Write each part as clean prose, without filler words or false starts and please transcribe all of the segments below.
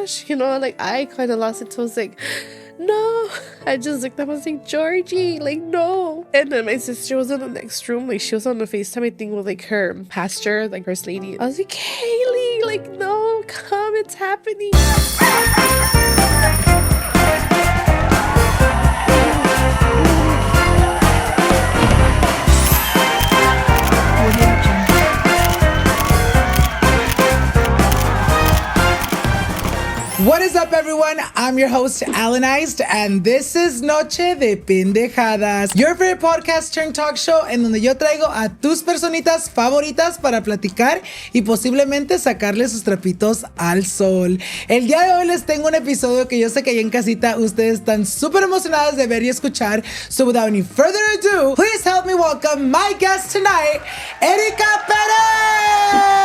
gosh, like I kind of lost it. So I was like, no. I just looked up and was like, Georgie, like, no. And then my sister was in the next room. Like, she was on the FaceTime, I think, with like her pastor, like first lady. I was like, Kaylee, like, no, come, it's happening. What is up, everyone? I'm your host, Alannized, and this is Noche de Pendejadas, your favorite podcast turned talk show en donde yo traigo a tus personitas favoritas para platicar y posiblemente sacarle sus trapitos al sol. El día de hoy les tengo un episodio que yo sé que allá en casita ustedes están súper emocionadas de ver y escuchar. So without any further ado, please help me welcome my guest tonight, Erika Perez.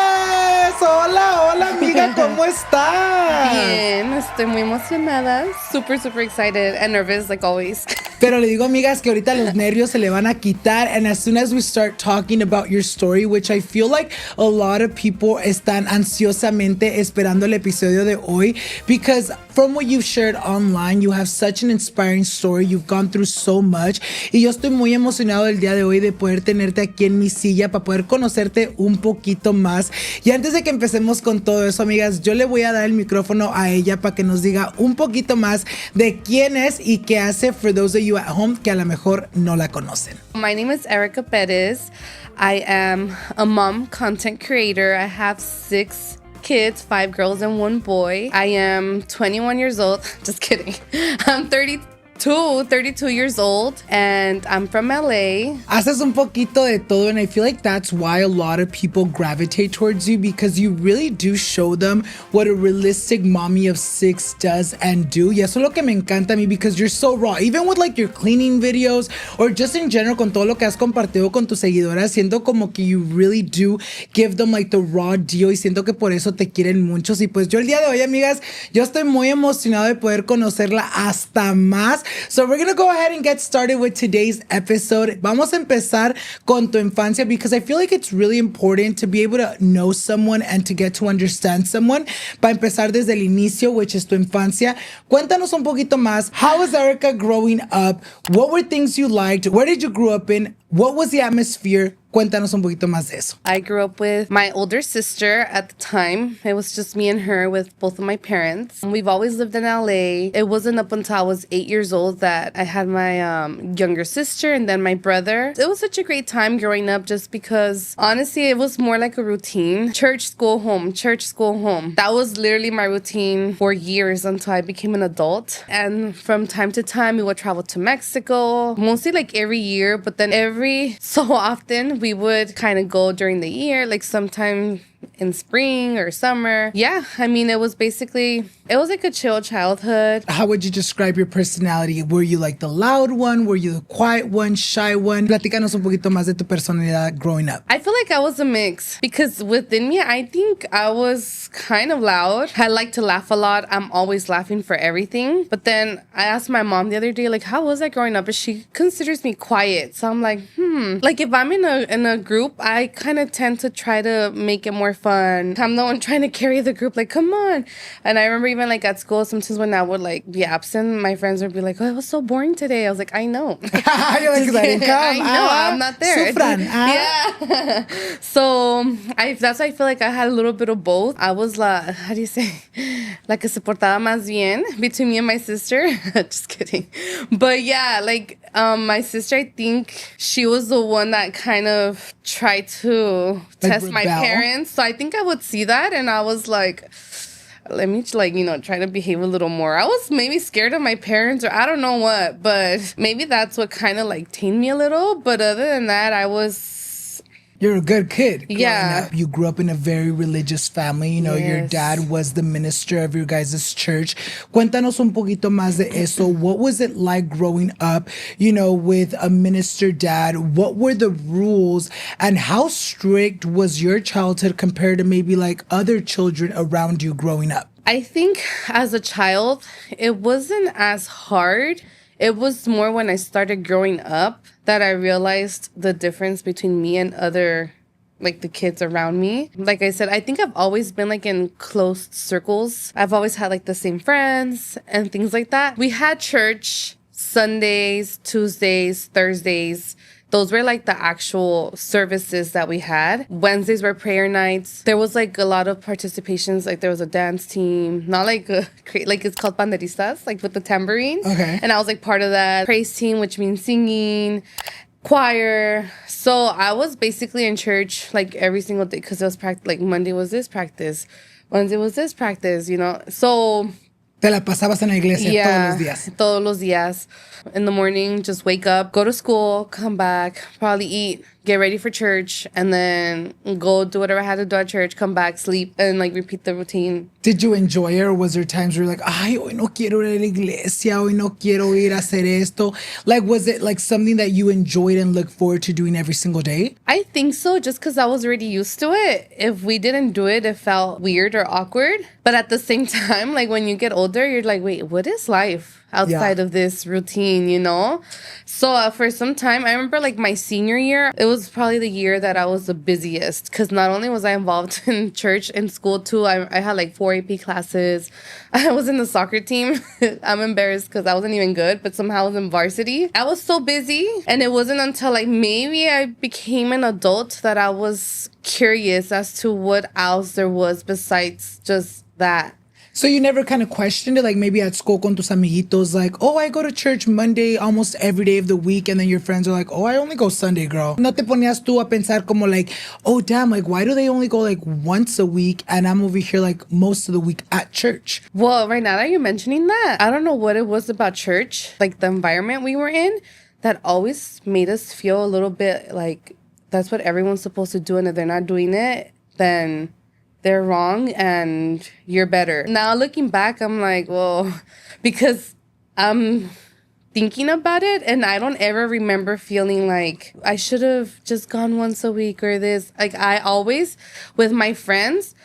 Hola, amiga, ¿cómo estás? Bien, estoy muy emocionada, super excited and nervous like always. Pero le digo, amigas, que ahorita los nervios se le van a quitar, and as soon as we start talking about your story, which I feel like a lot of people están ansiosamente esperando el episodio de hoy, because from what you've shared online, you have such an inspiring story. You've gone through so much. Y yo estoy muy emocionado el día de hoy de poder tenerte aquí en mi silla para poder conocerte un poquito más. Y antes de que empecemos con todo eso, amigas, yo le voy a dar el micrófono a ella para que nos diga un poquito más de quién es y qué hace, for those of you at home que a lo mejor no la conocen. My name is Erika Perez. I am a mom content creator. I have 6 kids, 5 girls and 1 boy. I am 21 years old. Just kidding. I'm 32 years old, and I'm from LA. Haces un poquito de todo, and I feel like that's why a lot of people gravitate towards you, because you really do show them what a realistic mommy of 6 does and do. Y eso es lo que me encanta a mí, because you're so raw. Even with like your cleaning videos, or just in general con todo lo que has compartido con tus seguidoras, siento como que you really do give them like the raw deal, y siento que por eso te quieren muchos. Y pues yo el día de hoy, amigas, yo estoy muy emocionado de poder conocerla hasta más. So we're gonna go ahead and get started with today's episode. Vamos a empezar con tu infancia, because I feel like it's really important to be able to know someone and to get to understand someone. Para empezar desde el inicio, which is tu infancia. Cuéntanos un poquito más. How was Erika growing up? What were things you liked? Where did you grow up in? What was the atmosphere? Cuéntanos un poquito más de eso. I grew up with my older sister at the time. It was just me and her with both of my parents. We've always lived in LA. It wasn't up until I was 8 years old that I had my younger sister and then my brother. It was such a great time growing up, just because honestly it was more like a routine. Church, school, home. Church, school, home. That was literally my routine for years until I became an adult. And from time to time we would travel to Mexico, mostly like every year, but then every so often we would kind of go during the year, like sometime in spring or summer. Yeah, I mean, it was like a chill childhood. How would you describe your personality? Were you like the loud one? Were you the quiet one, shy one? Platícanos un poquito más de tu personalidad growing up. I feel like I was a mix, because within me, I think I was kind of loud. I like to laugh a lot. I'm always laughing for everything. But then I asked my mom the other day, like, how was I growing up? And she considers me quiet. So I'm like, Like if I'm in a group, I kind of tend to try to make it more fun. I'm the one trying to carry the group, like, come on. And I remember even like at school, sometimes when I would like be absent, my friends would be like, oh, it was so boring today. I was like, I know. You're like, 'cause I didn't come. I know, I'm not there. Sufran. Yeah. So that's why I feel like I had a little bit of both. I was how do you say? La que se portaba más bien between me and my sister. Just kidding. But yeah, like my sister, I think she was the one that kind of tried to test my parents. So I think I would see that and I was like, let me try to behave a little more. I was maybe scared of my parents, or I don't know what, but maybe that's what kind of like tamed me a little. But other than that, You're a good kid. Yeah. Up. You grew up in a very religious family. You know, Yes. Your dad was the minister of your guys' church. Cuéntanos un poquito más de eso. What was it like growing up, with a minister dad? What were the rules, and how strict was your childhood compared to maybe like other children around you growing up? I think as a child, it wasn't as hard. It was more when I started growing up that I realized the difference between me and other like the kids around me. Like I said, I think I've always been like in close circles. I've always had like the same friends and things like that. We had church Sundays, Tuesdays, Thursdays. Those were like the actual services that we had. Wednesdays were prayer nights. There was like a lot of participations. Like there was a dance team, not like like it's called banderistas, like with the tambourine. Okay. And I was like part of that praise team, which means singing, choir. So I was basically in church like every single day because it was practice. Like Monday was this practice, Wednesday was this practice, you know. So Te la pasabas en la iglesia todos los días. Todos los días. In the morning, just wake up, go to school, come back, probably eat, get ready for church, and then go do whatever I had to do at church, come back, sleep, and like repeat the routine. Did you enjoy it, or was there times where you're like, ay, hoy no quiero ir a la iglesia, hoy no quiero ir a hacer esto? Like, was it like something that you enjoyed and looked forward to doing every single day? I think so, just because I was already used to it. If we didn't do it, it felt weird or awkward. But at the same time, like when you get older, you're like, wait, what is life outside of this routine, you know? So for some time, I remember like my senior year, it was probably the year that I was the busiest because not only was I involved in church and school too, I had like 4 AP classes. I was in the soccer team. I'm embarrassed because I wasn't even good, but somehow I was in varsity. I was so busy, and it wasn't until like maybe I became an adult that I was curious as to what else there was besides just that. So you never kind of questioned it, like maybe at school con tus amiguitos, like, oh, I go to church Monday almost every day of the week, and then your friends are like, oh, I only go Sunday, girl. No te ponías tú a pensar como like, oh, damn, like, why do they only go like once a week, and I'm over here like most of the week at church? Well, right now that you're mentioning that, I don't know what it was about church, like the environment we were in, that always made us feel a little bit like that's what everyone's supposed to do, and if they're not doing it, then they're wrong and you're better. Now looking back, I'm like, well, because I'm thinking about it and I don't ever remember feeling like I should have just gone once a week or this. Like I always, with my friends,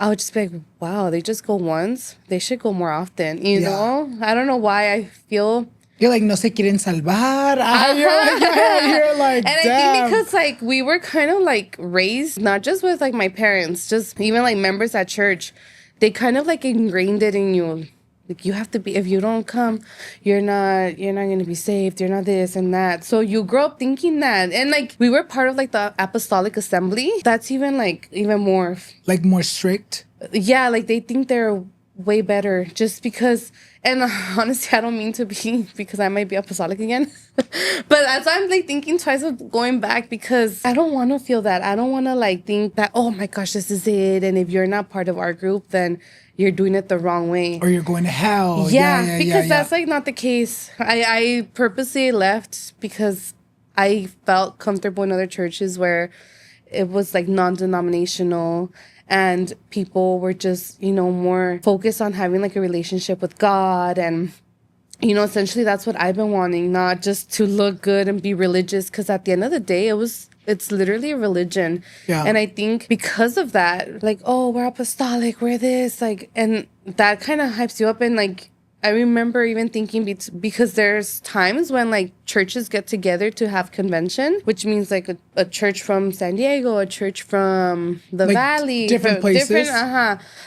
I would just be like, wow, they just go once. They should go more often, you know? I don't know why I feel... You're like, no se quieren salvar. You're like, and damn. I think because like we were kind of like raised, not just with like my parents, just even like members at church, they kind of like ingrained it in you. Like you have to be, if you don't come, you're not going to be saved. You're not this and that. So you grow up thinking that. And like we were part of like the apostolic assembly. That's even like even more. Like more strict? Yeah, like they think they're way better just because, and honestly I don't mean to be, because I might be apostolic again, but that's why I'm like thinking twice of going back, because I don't want to feel that. I don't want to like think that, oh my gosh, this is it, and if you're not part of our group, then you're doing it the wrong way, or you're going to hell. Because that's like not the case. I purposely left because I felt comfortable in other churches where it was like non-denominational and people were just, you know, more focused on having like a relationship with God. And, you know, essentially that's what I've been wanting, not just to look good and be religious. Because at the end of the day, it's literally a religion. Yeah. And I think because of that, like, oh, we're apostolic, we're this, like, and that kind of hypes you up. And like, I remember even thinking, because there's times when like churches get together to have convention, which means like a church from San Diego, a church from the like Valley. Different places.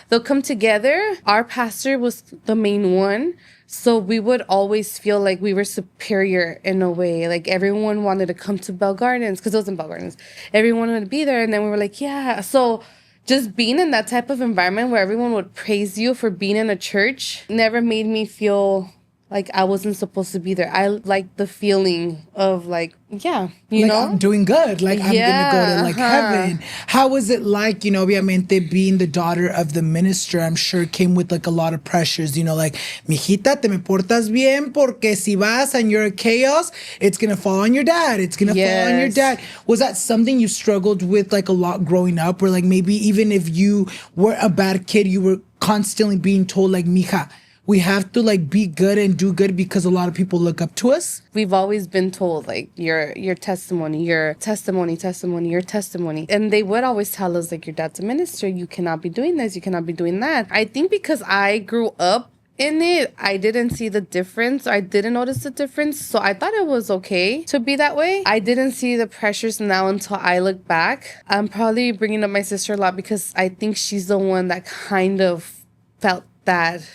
They'll come together. Our pastor was the main one. So we would always feel like we were superior in a way. Like everyone wanted to come to Bell Gardens, because it was in Bell Gardens. Everyone wanted to be there. And then we were like, yeah. So just being in that type of environment where everyone would praise you for being in a church never made me feel like I wasn't supposed to be there. I like the feeling of like, yeah, you know? I'm doing good. Like, I'm going to go to like heaven. How was it like, you know, obviamente being the daughter of the minister, I'm sure came with like a lot of pressures, you know, like, mijita, te me portas bien, porque si vas and you're a chaos, it's going to fall on your dad. It's going to fall on your dad. Was that something you struggled with like a lot growing up, where like maybe even if you were a bad kid, you were constantly being told like, mija, we have to like be good and do good because a lot of people look up to us? We've always been told like your testimony, your testimony. And they would always tell us like, your dad's a minister, you cannot be doing this, you cannot be doing that. I think because I grew up in it, I didn't see the difference. I didn't notice the difference. So I thought it was okay to be that way. I didn't see the pressures now until I look back. I'm probably bringing up my sister a lot because I think she's the one that kind of felt that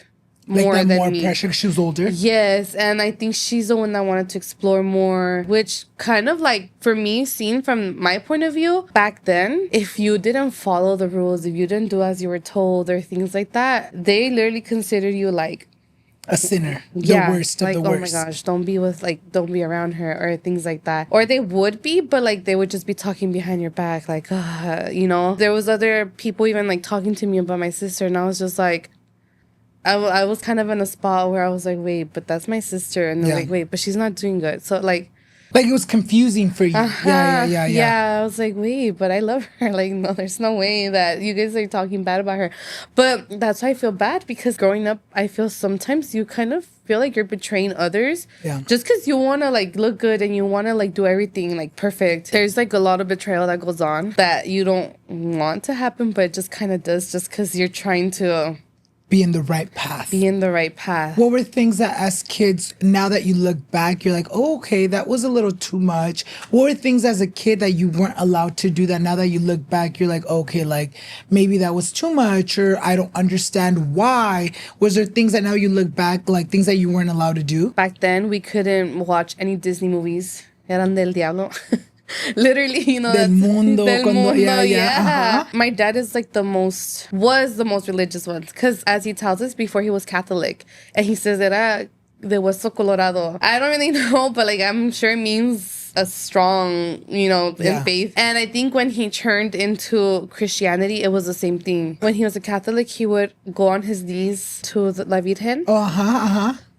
more like that than more me. pressure 'cause she was older. Yes, and I think she's the one that wanted to explore more, which kind of like, for me, seen from my point of view, back then, if you didn't follow the rules, if you didn't do as you were told or things like that, they literally considered you like A sinner, yeah, the worst like, of the worst. oh my gosh, don't be around her or things like that. Or they would be, but like they would just be talking behind your back, like, there was other people even like talking to me about my sister, and I was just like, I was kind of in a spot where I was like, wait, but that's my sister. And they're like, wait, but she's not doing good. So like it was confusing for you. Yeah. I was like, wait, but I love her. Like, no, there's no way that you guys are talking bad about her. But that's why I feel bad, because growing up, I feel sometimes you kind of feel like you're betraying others. Yeah. Just because you want to like look good and you want to like do everything like perfect. There's like a lot of betrayal that goes on that you don't want to happen, but it just kind of does, just because you're trying to be in the right path. What were things that as kids, now that you look back, you're like, oh, okay, that was a little too much? What were things as a kid that you weren't allowed to do that now that you look back, you're like, okay, like maybe that was too much, or I don't understand why? Was there things that now you look back, like things that you weren't allowed to do? Back then, we couldn't watch any Disney movies. Eran del diablo. Literally, Del mundo. Yeah. My dad is like was the most religious one, because as he tells us, before he was Catholic, and he says era de hueso colorado. I don't really know, but like I'm sure it means a strong, in faith. And I think when he turned into Christianity, it was the same thing. When he was a Catholic, he would go on his knees to the La Virgen.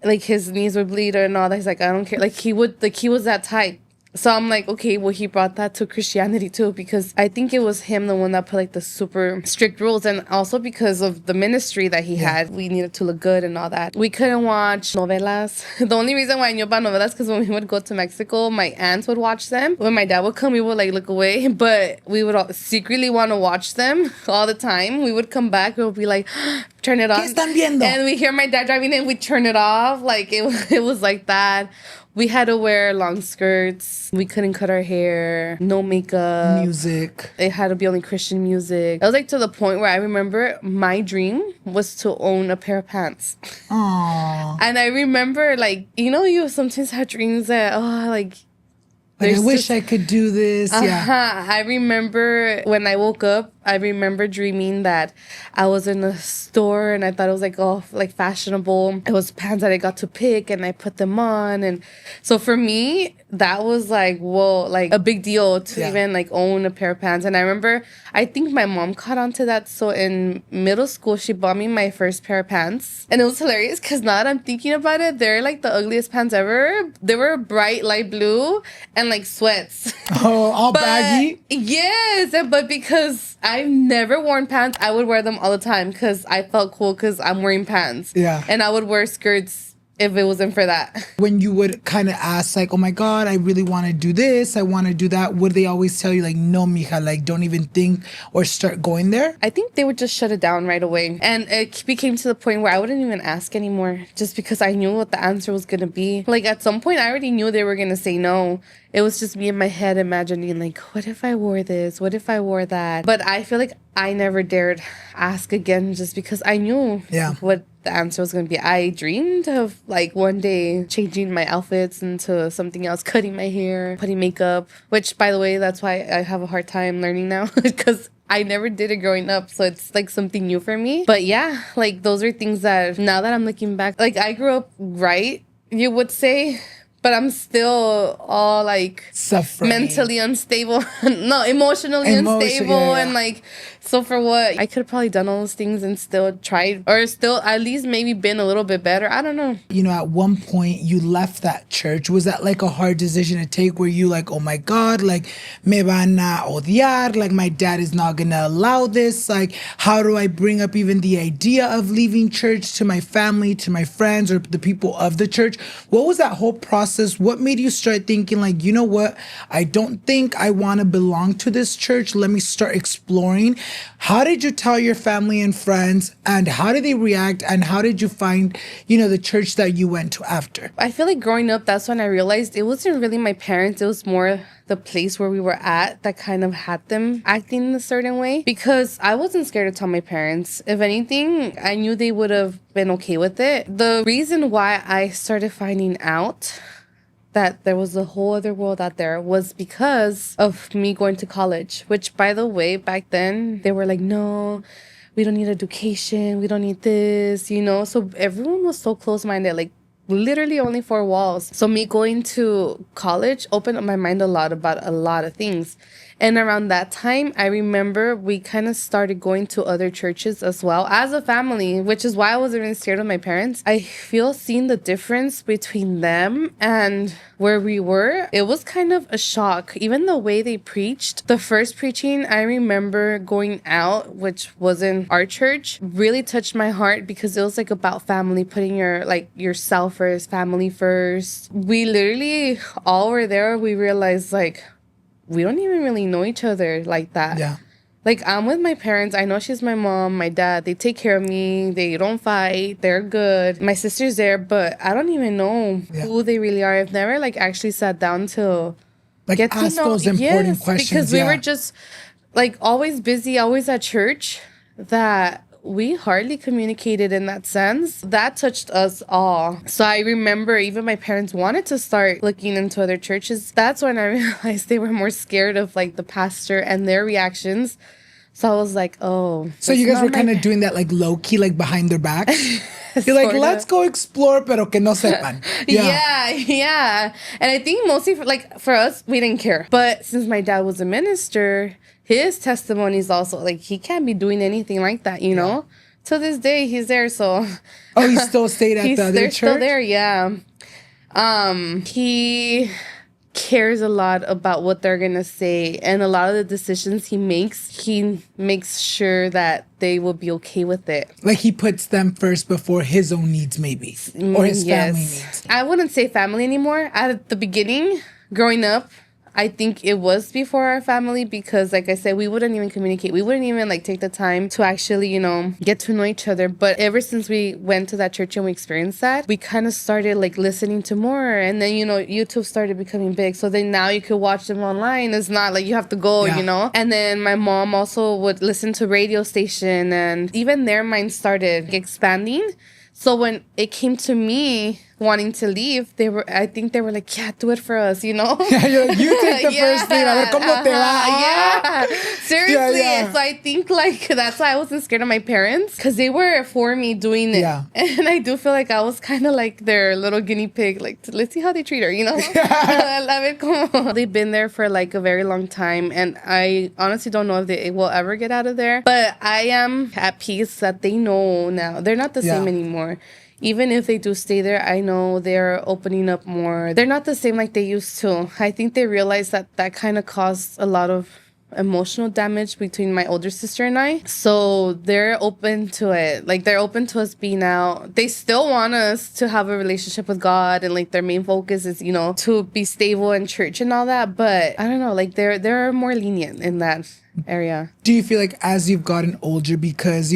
Like his knees would bleed and all that. He's like, I don't care. Like he was that type. So I'm like, okay, well, he brought that to Christianity too, because I think it was him, the one that put like the super strict rules. And also because of the ministry that he had, we needed to look good and all that. We couldn't watch novelas. The only reason why I knew about novelas, because when we would go to Mexico, my aunts would watch them. When my dad would come, we would like look away, but we would all secretly want to watch them all the time. We would come back, we would be like, turn it on. ¿Qué están viendo? And we hear my dad driving in, we turn it off. Like it was like that. We had to wear long skirts. We couldn't cut our hair. No makeup. Music. It had to be only Christian music. It was like to the point where I remember my dream was to own a pair of pants. Aww. And I remember, like, you sometimes have dreams that, I wish I could do this. Yeah. I remember when I woke up, I remember dreaming that I was in a store and I thought it was like fashionable. It was pants that I got to pick and I put them on. And so for me, that was like, whoa, like a big deal to even like own a pair of pants. And I remember, I think my mom caught on to that. So in middle school, she bought me my first pair of pants. And it was hilarious because now that I'm thinking about it, they're like the ugliest pants ever. They were bright light blue and like sweats. Oh, all baggy? Yes, but because I've never worn pants, I would wear them all the time because I felt cool because I'm wearing pants. Yeah. And I would wear skirts if it wasn't for that. When you would kind of ask, like, oh my God, I really want to do this, I want to do that, would they always tell you, like, no, mija, like, don't even think or start going there? I think they would just shut it down right away. And it became to the point where I wouldn't even ask anymore, just because I knew what the answer was going to be. Like, at some point, I already knew they were going to say no. It was just me in my head imagining, like, what if I wore this? What if I wore that? But I feel like I never dared ask again just because I knew what the answer was going to be. I dreamed of, like, one day changing my outfits into something else, cutting my hair, putting makeup, which, by the way, that's why I have a hard time learning now because I never did it growing up, so it's like something new for me. But yeah, like those are things that now that I'm looking back, like I grew up right, you would say, but I'm still all like suffering, mentally unstable. No, emotionally unstable. And like, so for what? I could have probably done all those things and still tried, or still at least maybe been a little bit better. I don't know. You know, at one point you left that church. Was that like a hard decision to take where you like, oh my God, like me van a odiar, like my dad is not gonna allow this. Like, how do I bring up even the idea of leaving church to my family, to my friends, or the people of the church? What was that whole process? What made you start thinking like, you know what, I don't think I want to belong to this church. Let me start exploring. How did you tell your family and friends, and how did they react, and how did you find, the church that you went to after? I feel like growing up, that's when I realized it wasn't really my parents. It was more the place where we were at that kind of had them acting in a certain way, because I wasn't scared to tell my parents. If anything, I knew they would have been okay with it. The reason why I started finding out that there was a whole other world out there was because of me going to college, which, by the way, back then they were like, no, we don't need education, we don't need this, so everyone was so close-minded, like literally only four walls. So me going to college opened up my mind a lot about a lot of things. And around that time, I remember we kind of started going to other churches as well as a family, which is why I wasn't even scared of my parents. I feel seeing the difference between them and where we were. It was kind of a shock. Even the way they preached, the first preaching, I remember going out, which was in our church, really touched my heart because it was like about family, putting yourself first, family first. We literally all were there. We realized we don't even really know each other like that. Yeah. Like, I'm with my parents. I know she's my mom, my dad. They take care of me. They don't fight. They're good. My sister's there, but I don't even know who they really are. I've never, actually sat down to get ask to know. those important questions. Because we were just, always busy, always at church, that we hardly communicated in that sense. That touched us all. So I remember even my parents wanted to start looking into other churches. That's when I realized they were more scared of the pastor and their reactions. So I was like, oh. So you guys were kind of doing that low key, behind their back? You're like, let's go explore, pero que no sepan. Yeah. And I think mostly for us, we didn't care. But since my dad was a minister, his testimony is also he can't be doing anything like that, know? To this day, he's there, so. Oh, he still stayed at the other church? They're still there, yeah. He cares a lot about what they're gonna say, and a lot of the decisions he makes sure that they will be okay with it. He puts them first before his own needs, maybe, or his family needs. I wouldn't say family anymore. At the beginning, growing up, I think it was before our family because, like I said, we wouldn't even communicate. We wouldn't even take the time to actually, get to know each other. But ever since we went to that church and we experienced that, we kind of started listening to more. And then, YouTube started becoming big. So then now you could watch them online. It's not you have to go, And then my mom also would listen to radio station, and even their minds started expanding. So when it came to me wanting to leave, I think they were like, yeah, do it for us, Yeah, you're like, you take the first thing. A ver cómo te va. Yeah, seriously. Yeah. So I think that's why I wasn't scared of my parents, because they were for me doing it. Yeah. And I do feel like I was kind of their little guinea pig. Let's see how they treat her, They've been there for a very long time, and I honestly don't know if they will ever get out of there. But I am at peace that they know now. They're not the same anymore. Even if they do stay there, I know they're opening up more. They're not the same like they used to. I think they realized that kind of caused a lot of emotional damage between my older sister and I. So they're open to it. They're open to us being out. They still want us to have a relationship with God, and their main focus is, to be stable in church and all that. But I don't know, they're more lenient in that area. Do you feel as you've gotten older, because,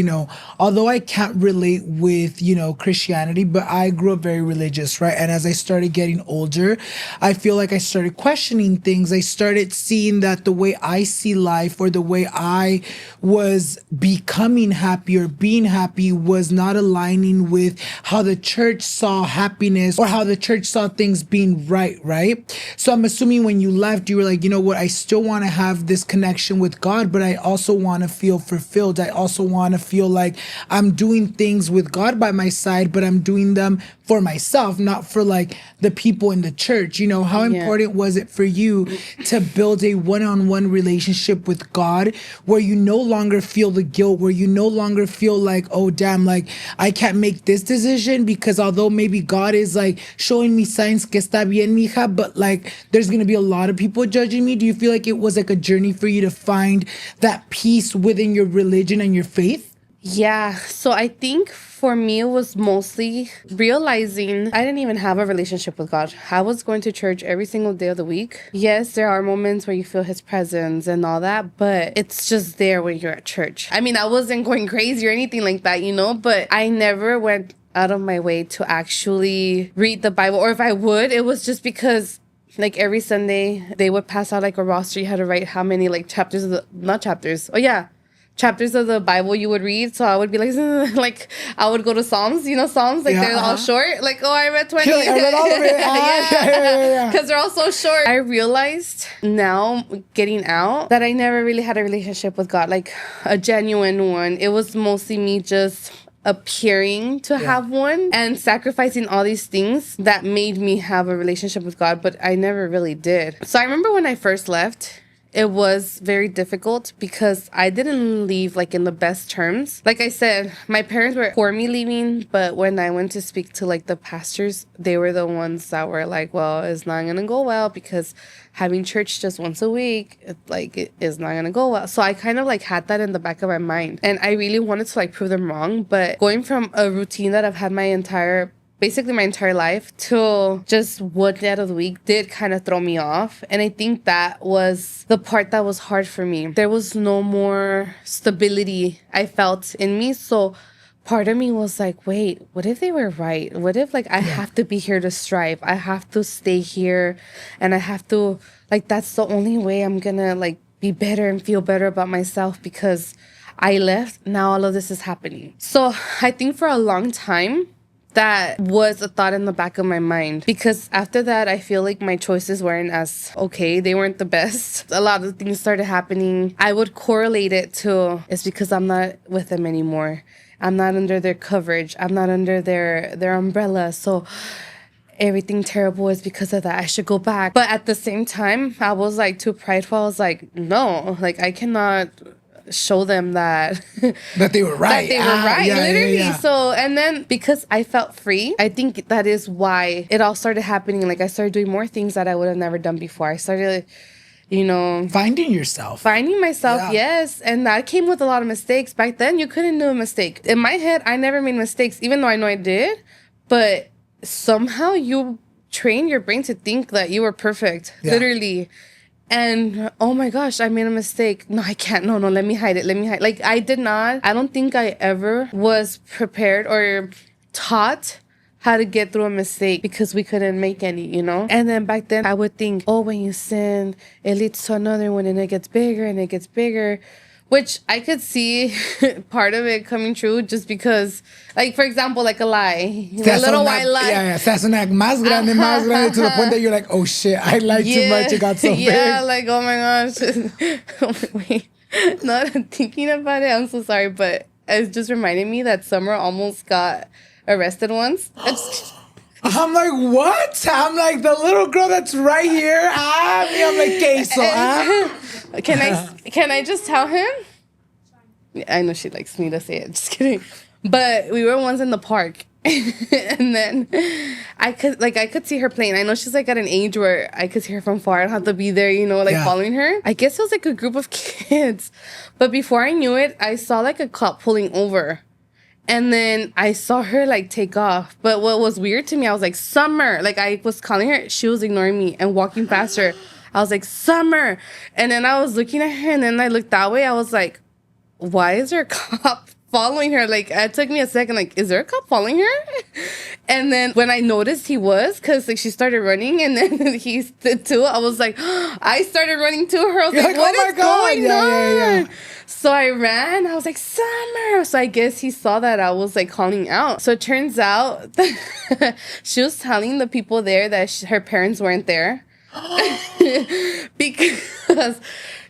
although I can't relate with, Christianity, but I grew up very religious, right? And as I started getting older, I feel I started questioning things. I started seeing that the way I see life, or the way I was becoming happy or being happy, was not aligning with how the church saw happiness or how the church saw things being right? So I'm assuming when you left, you were like, you know what, I still want to have this connection with God, but I also want to feel fulfilled. I also want to feel like I'm doing things with God by my side, but I'm doing them for myself, not for the people in the church. How important was it for you to build a one-on-one relationship with God, where you no longer feel the guilt, where you no longer feel oh damn, I can't make this decision because although maybe God is showing me signs que está bien, mija, but there's gonna be a lot of people judging me? Do you feel it was a journey for you to find that peace within your religion and your faith? Yeah. So I think for me, it was mostly realizing I didn't even have a relationship with God. I was going to church every single day of the week. Yes, there are moments where you feel his presence and all that, but it's just there when you're at church. I mean, I wasn't going crazy or anything like that, you know, but I never went out of my way to actually read the Bible. Or if I would, it was just because like every Sunday they would pass out like a roster. You had to write how many like chapters of the, not chapters. Oh yeah, chapters of the Bible you would read. So I would be like, like I would go to Psalms, you know, Psalms, like they're all short. Like, oh, I read 20. Like, I read all of it. Yeah. Because they're all so short. I realized now getting out that I never really had a relationship with God, like a genuine one. It was mostly me just appearing to have one and sacrificing all these things that made me have a relationship with God, but I never really did. So I remember when I first left, it was very difficult because I didn't leave like in the best terms. Like I said, my parents were for me leaving, but when I went to speak to like the pastors, they were the ones that were like, well, it's not gonna go well because having church just once a week, it is not gonna go well. So I kind of like had that in the back of my mind. And I really wanted to like prove them wrong. But going from a routine that I've had basically my entire life to just one day out of the week did kind of throw me off. And I think that was the part that was hard for me. There was no more stability I felt in me. So part of me was like, wait, what if they were right? What if like I have to be here to strive? I have to stay here and I have to like, that's the only way I'm gonna like be better and feel better about myself because I left. Now all of this is happening. So I think for a long time, that was a thought in the back of my mind because after that, I feel like my choices weren't as okay. They weren't the best. A lot of things started happening. I would correlate it to it's because I'm not with them anymore. I'm not under their coverage. I'm not under their umbrella. So everything terrible is because of that. I should go back. But at the same time, I was like too prideful. I was like, no, like I cannot show them that that they were right. Literally. Yeah. So, and then because I felt free, I think that is why it all started happening. Like I started doing more things that I would have never done before. I started, you know, finding myself. Yes. And that came with a lot of mistakes. Back then, you couldn't do a mistake. In my head, I never made mistakes, even though I know I did. But somehow you train your brain to think that you were perfect. Literally. And oh my gosh, I made a mistake. No, I can't. No, let me hide it. Like I don't think I ever was prepared or taught how to get through a mistake because we couldn't make any, you know? And then back then I would think, oh, when you sin, it leads to another one and it gets bigger and it gets bigger. Which I could see part of it coming true just because, like, for example, like a lie. A little white lie. Yeah. Se hace una más grande to the point that you're like, oh shit, I lied too much. It got so big. Yeah, like, oh my gosh. Wait, not thinking about it, I'm so sorry, but it just reminded me that Summer almost got arrested once. I'm like, what? I'm like, the little girl that's right here. I'm like, queso. Can I just tell him? I know she likes me to say it. Just kidding. But we were once in the park. And then I could see her playing. I know she's like at an age where I could see her from far. I don't have to be there, you know, like following her. I guess it was like a group of kids. But before I knew it, I saw like a cop pulling over. And then I saw her like take off. But what was weird to me, I was like, Summer. Like I was calling her. She was ignoring me and walking past her. I was like, Summer. And then I was looking at her and then I looked that way. I was like, why is there a cop following her? Like it took me a second. Like, is there a cop following her? And then when I noticed he was, because like she started running and then he stood too, I was like, I started running to her. I was like, what is going on? So I ran. I was like, Summer. So I guess he saw that I was like calling out. So it turns out she was telling the people there that her parents weren't there. Because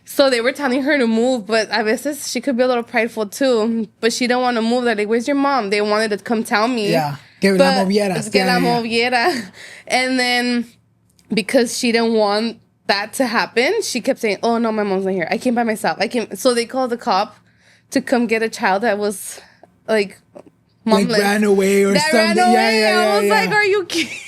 so they were telling her to move, but a veces she could be a little prideful too. But she didn't want to move. They're like, where's your mom? They wanted to come tell me. Yeah. Que la movieras. Que la moviera. And then because she didn't want that to happen, she kept saying, oh no, my mom's not here. I came by myself. So they called the cop to come get a child that was like momless. Like ran away or something. Ran away. I was like, are you kidding?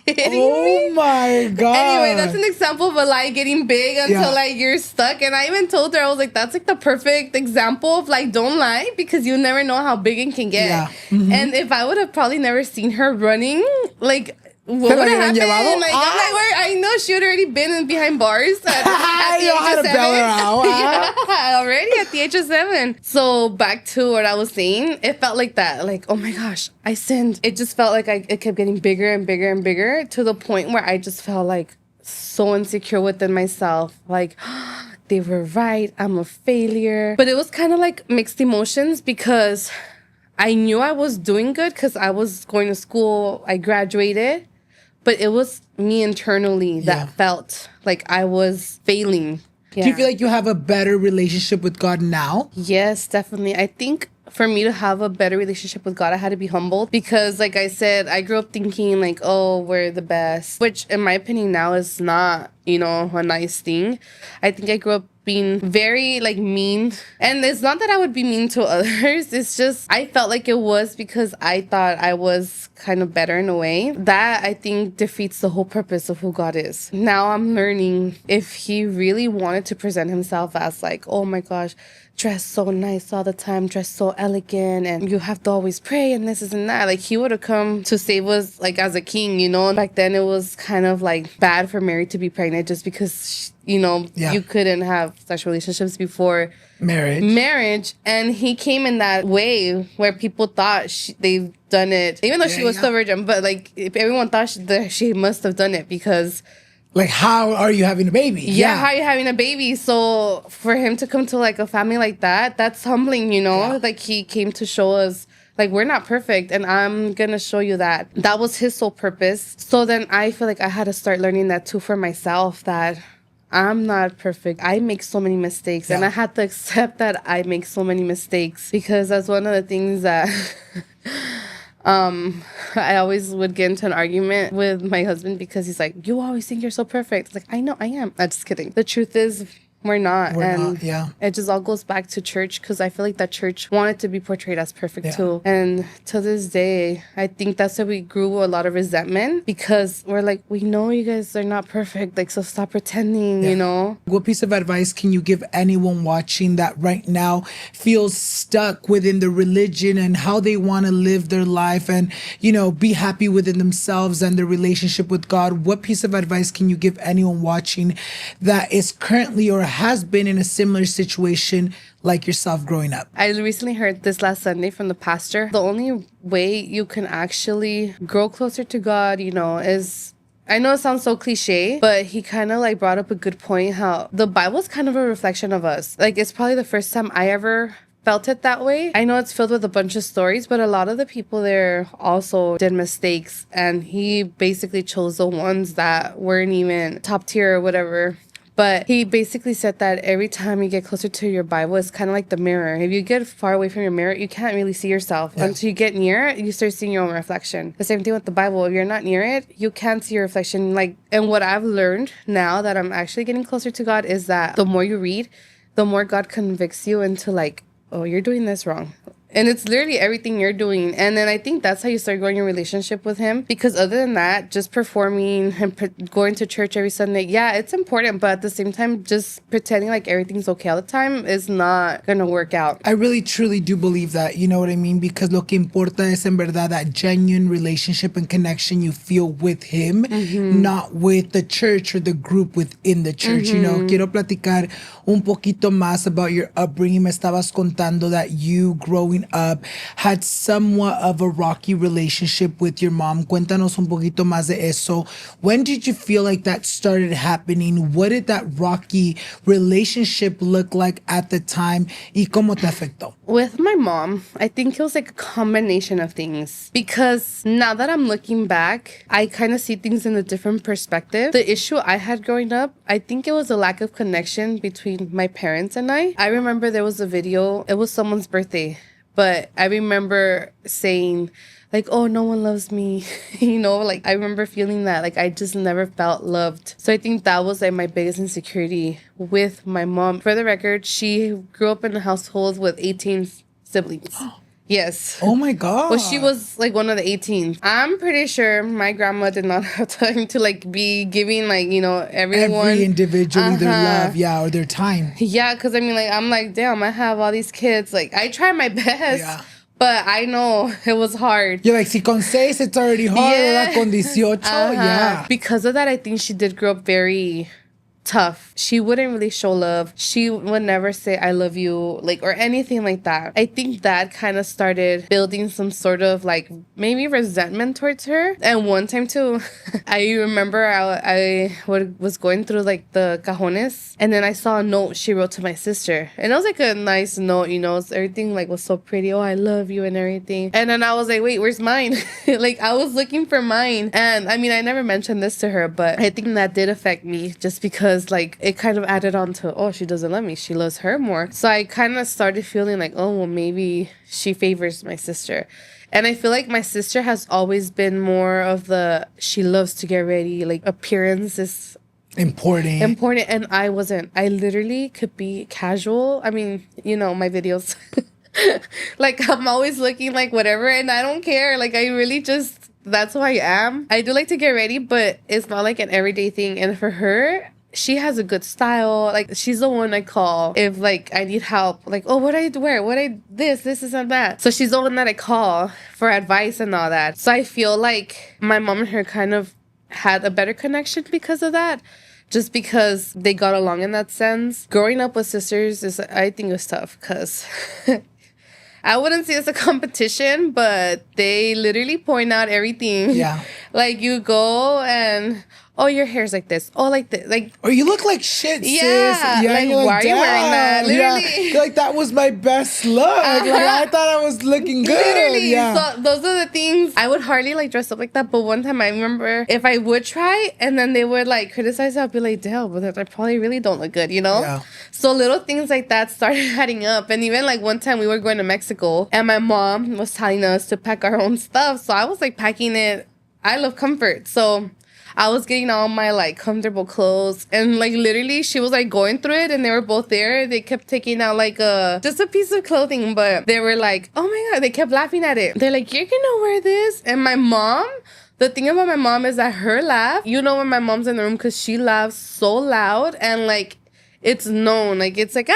kidding Oh me? my God. Anyway, that's an example of a lie getting big until Yeah. like you're stuck. And I even told her, I was like, that's like the perfect example of like, don't lie because you never know how big it can get. Yeah. Mm-hmm. And if I would have probably never seen her running, like, what Se la would have hubieran happened? llevado? Like, I'm like, where? I know she had already been behind bars at the You know how age of to bail her 7. out, huh? Yeah, already at the age of 7. So back to what I was saying, it felt like that. Like, oh my gosh, I sinned. It just felt like it kept getting bigger and bigger and bigger to the point where I just felt like so insecure within myself. Like, they were right. I'm a failure. But it was kind of like mixed emotions because I knew I was doing good because I was going to school. I graduated. But it was me internally that felt like I was failing. Yeah. Do you feel like you have a better relationship with God now? Yes, definitely. I think for me to have a better relationship with God, I had to be humbled because, like I said, I grew up thinking like, oh, we're the best, which in my opinion now is not, a nice thing. I think I grew up being very like mean, and it's not that I would be mean to others. It's just I felt like it was because I thought I was kind of better in a way. That I think defeats the whole purpose of who God is. Now I'm learning if he really wanted to present himself as like, oh my gosh, dress so nice all the time, dress so elegant, and you have to always pray and this and that. Like he would have come to save us like as a king, Back then it was kind of like bad for Mary to be pregnant just because, you couldn't have sexual relationships before marriage. And he came in that way where people thought they've done it, even though she was still virgin, but like if everyone thought she must have done it because like, how are you having a baby? Yeah, how are you having a baby? So for him to come to like a family like that, that's humbling, Like he came to show us like we're not perfect and I'm gonna show you that. That was his sole purpose. So then I feel like I had to start learning that too for myself, that I'm not perfect. I make so many mistakes and I had to accept that I make so many mistakes because that's one of the things that I always would get into an argument with my husband because he's like, you always think you're so perfect. It's like, I know I am. I'm just kidding. The truth is we're not. It just all goes back to church because I feel like that church wanted to be portrayed as perfect too. And to this day, I think that's why we grew a lot of resentment because we're like, we know you guys are not perfect. Like, so stop pretending, What piece of advice can you give anyone watching that right now feels stuck within the religion and how they want to live their life and, be happy within themselves and their relationship with God? What piece of advice can you give anyone watching that is currently or has been in a similar situation like yourself growing up? I recently heard this last Sunday from the pastor. The only way you can actually grow closer to God, is, I know it sounds so cliche, but he kind of like brought up a good point, how the Bible is kind of a reflection of us. Like, it's probably the first time I ever felt it that way. I know it's filled with a bunch of stories, but a lot of the people there also did mistakes, and he basically chose the ones that weren't even top tier or whatever. But he basically said that every time you get closer to your Bible, it's kind of like the mirror. If you get far away from your mirror, you can't really see yourself. Until you get near it, you start seeing your own reflection. The same thing with the Bible. If you're not near it, you can't see your reflection. And what I've learned now that I'm actually getting closer to God is that the more you read, the more God convicts you into like, oh, you're doing this wrong. And it's literally everything you're doing. And then I think that's how you start growing your relationship with him. Because other than that, just performing and going to church every Sunday, yeah, it's important. But at the same time, just pretending like everything's okay all the time is not going to work out. I really, truly do believe that. You know what I mean? Because lo que importa es en verdad that genuine relationship and connection you feel with him, not with the church or the group within the church. Quiero platicar un poquito más about your upbringing. Me estabas contando that you growing up had somewhat of a rocky relationship with your mom. Cuéntanos un poquito más de eso. When did you feel like that started happening? What did that rocky relationship look like at the time? Y cómo te afectó? With my mom, I think it was like a combination of things. Because now that I'm looking back, I kind of see things in a different perspective. The issue I had growing up, I think it was a lack of connection between my parents and I. I remember there was a video, it was someone's birthday. But I remember saying, like, oh, no one loves me. I remember feeling that, like, I just never felt loved. So I think that was, like, my biggest insecurity with my mom. For the record, she grew up in a household with 18 siblings. Yes. Oh my God. Well, she was like one of the 18. I'm pretty sure my grandma did not have time to like be giving like, you know, everyone. Every individually their love, yeah, or their time. Yeah, because I mean, like, I'm like, damn, I have all these kids. Like, I try my best. Yeah. But I know it was hard. You're like, si con 6 it's already hard, Yeah. con 18, yeah. Because of that, I think she did grow up very tough. She wouldn't really show love. She would never say I love you, like, or anything like that. I think that kind of started building some sort of like maybe resentment towards her. And one time too, I remember was going through like the cajones, and then I saw a note she wrote to my sister, and it was like a nice note, you know, everything like was so pretty. Oh, I love you and everything. And then I was like, wait, where's mine? Like, I was looking for mine. And I mean, I never mentioned this to her, but I think that did affect me just because like it kind of added on to, oh, she doesn't love me, she loves her more. So I kind of started feeling like, oh, well, maybe she favors my sister. And I feel like my sister has always been more of the, she loves to get ready, like appearance is important. And I wasn't. I literally could be casual. I mean, you know, my videos like I'm always looking like whatever, and I don't care. Like, I really just, that's who I am. I do like to get ready, but it's not like an everyday thing. And for her, she has a good style. Like, she's the one I call if like I need help. Like, oh, what I wear, this and that. So she's the one that I call for advice and all that. So I feel like my mom and her kind of had a better connection because of that. Just because they got along in that sense. Growing up with sisters is, I think, was tough because I wouldn't say it's a competition, but they literally point out everything. Yeah. Like, you go and, oh, your hair's like this. Oh, like this. Like, or you look like shit, sis. Yeah. Like, why are you wearing that? Literally. Yeah. You're like, that was my best look. Like, I thought I was looking good. Literally. Yeah. So those are the things. I would hardly like dress up like that. But one time I remember if I would try and then they would like criticize it, I'd be like, damn, but I probably really don't look good, you know? Yeah. So little things like that started adding up. And even like one time we were going to Mexico and my mom was telling us to pack our own stuff. So I was like packing it. I love comfort. So I was getting all my like comfortable clothes, and like literally she was like going through it, and they were both there. They kept taking out like just a piece of clothing, but they were like, oh my God, they kept laughing at it. They're like, you're gonna wear this? And my mom, the thing about my mom is that her laugh, you know when my mom's in the room, because she laughs so loud and like it's known, like it's like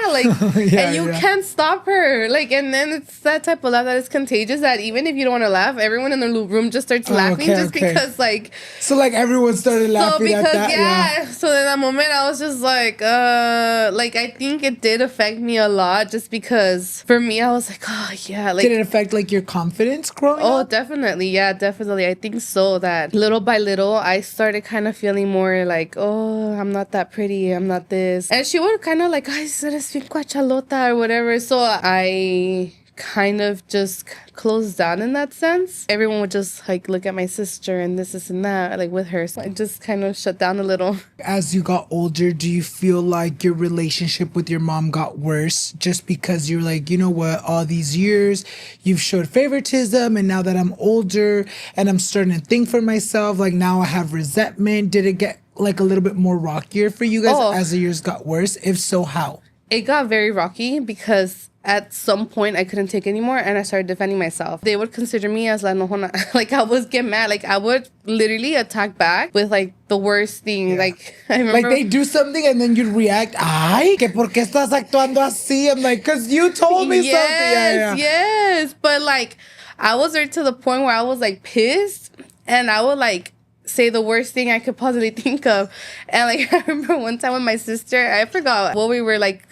like yeah, and you can't stop her, like, and then it's that type of laugh that is contagious, that even if you don't want to laugh, everyone in the room just starts laughing because like, so like everyone started laughing because, at that. Yeah. So in that moment I was just like I think it did affect me a lot, just because for me I was like, oh yeah, like, did it affect like your confidence growing up? Oh, definitely. Yeah, definitely. I think so, that little by little I started kind of feeling more like, oh, I'm not that pretty, I'm not this. And she would kind of like, ay, eres bien cuachalota or whatever. So I kind of just closed down in that sense. Everyone would just like look at my sister and this and that, like with her. So I just kind of shut down a little. As you got older, do you feel like your relationship with your mom got worse just because you're like, you know what, all these years you've showed favoritism, and now that I'm older and I'm starting to think for myself, like now I have resentment? Did it get like a little bit more rockier for you guys as the years got worse? If so, how? It got very rocky because at some point I couldn't take anymore and I started defending myself. They would consider me as la enojona. Like, I would get mad. Like, I would literally attack back with like the worst thing. Yeah. Like, I remember, like they do something and then you'd react, ay, que por qué estás actuando así? I'm like, because you told me something. Yes. But like, I was there to the point where I was like pissed, and I would like say the worst thing I could possibly think of. And like, I remember one time with my sister, I forgot what we were like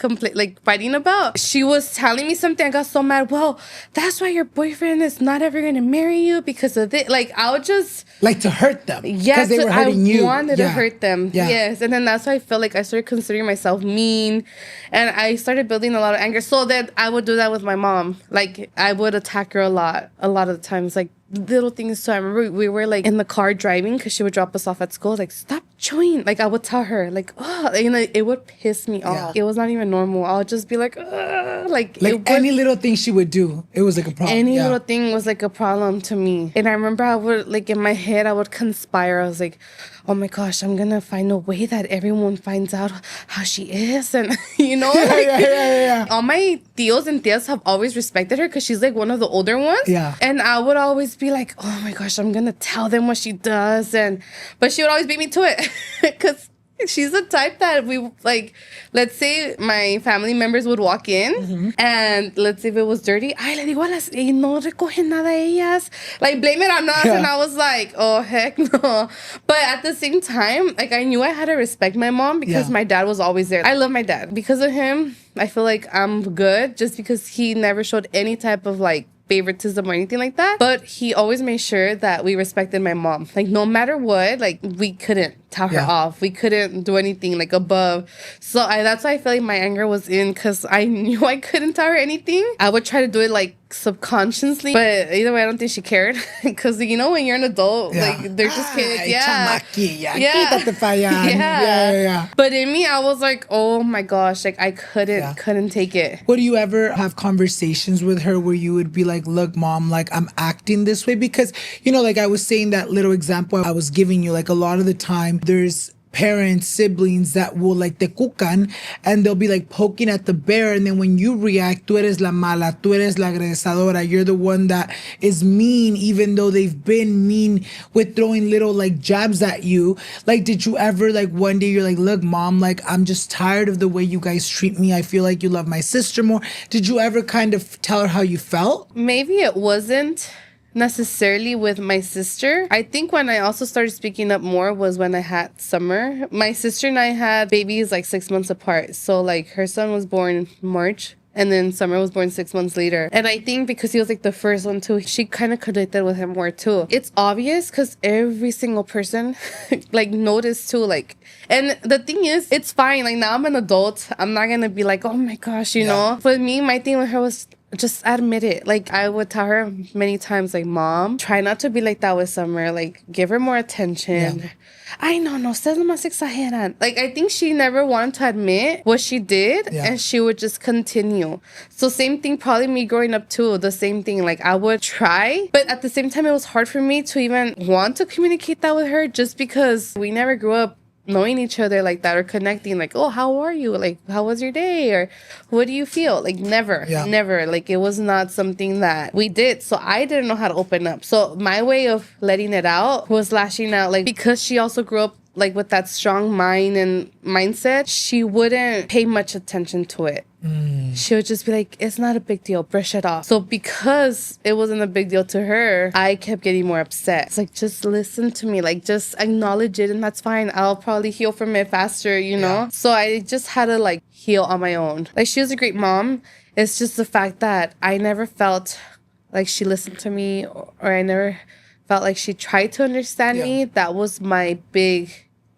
fighting about. She was telling me something. I got so mad. Well, that's why your boyfriend is not ever gonna marry you, because of this. Like, I would just like to hurt them. Yeah, because they were hurting you. I wanted to hurt them. Yeah. Yes, and then that's why I felt like I started considering myself mean, and I started building a lot of anger. So that I would do that with my mom. Like, I would attack her a lot of the times. Like, little things. So I remember we were like in the car driving because she would drop us off at school. Like, stop chewing? Like, I would tell her, like, oh, and like, it would piss me off. It was not even normal. I would just be like, like any little thing she would do, it was like a problem. Any little thing was like a problem to me. And I remember I would, like, in my head, I would conspire. I was like, oh my gosh, I'm gonna find a way that everyone finds out how she is. And, you know, all my tios and tias have always respected her because she's like one of the older ones. Yeah. And I would always be like, oh my gosh, I'm gonna tell them what she does. But she would always beat me to it because she's the type that we, like, let's say my family members would walk in and let's say if it was dirty, ay, le digo a las, no recogen nada ellas. Like, blame it on us. And I was like, oh, heck no. But at the same time, like, I knew I had to respect my mom because my dad was always there. I love my dad. Because of him, I feel like I'm good just because he never showed any type of, like, favoritism or anything like that, but he always made sure that we respected my mom. Like, no matter what, like, we couldn't tell her off. We couldn't do anything like above. So that's why I feel like my anger was in, because I knew I couldn't tell her anything. I would try to do it like subconsciously, but either way, I don't think she cared, because you know, when you're an adult, like, they're just kids. But in me, I was like, oh my gosh, like, I couldn't take it. Would you ever have conversations with her where you would be like, look, mom, like, I'm acting this way? Because, you know, like I was saying, that little example I was giving you, like, a lot of the time there's parents, siblings that will, like, te cucan, and they'll be like poking at the bear, and then when you react, tú eres la mala, tú eres la agresadora, you're the one that is mean, even though they've been mean with throwing little, like, jabs at you. Like, did you ever, like, one day you're like, look, mom, like, I'm just tired of the way you guys treat me, I feel like you love my sister more? Did you ever kind of tell her how you felt? Maybe it wasn't necessarily with my sister. I think when I also started speaking up more was when I had Summer. My sister and I had babies like 6 months apart. So, like, her son was born in March, and then Summer was born 6 months later. And I think because he was like the first one too, she kind of connected with him more too. It's obvious because every single person like noticed too. Like, and the thing is, it's fine. Like, now I'm an adult. I'm not gonna be like, oh my gosh, you know. But me, my thing with her was, just admit it. Like, I would tell her many times, like, mom, try not to be like that with Summer. Like, give her more attention. I no, ustedes nomás exageran. Like, I think she never wanted to admit what she did, and she would just continue. So same thing, probably me growing up too, the same thing. Like, I would try, but at the same time, it was hard for me to even want to communicate that with her, just because we never grew up knowing each other like that, or connecting, like, oh, how are you? Like, how was your day? Or what do you feel? Like, never. Like, it was not something that we did. So I didn't know how to open up. So my way of letting it out was lashing out. Like, because she also grew up like with that strong mind and mindset, she wouldn't pay much attention to it. She would just be like, it's not a big deal, brush it off. So because it wasn't a big deal to her, I kept getting more upset. It's like, just listen to me, like, just acknowledge it, and that's fine. I'll probably heal from it faster, you know? So I just had to, like, heal on my own. Like, she was a great mom. It's just the fact that I never felt like she listened to me, or I never felt like she tried to understand me. That was my big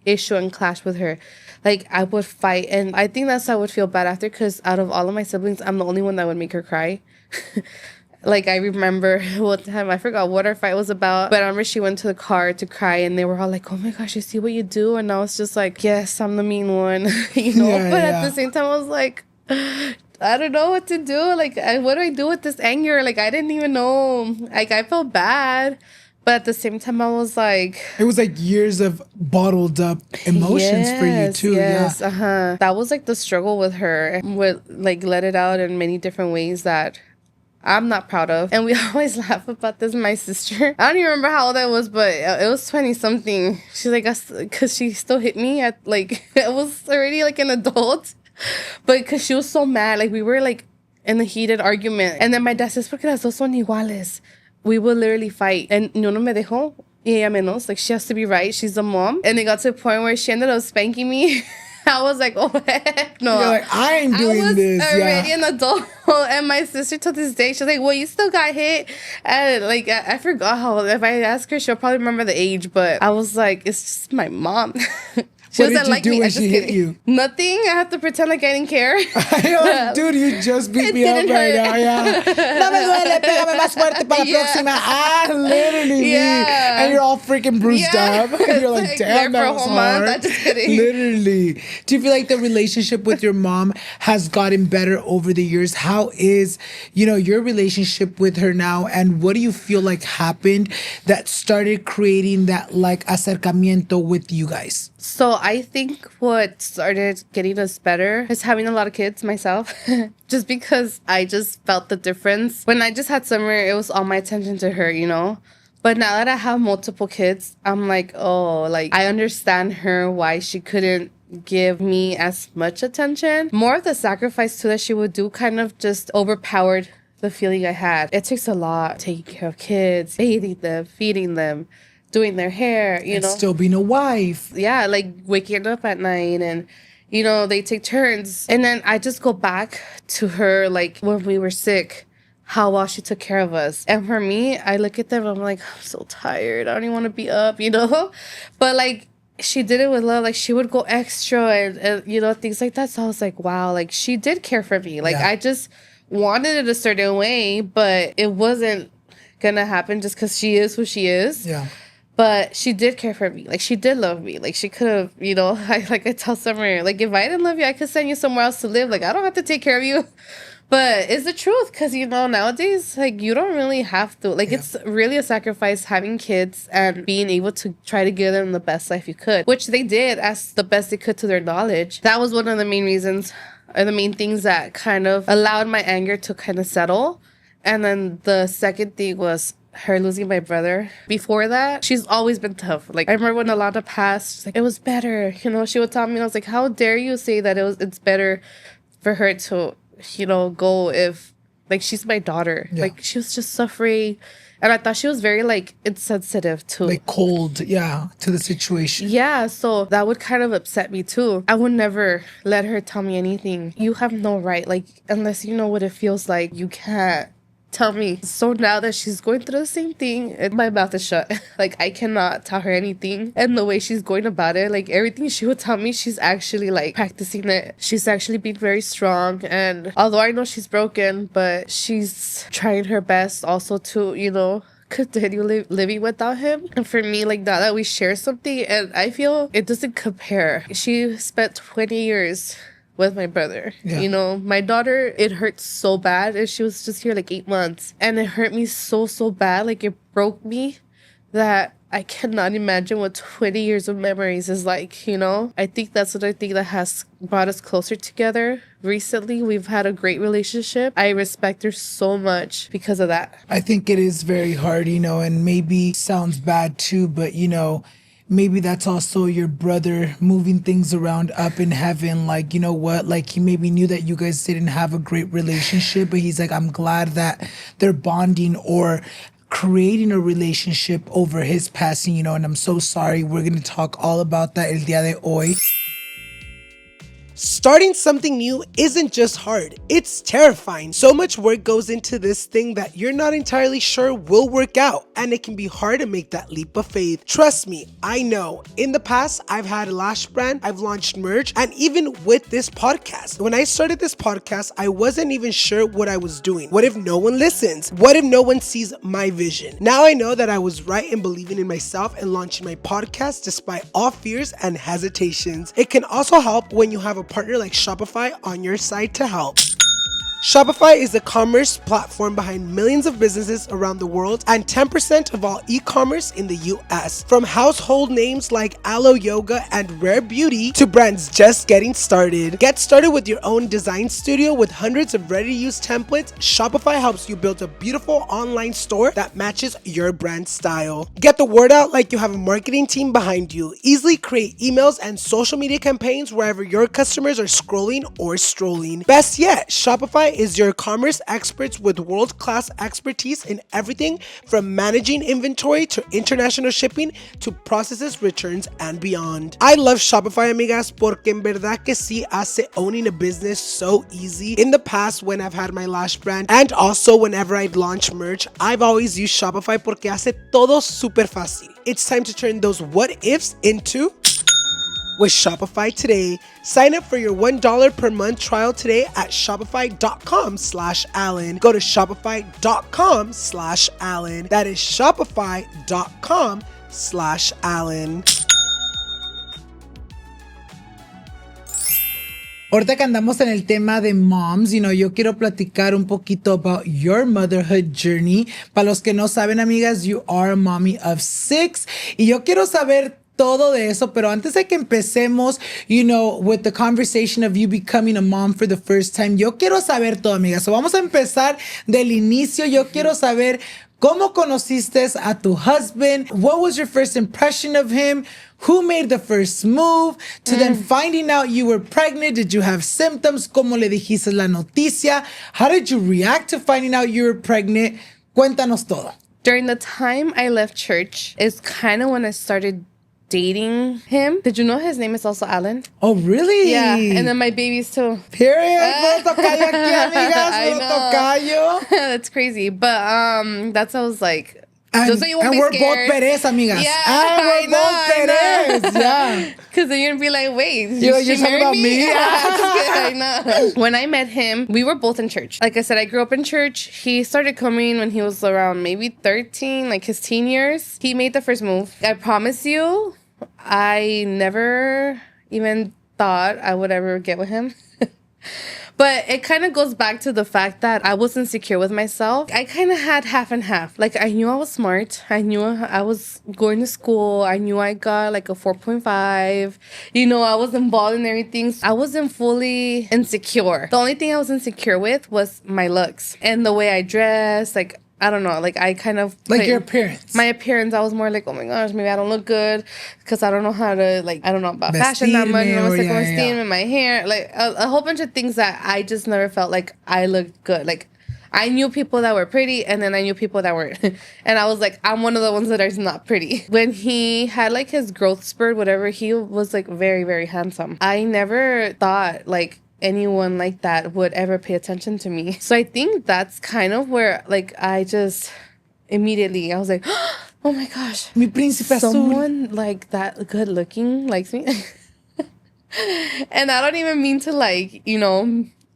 issue and clash with her. Like, I would fight, and I think that's how I would feel bad after, because out of all of my siblings, I'm the only one that would make her cry. Like, I remember one time, I forgot what our fight was about, but I remember she went to the car to cry, and they were all like, oh my gosh, you see what you do? And I was just like, yes, I'm the mean one, you know? But at the same time, I was like, I don't know what to do. Like, what do I do with this anger? Like, I didn't even know. Like, I felt bad. But at the same time, I was like... It was like years of bottled up emotions for you too. Yes, That was like the struggle with her. Would like let it out in many different ways that I'm not proud of. And we always laugh about this. My sister, I don't even remember how old I was, but it was 20-something. She's like, because she still hit me at like... I was already like an adult. But because she was so mad. Like, we were like in a heated argument. And then my dad says, porque las dos son iguales. We would literally fight. And no me dejó. Y ella menos. Like, she has to be right. She's a mom. And it got to the point where she ended up spanking me. I was like, oh, heck no. You're like, I ain't doing this. I was already an adult. And my sister to this day, she's like, well, you still got hit. And like, I forgot how. If I ask her, she'll probably remember the age. But I was like, it's just my mom. What did you do when she hit you? Nothing. I have to pretend like I didn't care. Dude, you just beat me up right now. Yeah. No me duele, pégame más fuerte para la próxima. Literally. Yeah. And you're all freaking bruised up. And you're like, damn, there that for a was whole hard. month. I'm just kidding. Literally. Do you feel like the relationship with your mom has gotten better over the years? How is, your relationship with her now? And what do you feel like happened that started creating that like acercamiento with you guys? So I think what started getting us better is having a lot of kids myself. Just because I just felt the difference. When I just had Summer, it was all my attention to her, But now that I have multiple kids, I'm like, oh, like I understand her why she couldn't give me as much attention. More of the sacrifice too that she would do kind of just overpowered the feeling I had. It takes a lot taking care of kids, bathing them, feeding them, doing their hair, and still being a wife. Yeah, like waking up at night and, they take turns. And then I just go back to her, like when we were sick, how well she took care of us. And for me, I look at them, I'm like, I'm so tired. I don't even want to be up, But like, she did it with love. Like she would go extra and things like that. So I was like, wow, like she did care for me. Like I just wanted it a certain way, but it wasn't gonna happen just because she is who she is. Yeah. But she did care for me. Like, she did love me. Like, she could have, I tell Summer, like, if I didn't love you, I could send you somewhere else to live. Like, I don't have to take care of you. But it's the truth. Because, nowadays, like, you don't really have to. Like, it's really a sacrifice having kids and being able to try to give them the best life you could. Which they did as the best they could to their knowledge. That was one of the main reasons, or the main things that kind of allowed my anger to kind of settle. And then the second thing was her losing my brother. Before that, she's always been tough. Like, I remember when Alana passed, she's like, it was better. She would tell me, and I was like, how dare you say that it's better for her to, go if, like, she's my daughter. Yeah. Like, she was just suffering. And I thought she was very, like, insensitive too. Like, cold, to the situation. Yeah, so that would kind of upset me too. I would never let her tell me anything. You have no right. Like, unless you know what it feels like, you can't tell me. So now that she's going through the same thing, and my mouth is shut. Like, I cannot tell her anything. And the way she's going about it, like, everything she would tell me, she's actually, like, practicing it. She's actually being very strong. And although I know she's broken, but she's trying her best also to, continue living without him. And for me, like, now that we share something, and I feel it doesn't compare. She spent 20 years with my brother. Yeah. My daughter, it hurt so bad, and she was just here like 8 months, and it hurt me so bad. Like, it broke me that I cannot imagine what 20 years of memories is like. I think that's another thing that has brought us closer together. Recently, we've had a great relationship. I respect her so much because of that. I think it is very hard, and maybe sounds bad too, but maybe that's also your brother moving things around up in heaven. Like, like he maybe knew that you guys didn't have a great relationship, but he's like, I'm glad that they're bonding or creating a relationship over his passing, and I'm so sorry. We're going to talk all about that el día de hoy. Starting something new isn't just hard, it's terrifying. So much work goes into this thing that you're not entirely sure will work out, and it can be hard to make that leap of faith. Trust me, I know. In the past, I've had a lash brand, I've launched merch, and even with this podcast. When I started this podcast, I wasn't even sure what I was doing. What if no one listens? What if no one sees my vision? Now I know that I was right in believing in myself and launching my podcast despite all fears and hesitations. It can also help when you have a partner like Shopify on your side to help. Shopify is the commerce platform behind millions of businesses around the world and 10% of all e-commerce in the US. From household names like Aloe Yoga and Rare Beauty to brands just getting started. Get started with your own design studio with hundreds of ready-to-use templates. Shopify helps you build a beautiful online store that matches your brand style. Get the word out like you have a marketing team behind you. Easily create emails and social media campaigns wherever your customers are scrolling or strolling. Best yet, Shopify is your commerce experts with world-class expertise in everything from managing inventory to international shipping to processes, returns, and beyond. I love Shopify, amigas, porque en verdad que sí hace owning a business so easy. In the past, when I've had my lash brand and also whenever I'd launch merch, I've always used Shopify porque hace todo super fácil. It's time to turn those what ifs into with Shopify today. Sign up for your $1 per month trial today at shopify.com/Alan. Go to shopify.com/Alan. That is shopify.com/Alan Alan. Ahorita que andamos en el tema de moms, yo quiero platicar un poquito about your motherhood journey. Para los que no saben, amigas, you are a mommy of 6. Y yo quiero saber todo de eso, pero antes de que empecemos, with the conversation of you becoming a mom for the first time, yo quiero saber todo, amigas. So vamos a empezar del inicio. Yo quiero saber cómo conociste a tu husband. What was your first impression of him? Who made the first move? To then finding out you were pregnant. Did you have symptoms? ¿Cómo le dijiste la noticia? How did you react to finding out you were pregnant? Cuéntanos todo. During the time I left church is kind of when I started dating him. Did you know his name is also Alan? Oh, really? Yeah, and then my babies too. Period. Puro tocayo aquí, amigas. I Puro know. tocayo. That's crazy. But that's I was like, just so you won't And be we're scared. both Perez, amigas. Yeah, And we're both Perez. Yeah. Because then you're gonna be like, wait, You're she talking married about me? me? I know. When I met him, we were both in church. Like I said, I grew up in church. He started coming when he was around maybe 13, like his teen years. He made the first move. I promise you, I never even thought I would ever get with him. But it kind of goes back to the fact that I was insecure with myself. I kind of had half and half. Like, I knew I was smart. I knew I was going to school. I knew I got like a 4.5. I was involved in everything. I wasn't fully insecure. The only thing I was insecure with was my looks and the way I dress. Like, I don't know. Like, I kind of... Like your appearance. My appearance, I was more like, oh my gosh, maybe I don't look good because I don't know how to, like, I don't know about fashion that much. No sé cómo vestirme, my hair. Like, a whole bunch of things that I just never felt like I looked good. Like, I knew people that were pretty and then I knew people that weren't. And I was like, I'm one of the ones that are not pretty. When he had, like, his growth spurt, whatever, he was, like, very, very handsome. I never thought, like, anyone like that would ever pay attention to me. So I think that's kind of where, like, I just immediately, I was like, oh my gosh. Mi príncipe azul. Someone like that good looking likes me. And I don't even mean to, like,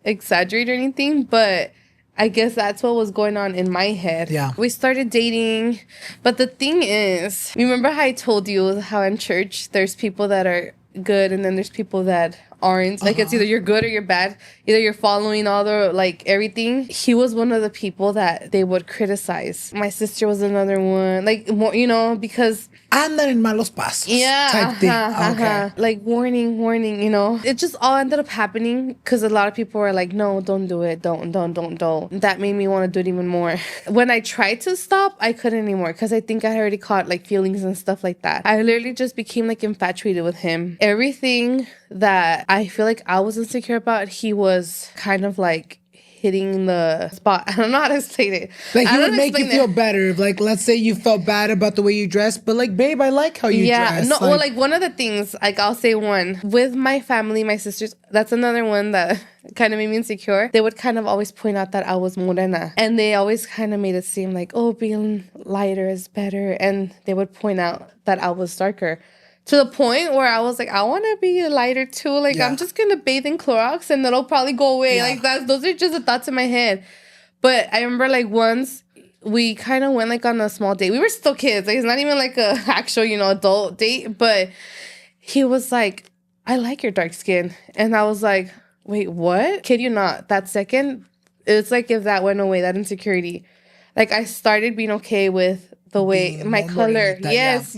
exaggerate or anything, but I guess that's what was going on in my head. Yeah. We started dating. But the thing is, remember how I told you how in church there's people that are good and then there's people that aren't. Like, it's either you're good or you're bad. Either you're following all the, like, everything. He was one of the people that they would criticize. My sister was another one. Like, more, because... Andan en malos pasos. Yeah. Type thing. Okay. Like, warning. It just all ended up happening because a lot of people were like, no, don't do it. Don't. That made me want to do it even more. When I tried to stop, I couldn't anymore because I think I already caught, like, feelings and stuff like that. I literally just became, like, infatuated with him. Everything that I feel like I was insecure about, he was kind of, like, hitting the spot. I don't know how to explain it. Like, he would make you feel better. Like, let's say you felt bad about the way you dress, but like, babe, I like how you dress. Yeah, no, well, like, one of the things, like, I'll say one. With my family, my sisters, that's another one that kind of made me insecure. They would kind of always point out that I was morena. And they always kind of made it seem like, oh, being lighter is better. And they would point out that I was darker. To the point where I was like, I want to be lighter too. Like, yeah. I'm just going to bathe in Clorox and it'll probably go away. Yeah. Like, those are just the thoughts in my head. But I remember, like, once we kind of went, like, on a small date. We were still kids. Like, it's not even, like, a actual, adult date. But he was like, I like your dark skin. And I was like, wait, what? Kid you not. That second, it's like if that went away, that insecurity. Like, I started being okay with the way my color. Yes.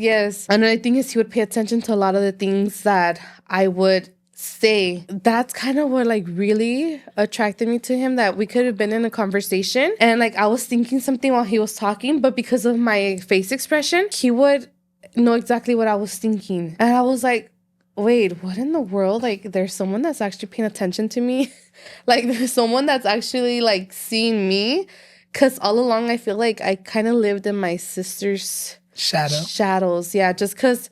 And the thing is, he would pay attention to a lot of the things that I would say. That's kind of what, like, really attracted me to him, that we could have been in a conversation and, like, I was thinking something while he was talking, but because of my face expression, he would know exactly what I was thinking. And I was like, wait, what in the world? Like, there's someone that's actually paying attention to me. Like, there's someone that's actually, like, seeing me. Because all along, I feel like I kind of lived in my sister's shadows. Yeah, just because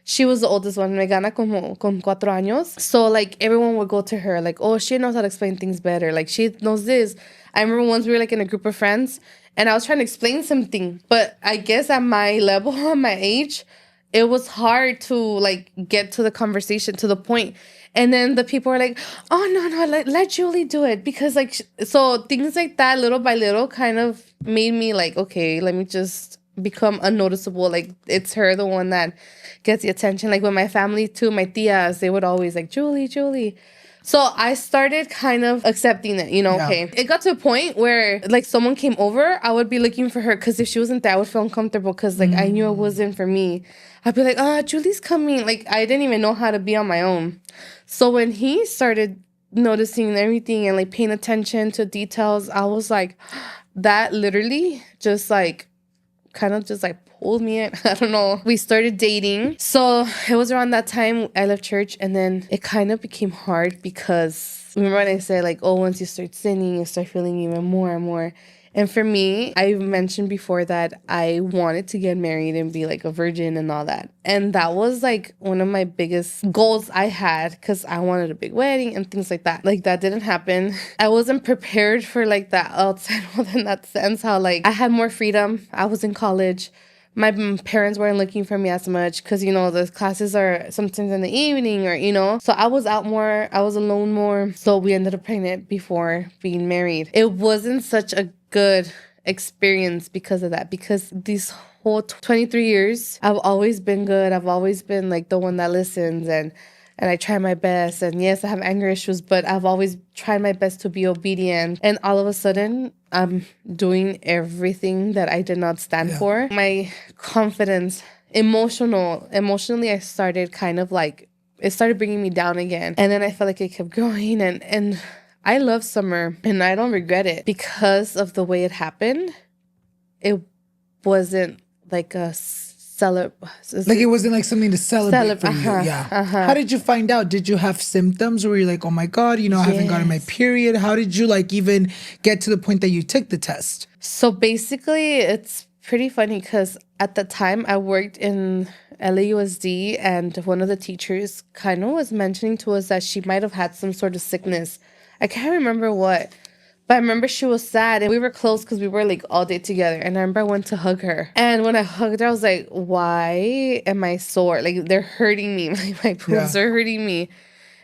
she was the oldest one. Me gana como con 4 años. So, like, everyone would go to her. Like, oh, she knows how to explain things better. Like, she knows this. I remember once we were, like, in a group of friends. And I was trying to explain something. But I guess at my level, at my age, it was hard to, like, get to the conversation, to the point. And then the people were like, oh, no, let Julie do it. Because, like, so things like that, little by little, kind of made me like, okay, let me just become unnoticeable. Like, it's her, the one that gets the attention. Like, with my family, too, my tias, they would always like, Julie, Julie. So I started kind of accepting it, okay. It got to a point where, like, someone came over, I would be looking for her, because if she wasn't there, I would feel uncomfortable, because, like, I knew it wasn't for me. I'd be like, Julie's coming. Like, I didn't even know how to be on my own. So when he started noticing everything and, like, paying attention to details, I was like, that literally just, like, kind of just, like, pulled me in. I don't know. We started dating. So it was around that time I left church, and then it kind of became hard because remember when I said, like, once you start sinning, you start feeling even more and more. And for me, I mentioned before that I wanted to get married and be like a virgin and all that. And that was like one of my biggest goals I had, because I wanted a big wedding and things like that. Like, that didn't happen. I wasn't prepared for like that outside world in that sense, how like I had more freedom. I was in college. My parents weren't looking for me as much because, the classes are sometimes in the evening or, So I was out more. I was alone more. So we ended up pregnant before being married. It wasn't such a good experience because of that. Because these whole 23 years, I've always been good. I've always been like the one that listens and I try my best. And yes, I have anger issues, but I've always tried my best to be obedient. And all of a sudden, I'm doing everything that I did not stand for. My confidence, emotionally, I started kind of like, it started bringing me down again. And then I felt like it kept growing. And I love summer, and I don't regret it because of the way it happened. It wasn't like a like it wasn't like something to celebrate for you. How did you find out? Did you have symptoms where you're like, oh my God, I haven't gotten my period? How did you like even get to the point that you took the test? So basically, it's pretty funny because at the time I worked in LAUSD, and one of the teachers kind of was mentioning to us that she might have had some sort of sickness. I can't remember what. But I remember she was sad, and we were close because we were like all day together. And I remember I went to hug her. And when I hugged her, I was like, why am I sore? Like, they're hurting me. Like, my boobs are hurting me.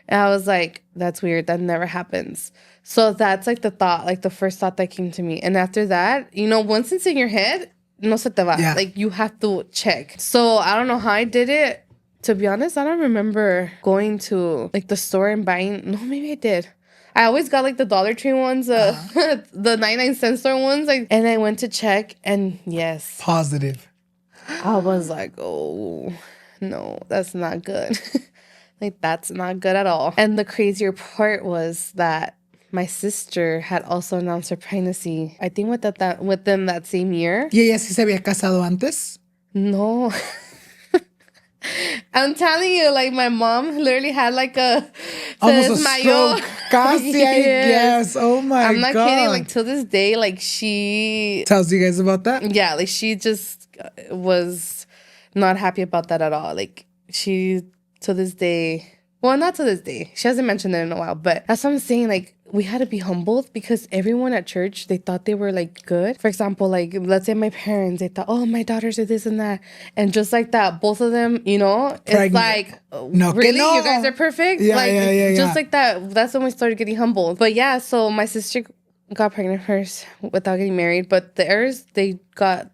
And I was like, that's weird. That never happens. So that's like the thought, like the first thought that came to me. And after that, once it's in your head, no se te va. Yeah. Like, you have to check. So I don't know how I did it. To be honest, I don't remember going to like the store and buying. No, maybe I did. I always got like the Dollar Tree ones, the 99-cent store ones. Like, and I went to check, and yes. Positive. I was like, oh, no, that's not good. Like, that's not good at all. And the crazier part was that my sister had also announced her pregnancy, I think within that same year. ¿Y ella sí se había casado antes? No. I'm telling you, like, my mom literally had like almost a stroke. Casi, I guess. Oh my God. I'm not kidding. Like, to this day, like, she tells you guys about that? Yeah, like, she just was not happy about that at all. Like, she, to this day, well, not to this day. She hasn't mentioned it in a while, but that's what I'm saying. Like, we had to be humbled because everyone at church, they thought they were like good. For example, like, let's say my parents, they thought, oh, my daughters are this and that. And just like that, both of them, Pregnant. It's like, no, really? No. You guys are perfect? Yeah, like, yeah. Just like that. That's when we started getting humbled. But yeah, so my sister got pregnant first without getting married. But theirs, they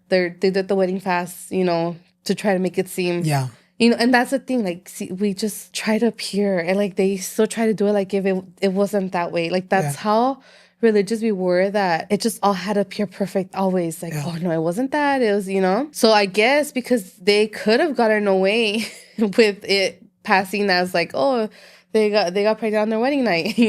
did the wedding fast, to try to make it seem. Yeah. And that's the thing, like, see, we just try to appear, and like they still try to do it like if it wasn't that way. Like, that's how religious we were, that it just all had to appear perfect always. Like, oh no, it wasn't that. It was, So I guess because they could have gotten away with it passing as like, oh, they got pregnant on their wedding night,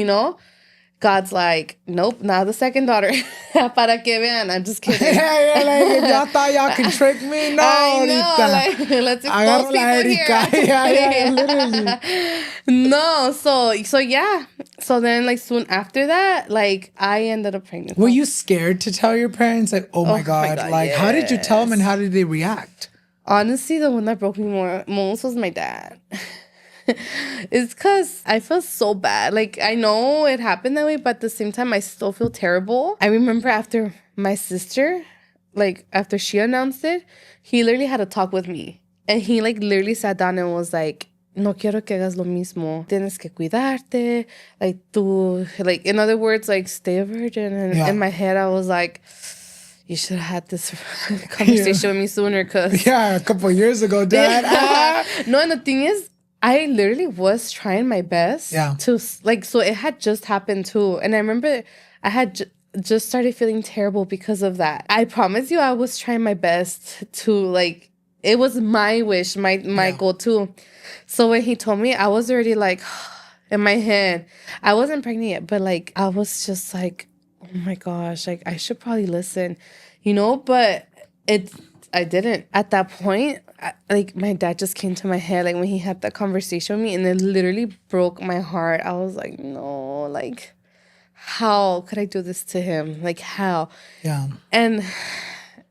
God's like, nope, now the second daughter. Para que vean. I'm just kidding. Like, y'all thought y'all could trick me? No, I know, like, let's expose people here. Yeah, literally. No, so yeah. So then, like, soon after that, like, I ended up pregnant. Were you scared to tell your parents? Like, oh my God. Like, how did you tell them and how did they react? Honestly, the one that broke me most was my dad. It's because I feel so bad. Like, I know it happened that way, but at the same time, I still feel terrible. I remember after my sister, like, after she announced it, he literally had a talk with me. And he, like, literally sat down and was like, no quiero que hagas lo mismo. Tienes que cuidarte. Like, tú, like, in other words, like, stay a virgin. And in my head, I was like, you should have had this conversation with me sooner, cause Yeah, a couple of years ago, Dad. No, and the thing is, I literally was trying my best to like. So it had just happened too, and I remember I had just started feeling terrible because of that. I promise you, I was trying my best to like. It was my wish, my goal too. So when he told me, I was already like, in my head, I wasn't pregnant yet, but like I was just like, oh my gosh, like I should probably listen, you know. But I didn't at that point. Like my dad just came to my head, like when he had that conversation with me, and it literally broke my heart. I was like, no, like how could I do this to him? Like how? Yeah. And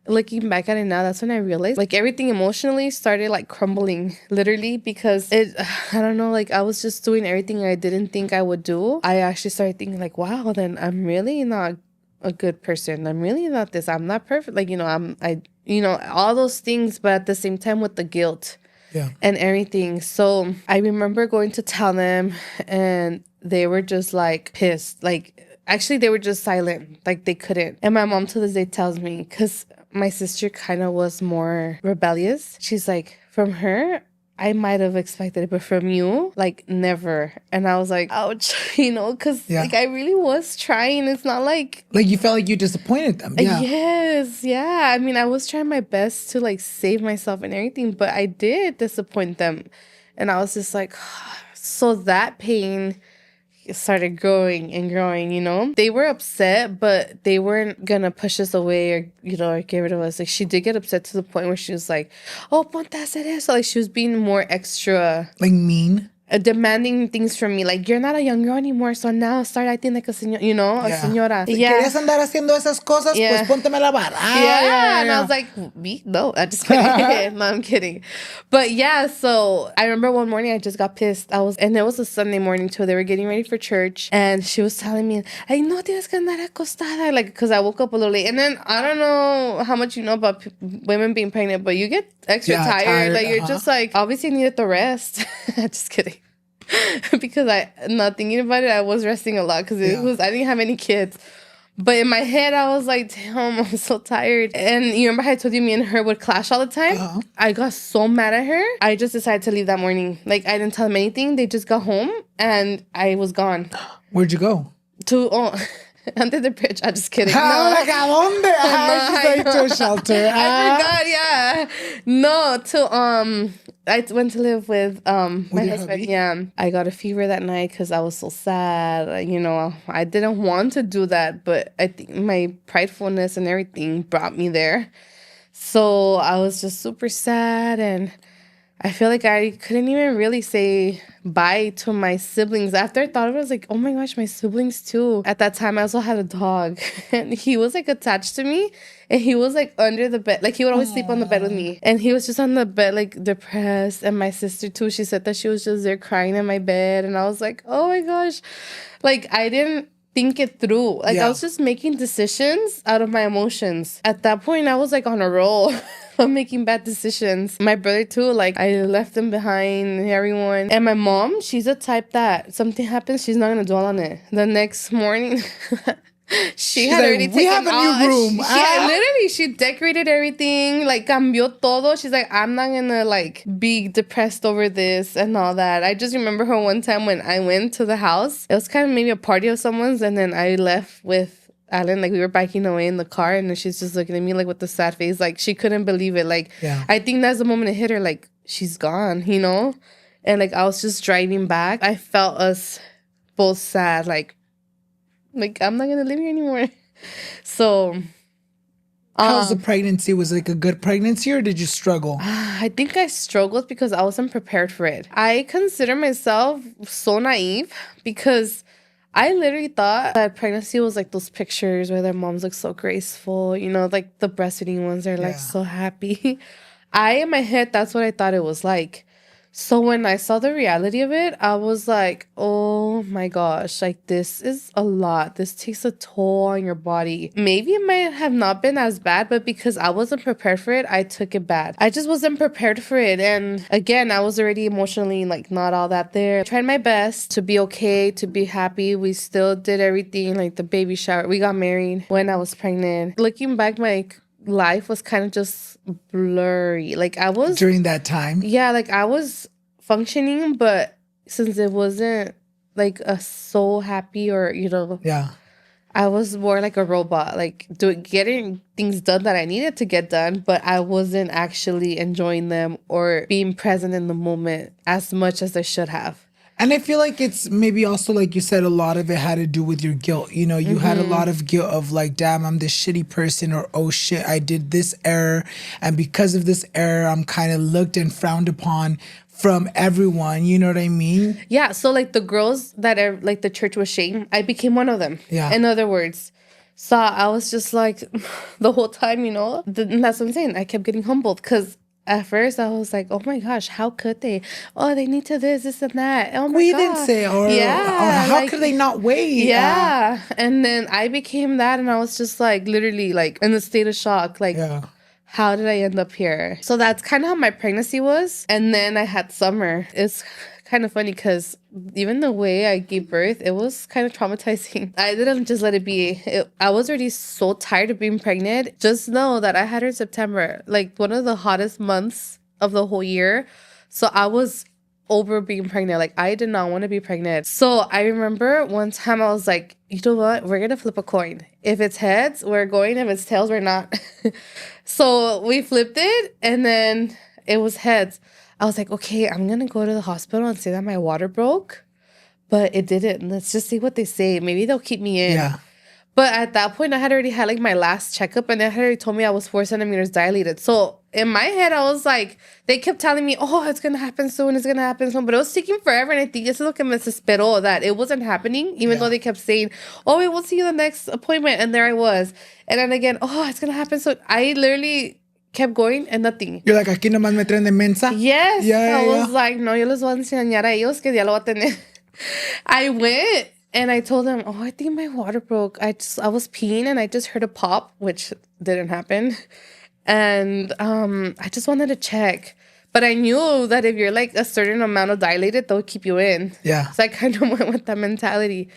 looking back at it now, that's when I realized like everything emotionally started like crumbling, literally, because I don't know, like I was just doing everything I didn't think I would do. I actually started thinking like, wow, then I'm really not a good person. I'm really not this. I'm not perfect. Like, all those things, but at the same time with the guilt and everything. So I remember going to tell them, and they were just like pissed. Like, actually, they were just silent. Like they couldn't. And my mom to this day tells me, because my sister kind of was more rebellious. She's like, from her, I might have expected it, but from you, like never. And I was like, ouch, because like I really was trying. It's not like you felt like you disappointed them. Yeah. Yes, yeah. I mean, I was trying my best to like save myself and everything, but I did disappoint them. And I was just like, so that pain started growing and growing. They were upset, but they weren't gonna push us away or or get rid of us. Like she did get upset to the point where she was like, oh, ponte a hacer eso. Like she was being more extra, like mean, demanding things from me. Like, you're not a young girl anymore, so now start acting like a señora, a señora. Si quieres andar haciendo esas cosas, pues pónteme la vara. And I was like, me? No, I'm just kidding. No, I'm kidding. But yeah, so I remember one morning I just got pissed. And it was a Sunday morning too. They were getting ready for church, and she was telling me, like, no tienes que andar acostada, like, because I woke up a little late. And then I don't know how much you know about women being pregnant, but you get extra tired. Like, you're just like, obviously you needed the rest. Just kidding. Because not thinking about it, I was resting a lot because I didn't have any kids. But in my head, I was like, damn, I'm so tired. And you remember how I told you me and her would clash all the time? I got so mad at her. I just decided to leave that morning. Like, I didn't tell them anything. They just got home and I was gone. Where'd you go? Under the bridge. I'm just kidding. No. Like, ¿a dónde? She's like, to a shelter. I forgot, yeah. No, I went to live with my husband. Yeah. I got a fever that night because I was so sad. I didn't want to do that, but I think my pridefulness and everything brought me there. So I was just super sad, and I feel like I couldn't even really say bye to my siblings. After I thought of it, I was like, oh my gosh, my siblings too. At that time, I also had a dog. And he was like attached to me. And he was like under the bed. Like he would always sleep on the bed with me. And he was just on the bed like depressed. And my sister too, she said that she was just there crying in my bed. And I was like, oh my gosh. Like I didn't think it through. Like I was just making decisions out of my emotions. At that point, I was like on a roll. I'm making bad decisions. My brother too, like I left him behind, everyone. And my mom, she's a type that something happens, she's not gonna dwell on it. The next morning, she had already taken. We have a new room. Literally, she decorated everything, like cambió todo. She's like, I'm not gonna like be depressed over this and all that. I just remember her one time when I went to the house. It was kind of maybe a party of someone's, and then I left with Alan, like we were biking away in the car, and then she's just looking at me like with the sad face, like she couldn't believe it. Like I think that's the moment it hit her, like she's gone, And like I was just driving back, I felt us both sad, like I'm not gonna live here anymore. So how's the pregnancy? Was it like a good pregnancy, or did you struggle? I think I struggled because I wasn't prepared for it. I consider myself so naive because I literally thought that pregnancy was like those pictures where their moms look so graceful, like the breastfeeding ones are like so happy. In my head, that's what I thought it was like. So when I saw the reality of it, I was like, oh my gosh, like this is a lot. This takes a toll on your body. Maybe it might have not been as bad, but because I wasn't prepared for it, I took it bad. I just wasn't prepared for it. And again, I was already emotionally like not all that there. I tried my best to be okay, to be happy. We still did everything, like the baby shower. We got married when I was pregnant. Looking back, my life was kind of just blurry. Like I was during that time. yeah, like I was functioning, but since it wasn't like a so happy or Yeah. I was more like a robot, like getting things done that I needed to get done, but I wasn't actually enjoying them or being present in the moment as much as I should have. And I feel like it's maybe also, like you said, a lot of it had to do with your guilt. You know, you had a lot of guilt of like, damn, I'm this shitty person, or oh shit, I did this error. And because of this error, I'm kind of looked and frowned upon from everyone. You know what I mean? Yeah. So like the girls that are like the church was shamed, I became one of them. Yeah. In other words. So I was just like the whole time, that's what I'm saying. I kept getting humbled because at first, I was like, oh my gosh, how could they? Oh, they need to this and that. Oh my God. Cuídense, or how could they not wait? Yeah. And then I became that, and I was just like literally like in a state of shock. Like, how did I end up here? So that's kind of how my pregnancy was. And then I had summer. It's kind of funny because even the way I gave birth, it was kind of traumatizing. I didn't just let it be. I was already so tired of being pregnant. Just know that I had her in September, like one of the hottest months of the whole year. So I was over being pregnant. Like I did not want to be pregnant. So I remember one time I was like, you know what? We're going to flip a coin. If it's heads, we're going. If it's tails, we're not. So we flipped it, and then it was heads. I was like, okay, I'm going to go to the hospital and say that my water broke, but it didn't. Let's just see what they say. Maybe they'll keep me in. Yeah. But at that point, I had already had like my last checkup, and they had already told me I was 4 centimeters dilated. So in my head, I was like, they kept telling me, oh, it's going to happen soon. It's going to happen soon. But it was taking forever. And I think it's lo que me desesperó that it wasn't happening, even though they kept saying, oh, we will see you the next appointment. And there I was. And then again, oh, it's going to happen soon. I literally kept going and nothing. You're like, aquí nomás me traen de mensa? Yes. I was like, no, yo les voy a enseñar a ellos que ya lo va a tener. I went and I told them, oh, I think my water broke. I was peeing and I just heard a pop, which didn't happen. And I just wanted to check. But I knew that if you're like a certain amount of dilated, they'll keep you in. Yeah. So I kind of went with that mentality.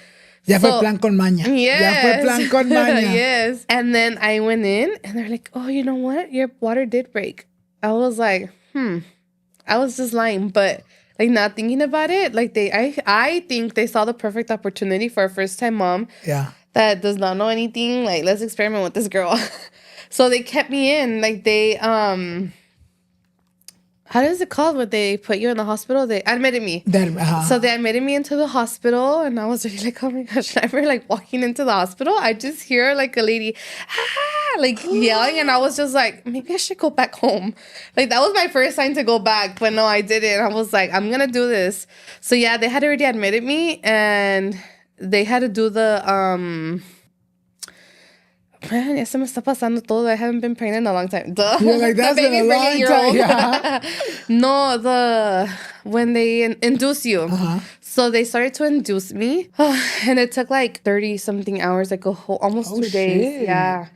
Ya fue plan con maña. Yes. Ya fue plan con maña. Yes. And then I went in and they're like, oh, you know what? Your water did break. I was like, I was just lying. But like not thinking about it, like I think they saw the perfect opportunity for a first-time mom. Yeah. That does not know anything. Like, let's experiment with this girl. So they kept me in. Like they how is it called when they put you in the hospital? They admitted me. So they admitted me into the hospital, and I was really like, oh my gosh. And I remember like walking into the hospital, I just hear like a lady, like yelling, and I was just like, maybe I should go back home. Like that was my first sign to go back, but no, I didn't. I was like, I'm gonna do this. So yeah, they had already admitted me, and they had to do the Man, ya se me está pasando todo. I haven't been pregnant in a long time. You're like, that's been a long time. Yeah. No, when they induce you. So they started to induce me. And it took like 30-something hours, like almost 2 days. Shit. Yeah.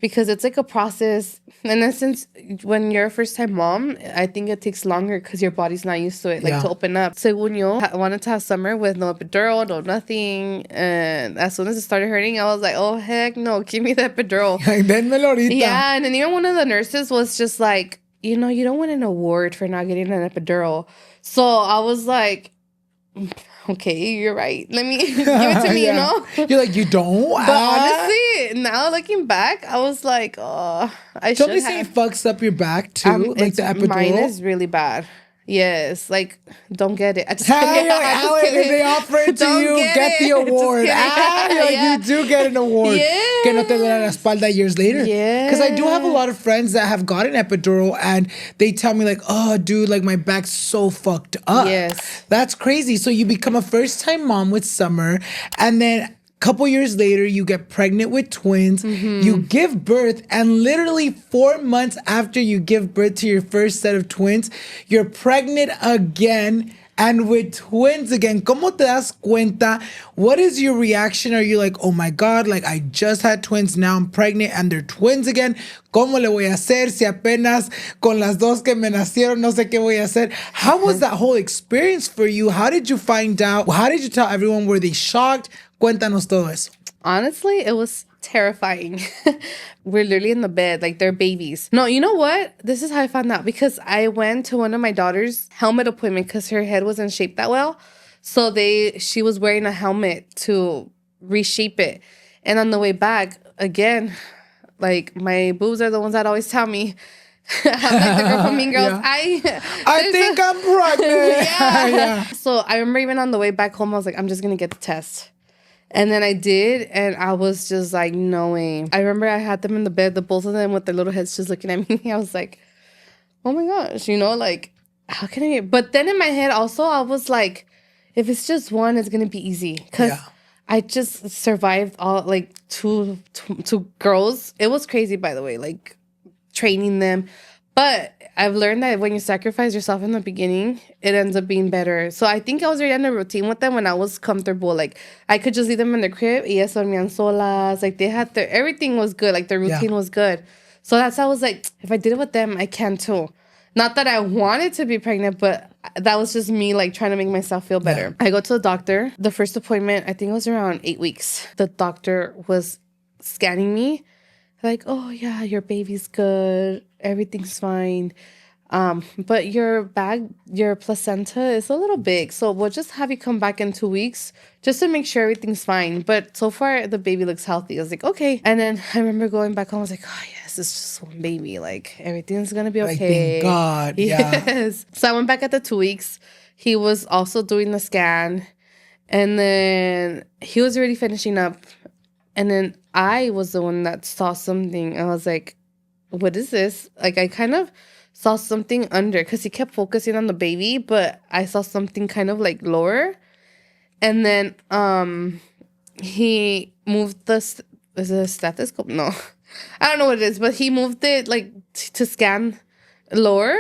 Because it's like a process. And then since when you're a first-time mom, I think it takes longer because your body's not used to it, like to open up. Según yo, I wanted to have summer with no epidural, no nothing. And as soon as it started hurting, I was like, oh, heck no, give me the epidural. Denmelo ahorita. Yeah, and then even one of the nurses was just like, you don't win an award for not getting an epidural. So I was like, okay, you're right. Let me give it to me, You're like, you don't? But honestly, now looking back, I was like, oh, I should have. Don't be saying it fucks up your back too, like the epidural? Mine is really bad. Yes, like, don't get it. I just If they offer it to you, get the award. You do get an award. Yes. Que no te duele la espalda years later. Yes. Because I do have a lot of friends that have gotten epidural, and they tell me like, oh, dude, like my back's so fucked up. Yes. That's crazy. So you become a first-time mom with Summer, and then Couple years later, you get pregnant with twins, you give birth, and literally 4 months after you give birth to your first set of twins, you're pregnant again and with twins again. ¿Cómo te das cuenta? What is your reaction? Are you like, oh my God, like I just had twins, now I'm pregnant and they're twins again? ¿Cómo le voy a hacer si apenas con las dos que me nacieron no sé qué voy a hacer? How was that whole experience for you? How did you find out? How did you tell everyone? Were they shocked? Cuéntanos todo eso. Honestly, it was terrifying. We're literally in the bed like they're babies. No, you know what? This is how I found out because I went to one of my daughter's helmet appointment because her head wasn't shaped that well. So she was wearing a helmet to reshape it. And on the way back, again, like my boobs are the ones that always tell me. I'm like the girl from Mean Girls. Yeah. I think I'm pregnant. Yeah. So I remember even on the way back home, I was like, I'm just going to get the test. And then I did, and I was just like, no way. I remember I had them in the bed, the both of them with their little heads just looking at me. I was like, oh my gosh, like, how can I? But then in my head also, I was like, if it's just one, it's going to be easy. Because I just survived all, like, two girls. It was crazy, by the way, like, training them. But I've learned that when you sacrifice yourself in the beginning, it ends up being better. So I think I was already in a routine with them when I was comfortable. Like, I could just leave them in the crib. Y ellas dormían solas. Like, they had everything was good. Like, their routine was good. So that's how I was like, if I did it with them, I can too. Not that I wanted to be pregnant, but that was just me, like, trying to make myself feel better. I go to the doctor. The first appointment, I think it was around 8 weeks. The doctor was scanning me. Like, oh, yeah, your baby's good. Everything's fine. But your placenta is a little big. So we'll just have you come back in 2 weeks just to make sure everything's fine. But so far, the baby looks healthy. I was like, okay. And then I remember going back home. I was like, oh, yes, it's just one baby. Like, everything's going to be okay. Like, thank God. Yeah. Yes. So I went back at the 2 weeks. He was also doing the scan. And then he was already finishing up. And then I was the one that saw something. I was like, what is this? Like, I kind of saw something under because he kept focusing on the baby, but I saw something kind of like lower. And then he moved is it a stethoscope? No. I don't know what it is, but he moved it like to scan lower.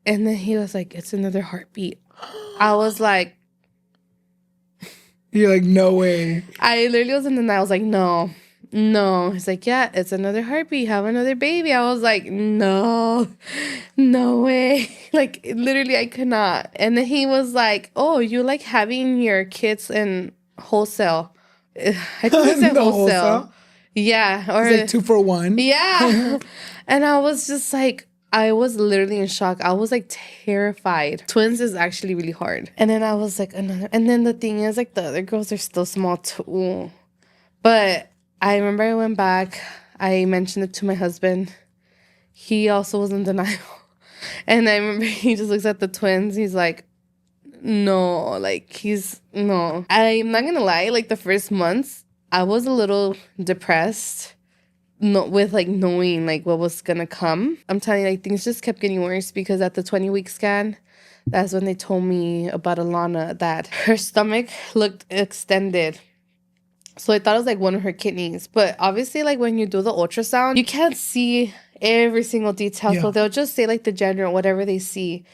And then he was like, it's another heartbeat. I was like, you're like, no way. I literally was in denial. I was like, no. He's like, yeah, it's another heartbeat. Have another baby. I was like, no way. Like, literally, I could not. And then he was like, oh, you like having your kids in wholesale. I think he said wholesale. Yeah. Or it's like 2 for 1. Yeah. And I was just like, I was literally in shock. I was like terrified. Twins is actually really hard. And then I was like, another. And then the thing is, like, the other girls are still small too. But I remember I went back. I mentioned it to my husband. He also was in denial. And I remember he just looks at the twins. He's like, no. Like, no. I'm not going to lie. Like, the first months, I was a little depressed. With like knowing like what was gonna come. I'm telling you, like, things just kept getting worse because at the 20-week scan, that's when they told me about Alana, that her stomach looked extended. So I thought it was like one of her kidneys. But obviously, like, when you do the ultrasound, you can't see every single detail. Yeah. So they'll just say like the gender or whatever they see.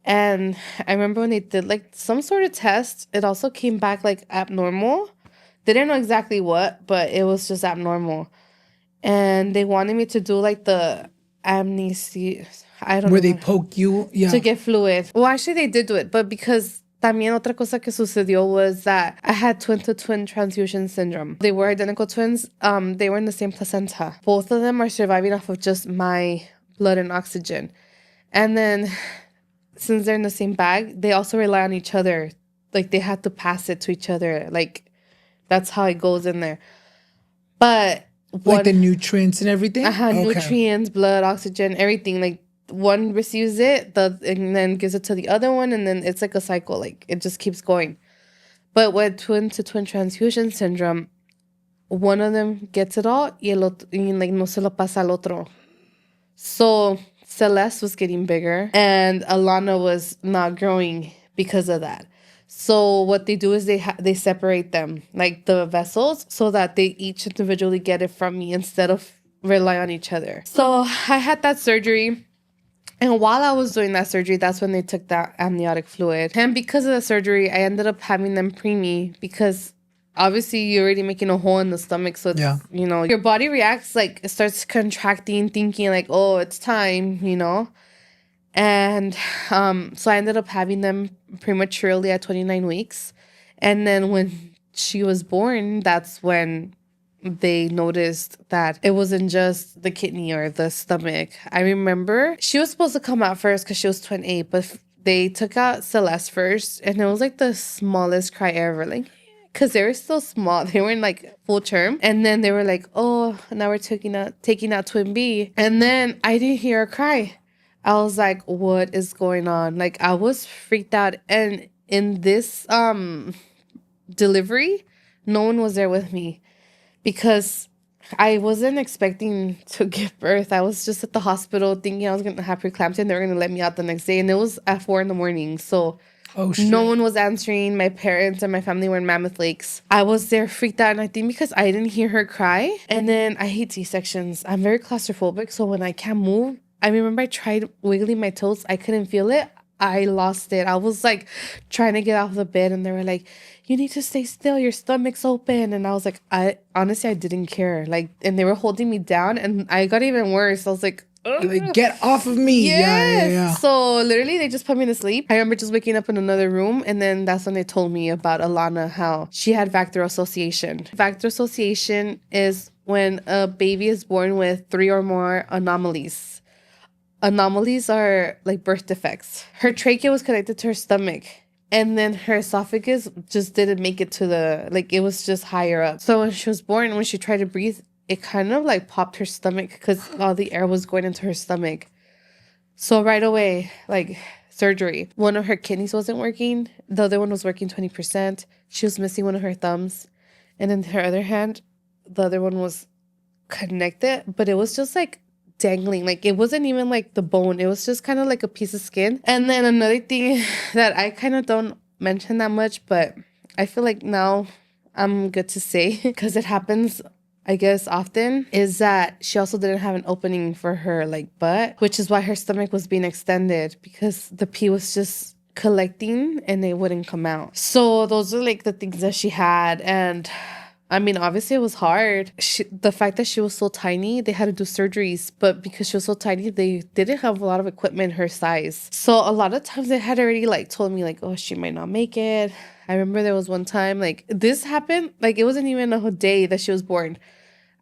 And I remember when they did like some sort of test, it also came back like abnormal. They didn't know exactly what, but it was just abnormal. And they wanted me to do like the amnesty. I don't know. Where they poke you? Yeah. To get fluid. Well, actually, they did do it. But because también otra cosa que sucedió was that I had twin-to-twin transfusion syndrome. They were identical twins. They were in the same placenta. Both of them are surviving off of just my blood and oxygen. And then since they're in the same bag, they also rely on each other. Like, they had to pass it to each other. Like, that's how it goes in there. But like the nutrients and everything? Nutrients, blood, oxygen, everything. Like, one receives it and then gives it to the other one, and then it's like a cycle. Like, it just keeps going. But with twin-to-twin transfusion syndrome, one of them gets it all y like, no se lo pasa al otro. So Celeste was getting bigger, and Alana was not growing because of that. So what they do is they separate them, like the vessels, so that they each individually get it from me instead of rely on each other. So I had that surgery. And while I was doing that surgery, that's when they took that amniotic fluid. And because of the surgery, I ended up having them preemie because obviously you're already making a hole in the stomach. So, it's, you know, your body reacts, like it starts contracting, thinking like, oh, it's time, you know. And so I ended up having them prematurely at 29 weeks. And then when she was born, that's when they noticed that it wasn't just the kidney or the stomach. I remember she was supposed to come out first because she was 28, but they took out Celeste first, and it was like the smallest cry ever. Like, because they were still small. They weren't like full term. And then they were like, oh, now we're taking out twin B. And then I didn't hear her cry. I was like, what is going on? Like, I was freaked out. And in this delivery, no one was there with me because I wasn't expecting to give birth. I was just at the hospital thinking I was going to have preeclampsia and they were going to let me out the next day. And it was at 4 a.m. So no one was answering. My parents and my family were in Mammoth Lakes. I was there freaked out. And I think because I didn't hear her cry. And then I hate C-sections. I'm very claustrophobic. So when I can't move, I remember I tried wiggling my toes. I couldn't feel it. I lost it. I was like trying to get off the bed and they were like, you need to stay still. Your stomach's open. And I was like, I didn't care. Like, and they were holding me down and I got even worse. I was like, like, get off of me. Yes. Yeah. So literally they just put me to sleep. I remember just waking up in another room. And then that's when they told me about Alana, how she had Vector Association. Vector Association is when a baby is born with 3 or more anomalies. Anomalies are like birth defects. Her trachea was connected to her stomach. And then her esophagus just didn't make it to it was just higher up. So when she was born, when she tried to breathe, it kind of like popped her stomach because all the air was going into her stomach. So right away, like surgery. One of her kidneys wasn't working. The other one was working 20%. She was missing one of her thumbs. And in her other hand, the other one was connected, but it was just like dangling. Like it wasn't even like the bone. It was just kind of like a piece of skin. And then another thing that I kind of don't mention that much, but I feel like now I'm good to say because it happens, I guess, often, is that she also didn't have an opening for her like butt, which is why her stomach was being extended because the pee was just collecting and it wouldn't come out. So those are like the things that she had. And I mean, obviously it was hard. The fact that she was so tiny, they had to do surgeries. But because she was so tiny, they didn't have a lot of equipment her size. So a lot of times they had already like told me like, oh, she might not make it. I remember there was one time like this happened. Like it wasn't even a day that she was born.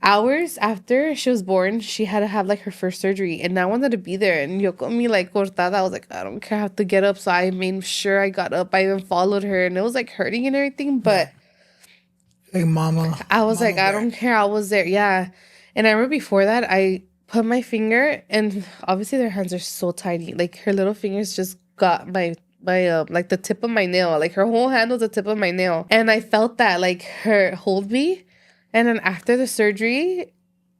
Hours after she was born, she had to have like her first surgery. And I wanted to be there. And yo con mi like cortada, I was like, I don't care, I have to get up. So I made sure I got up. I even followed her. And it was like hurting and everything. But like mama. I was like, I don't care. I was there. Yeah. And I remember before that, I put my finger and obviously their hands are so tiny. Like her little fingers just got my like the tip of my nail. Like her whole hand was the tip of my nail. And I felt that like her hold me. And then after the surgery,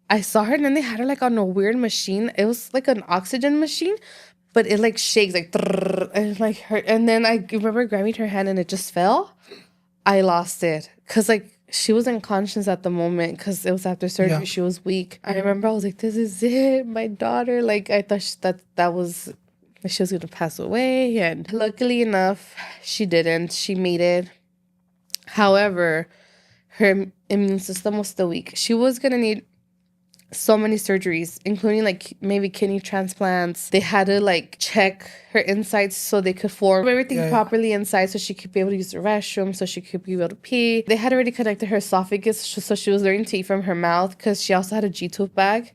I saw her and then they had her like on a weird machine. It was like an oxygen machine, but it like shakes like and like hurt. And then I remember grabbing her hand and it just fell. I lost it because like she was unconscious at the moment because it was after surgery. Yeah. She was weak. I remember I was like, this is it, my daughter. Like I thought that was she was gonna pass away, and luckily enough, she didn't. She made it. However, her immune system was still weak. She was gonna need so many surgeries, including like maybe kidney transplants. They had to like check her insides so they could form everything properly inside so she could be able to use the restroom, so she could be able to pee. They had already connected her esophagus so she was learning to eat from her mouth because she also had a G-tube bag.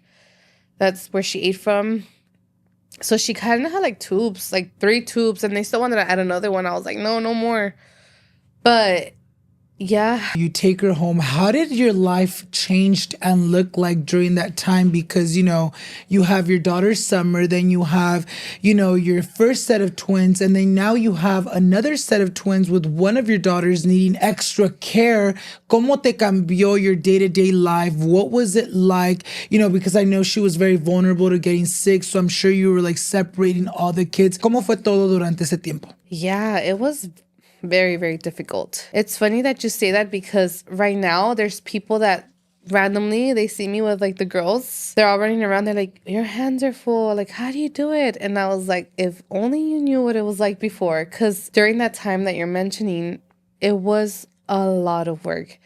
That's where she ate from. So she kind of had like tubes, like 3 tubes, and they still wanted to add another one. I was like, no more. But yeah. You take her home. How did your life change and look like during that time? Because, you know, you have your daughter Summer, then you have, you know, your first set of twins, and then now you have another set of twins with one of your daughters needing extra care. ¿Cómo te cambió your day-to-day life? What was it like? You know, because I know she was very vulnerable to getting sick, so I'm sure you were like separating all the kids. ¿Cómo fue todo durante ese tiempo? Yeah, it was Very, very difficult. It's funny that you say that because right now there's people that randomly they see me with like the girls. They're all running around. They're like, your hands are full. Like, how do you do it? And I was like, if only you knew what it was like before. Because during that time that you're mentioning, it was a lot of work.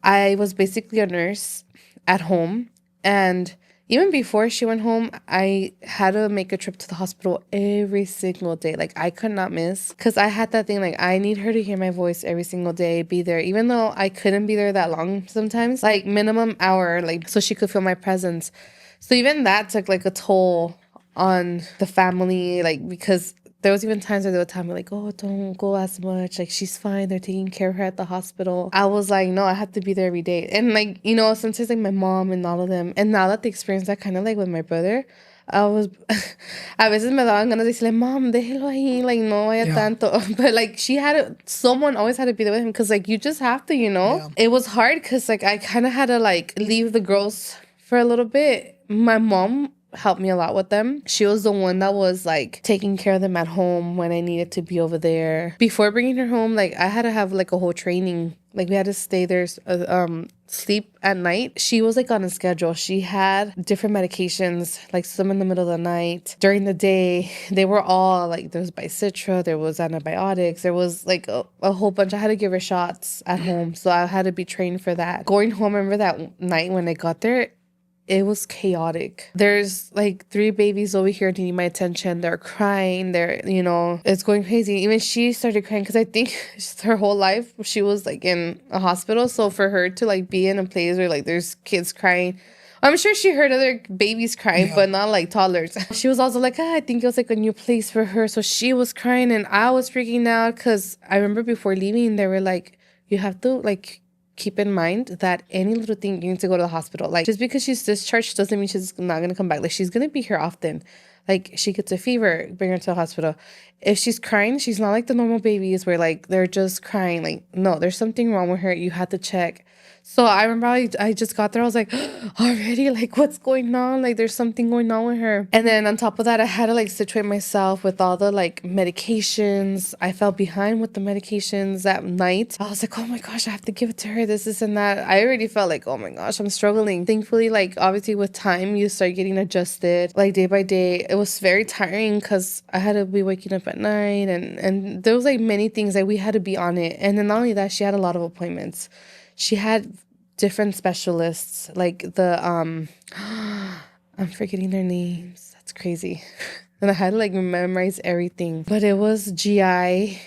I was basically a nurse at home, and even before she went home, I had to make a trip to the hospital every single day. Like, I could not miss because I had that thing, like, I need her to hear my voice every single day, be there, even though I couldn't be there that long sometimes, like minimum hour, like, so she could feel my presence. So even that took like a toll on the family, like, because there was even times where they would tell me like, oh, don't go as much. Like, she's fine. They're taking care of her at the hospital. I was like, no, I have to be there every day. And like, you know, sometimes like my mom and all of them. And now that they experienced that kind of like with my brother, I was, a veces me daban ganas de decirle, mom, déjelo ahí. Like, no vaya tanto. But like, someone always had to be there with him because like, you just have to, you know? Yeah. It was hard because like, I kind of had to like leave the girls for a little bit. My mom helped me a lot with them. She was the one that was like taking care of them at home when I needed to be over there. Before bringing her home, like I had to have like a whole training. Like we had to stay there, sleep at night. She was like on a schedule. She had different medications, like some in the middle of the night. During the day, they were all like, there was Bicitra, there was antibiotics, there was like a whole bunch. I had to give her shots at home. So I had to be trained for that. Going home, I remember that night when I got there, it was chaotic. There's like 3 babies over here needing my attention. They're crying. They're, you know, it's going crazy. Even she started crying because I think her whole life she was like in a hospital. So for her to like be in a place where like there's kids crying, I'm sure she heard other babies crying, but not like toddlers. She was also like, I think it was like a new place for her. So she was crying and I was freaking out because I remember before leaving, they were like, you have to like keep in mind that any little thing you need to go to the hospital. Like just because she's discharged doesn't mean she's not going to come back. Like she's going to be here often. Like she gets a fever, bring her to the hospital. If she's crying, she's not like the normal babies where like they're just crying. Like no, there's something wrong with her. You have to check. So I remember I just got there. I was like, already, like, what's going on? Like, there's something going on with her. And then on top of that, I had to, like, situate myself with all the, like, medications. I fell behind with the medications that night. I was like, oh, my gosh, I have to give it to her, this and that. I already felt like, oh, my gosh, I'm struggling. Thankfully, like, obviously with time, you start getting adjusted, like, day by day. It was very tiring because I had to be waking up at night. And there was, like, many things that we had to be on it. And then not only that, she had a lot of appointments. She had different specialists, like the, I'm forgetting their names. That's crazy. And I had to like memorize everything. But it was GI,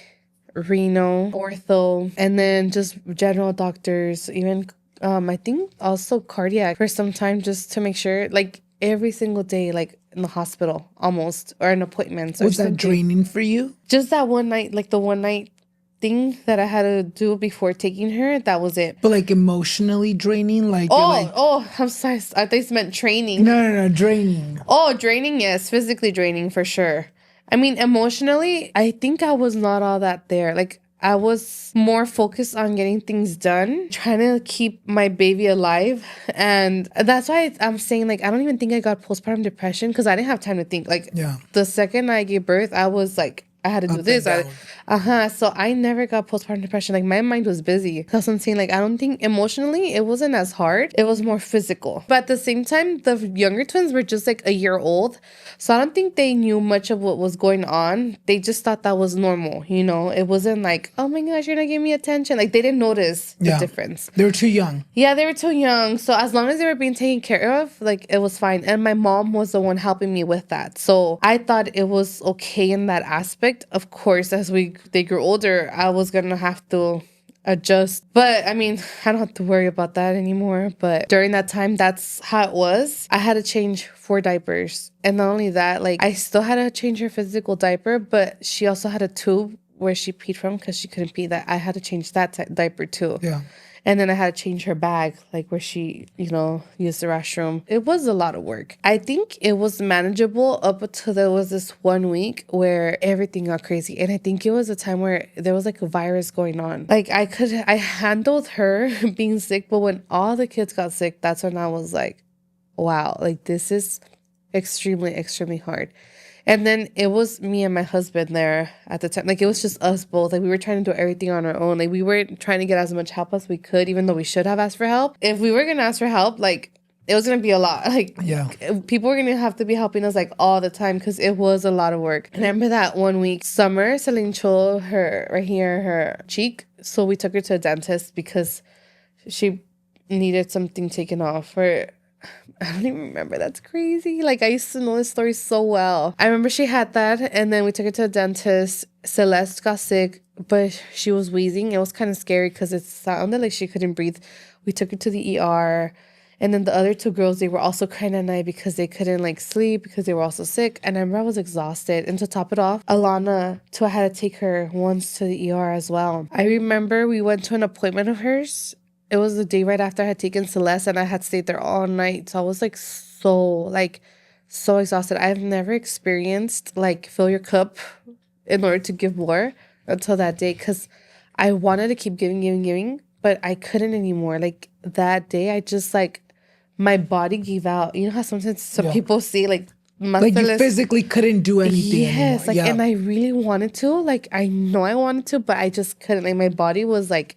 renal, ortho, and then just general doctors, even, I think also cardiac for some time just to make sure, like every single day, like in the hospital almost, or in appointments. Was that draining for you? Just that one night, like the one night thing that I had to do before taking her, that was it. But like emotionally draining, like I'm sorry, I thought you meant training. No, draining. Oh, draining, yes, physically draining for sure. I mean, emotionally, I think I was not all that there. Like I was more focused on getting things done, trying to keep my baby alive. And that's why I'm saying, like, I don't even think I got postpartum depression because I didn't have time to think. Like, the second I gave birth, I was like, I had to do this. So I never got postpartum depression. Like my mind was busy. That's what I'm saying. Like I don't think emotionally it wasn't as hard. It was more physical. But at the same time, the younger twins were just like a year old. So I don't think they knew much of what was going on. They just thought that was normal. You know, it wasn't like, oh my gosh, you're not giving me attention. Like they didn't notice the difference. They were too young. Yeah, they were too young. So as long as they were being taken care of, like it was fine. And my mom was the one helping me with that. So I thought it was okay in that aspect. Of course, as they grew older, I was gonna have to adjust. But I mean, I don't have to worry about that anymore. But during that time, that's how it was. I had to change 4 diapers. And not only that, like I still had to change her physical diaper, but she also had a tube where she peed from because she couldn't pee. That I had to change that diaper too. Yeah. And then I had to change her bag, like where she, you know, used the restroom. It was a lot of work. I think it was manageable up until there was this 1 week where everything got crazy. And I think it was a time where there was like a virus going on. Like I handled her being sick, but when all the kids got sick, that's when I was like, wow, like this is extremely, extremely hard. And then it was me and my husband there at the time. Like, it was just us both. Like, we were trying to do everything on our own. Like, we weren't trying to get as much help as we could, even though we should have asked for help. If we were going to ask for help, like, it was going to be a lot. Like, people were going to have to be helping us, like, all the time because it was a lot of work. And I remember that one week, Summer se le hinchó her, right here, her cheek. So we took her to a dentist because she needed something taken off. Or I don't even remember. That's crazy. Like, I used to know this story so well. I remember she had that, and then we took her to a dentist. Celeste got sick, but she was wheezing. It was kind of scary because it sounded like she couldn't breathe. We took her to the ER, and then the other two girls, they were also crying at night because they couldn't, like, sleep because they were also sick. And I remember I was exhausted. And to top it off, Alana, too, I had to take her once to the ER as well. I remember we went to an appointment of hers. It was the day right after I had taken Celeste, and I had stayed there all night. So I was so exhausted. I've never experienced like fill your cup in order to give more until that day, because I wanted to keep giving, but I couldn't anymore. Like, that day, I just like, my body gave out. You know how sometimes some people say like you physically couldn't do anything yes, anymore. And I really wanted to. Like, I know I wanted to, but I just couldn't. Like, my body was like,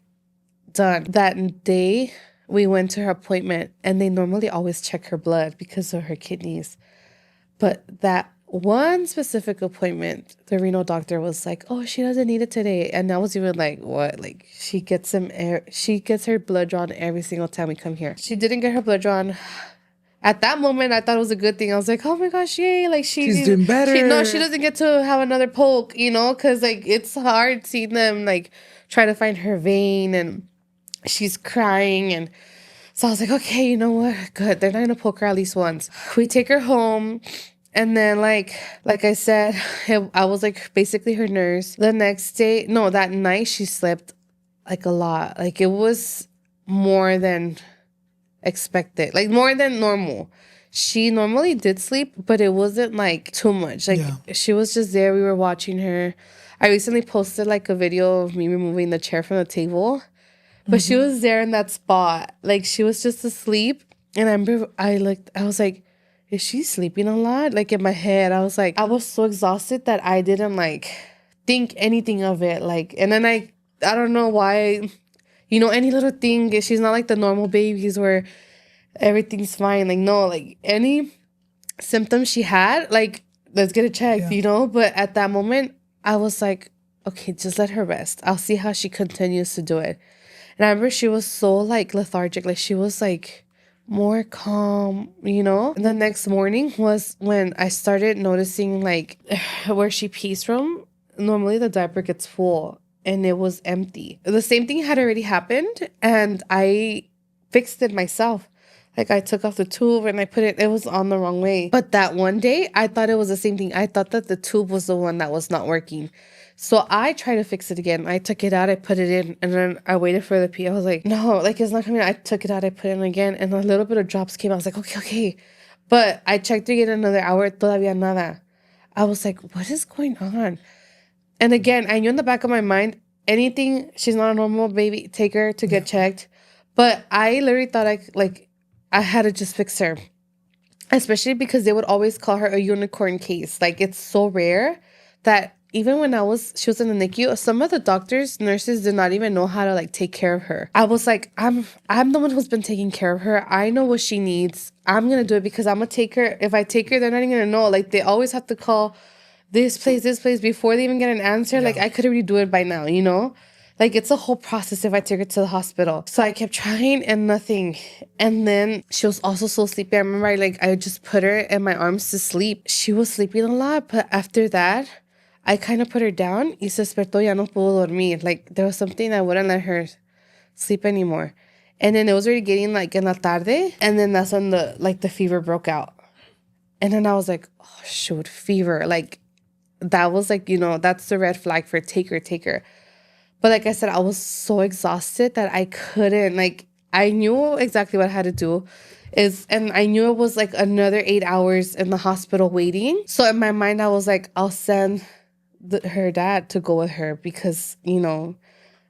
done. That day we went to her appointment, and they normally always check her blood because of her kidneys, but that one specific appointment, the renal doctor was like, oh, she doesn't need it today. And I was even like, what? Like, she gets her blood drawn every single time we come here. She didn't get her blood drawn. At that moment, I thought it was a good thing. I was like, oh my gosh, yay. Like, she's doing better. She doesn't get to have another poke, you know, because like, it's hard seeing them like try to find her vein, and she's crying. And so I was like, okay, you know what? Good. They're not going to poke her at least once. We take her home. And then, like I said, I was like basically her nurse. The next day, no, that night she slept like a lot. Like, it was more than expected, like more than normal. She normally did sleep, but it wasn't like too much. Like, she was just there. We were watching her. I recently posted like a video of me removing the chair from the table. But she was there in that spot. Like, she was just asleep. And I remember I was like, is she sleeping a lot? Like, in my head, I was like, I was so exhausted that I didn't like think anything of it. Like, and then I don't know why, you know, any little thing, she's not like the normal babies where everything's fine. Like, no, like any symptoms she had, like, let's get it checked, you know? But at that moment, I was like, okay, just let her rest. I'll see how she continues to do it. And I remember she was so like lethargic. Like, she was like more calm, you know? And the next morning was when I started noticing like where she pees from. Normally the diaper gets full and it was empty. The same thing had already happened, and I fixed it myself. Like, I took off the tube and I put it was on the wrong way. But that one day, I thought it was the same thing. I thought that the tube was the one that was not working. So I tried to fix it again. I took it out, I put it in, and then I waited for the pee. I was like, no, like, it's not coming out. I took it out, I put it in again, and a little bit of drops came out. I was like, okay. But I checked again another hour, todavía nada. I was like, what is going on? And again, I knew in the back of my mind, anything, she's not a normal baby, take her to get checked. But I literally thought I had to just fix her. Especially because they would always call her a unicorn case. Like, it's so rare that even when she was in the NICU, some of the doctors, nurses did not even know how to like take care of her. I was like, I'm the one who's been taking care of her. I know what she needs. I'm going to do it because I'm going to take her. If I take her, they're not even going to know. Like, they always have to call this place before they even get an answer. Like, I could already do it by now, you know? Like, it's a whole process if I take her to the hospital. So I kept trying and nothing. And then she was also so sleepy. I remember I just put her in my arms to sleep. She was sleeping a lot, but after that, I kind of put her down. Y se despertó, ya no pudo dormir. Like, there was something that wouldn't let her sleep anymore. And then it was already getting like in la tarde. And then that's when the fever broke out. And then I was like, oh, shoot, fever. Like, that was like, you know, that's the red flag for take her. But like I said, I was so exhausted that I couldn't, like, I knew exactly what I had to do. And I knew it was like another 8 hours in the hospital waiting. So in my mind, I was like, I'll send her dad to go with her because, you know,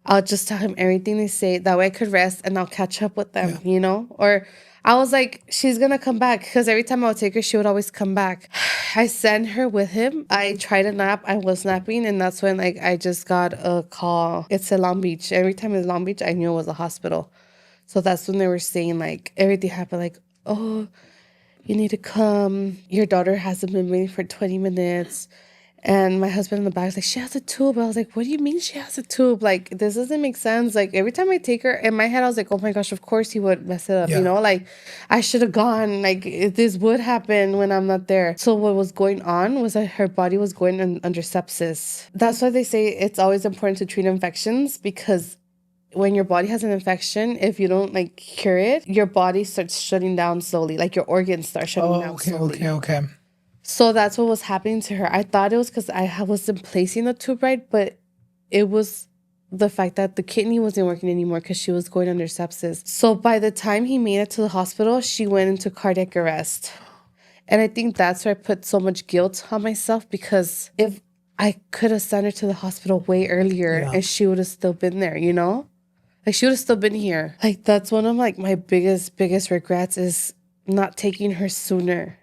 I'll just tell him everything they say. That way I could rest and I'll catch up with them, you know? Or I was like, she's going to come back. Because every time I would take her, she would always come back. I sent her with him. I tried to nap. I was napping. And that's when like I just got a call. It's in Long Beach. Every time it's Long Beach, I knew it was a hospital. So that's when they were saying like everything happened. Like, oh, you need to come. Your daughter hasn't been waiting for 20 minutes. And my husband in the back was like, she has a tube. I was like, what do you mean she has a tube? Like, this doesn't make sense. Like, every time I take her, in my head, I was like, oh my gosh, of course he would mess it up. You know, like, I should have gone. Like, this would happen when I'm not there. So what was going on was that her body was going under sepsis. That's why they say it's always important to treat infections, because when your body has an infection, if you don't like cure it, your body starts shutting down slowly. Like your organs start shutting down slowly. Okay. So that's what was happening to her. I thought it was because I wasn't placing the tube right, but it was the fact that the kidney wasn't working anymore because she was going under sepsis. So by the time he made it to the hospital, she went into cardiac arrest. And I think that's where I put so much guilt on myself, because if I could have sent her to the hospital way earlier and she would have still been there, you know? Like, she would have still been here. Like, that's one of like my biggest regrets, is not taking her sooner.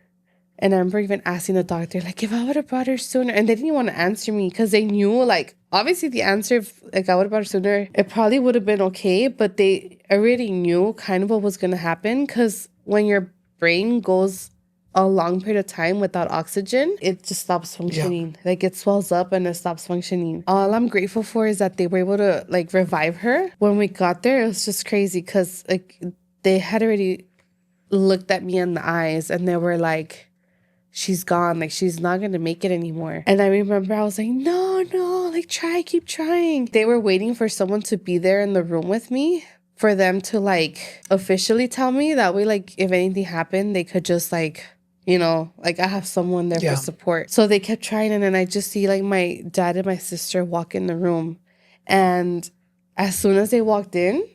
And I remember even asking the doctor, like, if I would have brought her sooner. And they didn't want to answer me because they knew, like, obviously the answer, if like I would have brought her sooner, it probably would have been okay. But they already knew kind of what was going to happen, because when your brain goes a long period of time without oxygen, it just stops functioning. Like, it swells up and it stops functioning. All I'm grateful for is that they were able to, like, revive her. When we got there, it was just crazy because, like, they had already looked at me in the eyes and they were like, she's gone. Like, she's not going to make it anymore. And I remember I was like, no, like, keep trying. They were waiting for someone to be there in the room with me for them to, like, officially tell me. That way, like, if anything happened, they could just, like, you know, like, I have someone there for support. So they kept trying. And then I just see, like, my dad and my sister walk in the room. And as soon as they walked in,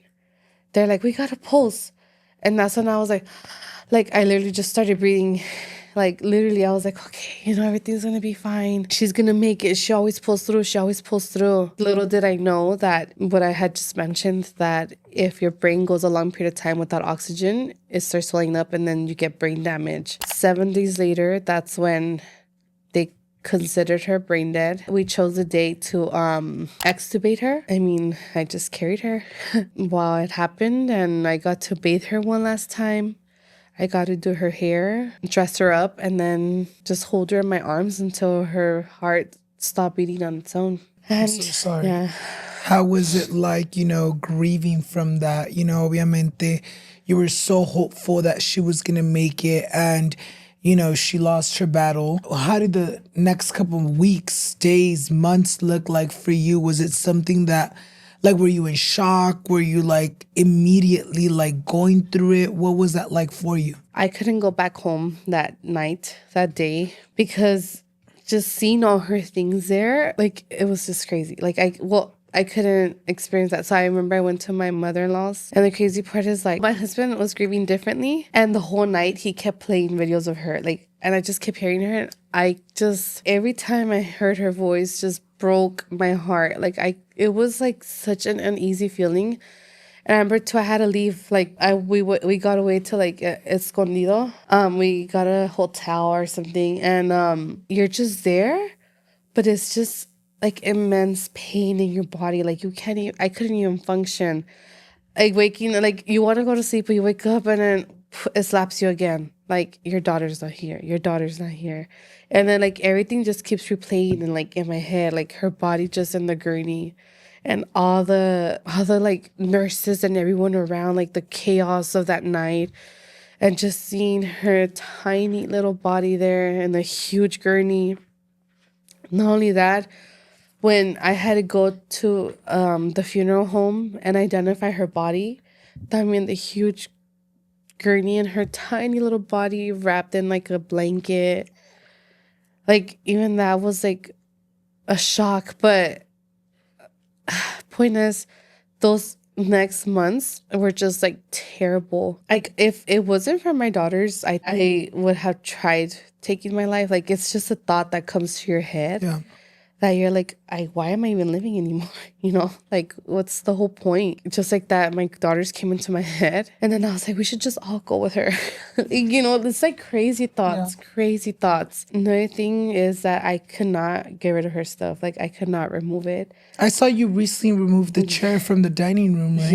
they're like, we got a pulse. And that's when I was like, I literally just started breathing. Like, literally, I was like, okay, you know, everything's going to be fine. She's going to make it. She always pulls through. Little did I know that what I had just mentioned, that if your brain goes a long period of time without oxygen, it starts swelling up and then you get brain damage. 7 days later, that's when they considered her brain dead. We chose a day to extubate her. I mean, I just carried her while it happened, and I got to bathe her one last time. I got to do her hair, dress her up, and then just hold her in my arms until her heart stopped beating on its own. And, I'm so sorry. Yeah. How was it like, you know, grieving from that? You know, obviamente, you were so hopeful that she was going to make it, and, you know, she lost her battle. How did the next couple of weeks, days, months look like for you? Was it something that, like, were you in shock? Were you, like, immediately, like, going through it? What was that like for you? I couldn't go back home that day, because just seeing all her things there, like, it was just crazy. Like, I couldn't experience that. So I remember I went to my mother-in-law's, and the crazy part is, like, my husband was grieving differently, and the whole night he kept playing videos of her, like, and I just kept hearing her. Every time I heard her voice, just broke my heart. Like, it was like such an uneasy feeling. And I remember too, I had to leave. Like, we got away to, like, Escondido. We got a hotel or something, and you're just there, but it's just like immense pain in your body. Like, I couldn't even function. Like, waking, like, you want to go to sleep, but you wake up and then it slaps you again. Like, your daughter's not here. And then, like, everything just keeps replaying and, like, in my head, like, her body just in the gurney, and all the like nurses and everyone around, like, the chaos of that night, and just seeing her tiny little body there in the huge gurney. Not only that, when I had to go to the funeral home and identify her body, I mean, the huge gurney and her tiny little body wrapped in, like, a blanket. Like, even that was, like, a shock. But point is, those next months were just, like, terrible. Like, if it wasn't for my daughters, I would have tried taking my life. Like, it's just a thought that comes to your head. Yeah. that you're like, why am I even living anymore? You know, like, what's the whole point? Just like that, my daughters came into my head. And then I was like, we should just all go with her. You know, it's like crazy thoughts, crazy thoughts. Another thing is that I could not get rid of her stuff. Like, I could not remove it. I saw you recently remove the chair from the dining room, right?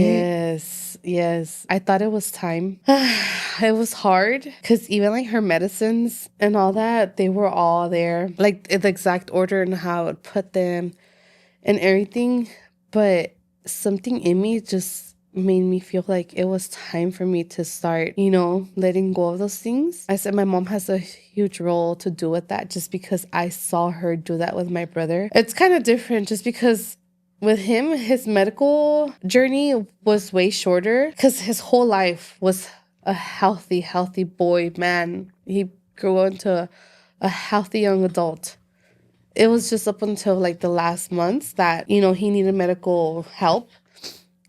Yes. I thought it was time. It was hard because even like her medicines and all that, they were all there, like in the exact order and how I would put them and everything. But something in me just made me feel like it was time for me to start, you know, letting go of those things. I said my mom has a huge role to do with that just because I saw her do that with my brother. It's kind of different just because with him, his medical journey was way shorter because his whole life was a healthy boy, man. He grew into a healthy young adult. It was just up until like the last months that, you know, he needed medical help.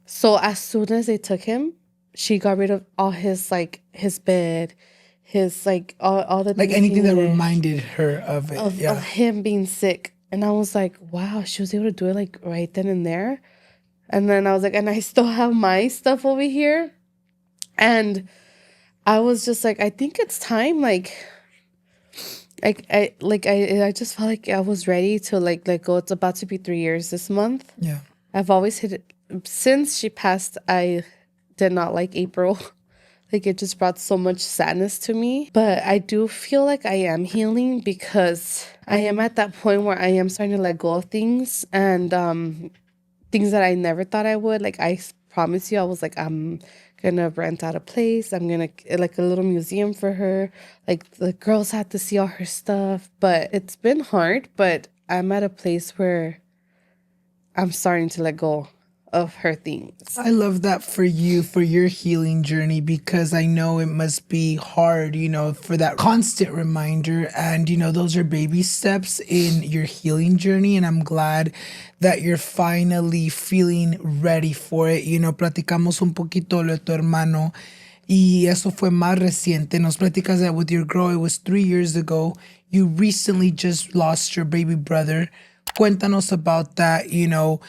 So as soon as they took him, she got rid of all his, like, his bed, his, like, all the like things anything that reminded her of it. of him being sick. And I was like, wow, she was able to do it like right then and there. And then I was like, and I still have my stuff over here. And I was just like, I think it's time. I just felt like I was ready to like let go. It's about to be 3 years this month. Yeah. I've always hit it. Since she passed, I did not like April. Like, it just brought so much sadness to me. But I do feel like I am healing because I am at that point where I am starting to let go of things and things that I never thought I would. Like, I promise you, I was like, I'm going to rent out a place. I'm going to, like, a little museum for her. Like, the girls had to see all her stuff. But it's been hard. But I'm at a place where I'm starting to let go of her things. I love that for you, for your healing journey, because I know it must be hard, you know, for that constant reminder. And, you know, those are baby steps in your healing journey. And I'm glad that you're finally feeling ready for it. You know, platicamos un poquito lo de tu hermano. Y eso fue más reciente. Nos platicas that with your girl, it was 3 years ago. You recently just lost your baby brother. Cuéntanos about that, you know.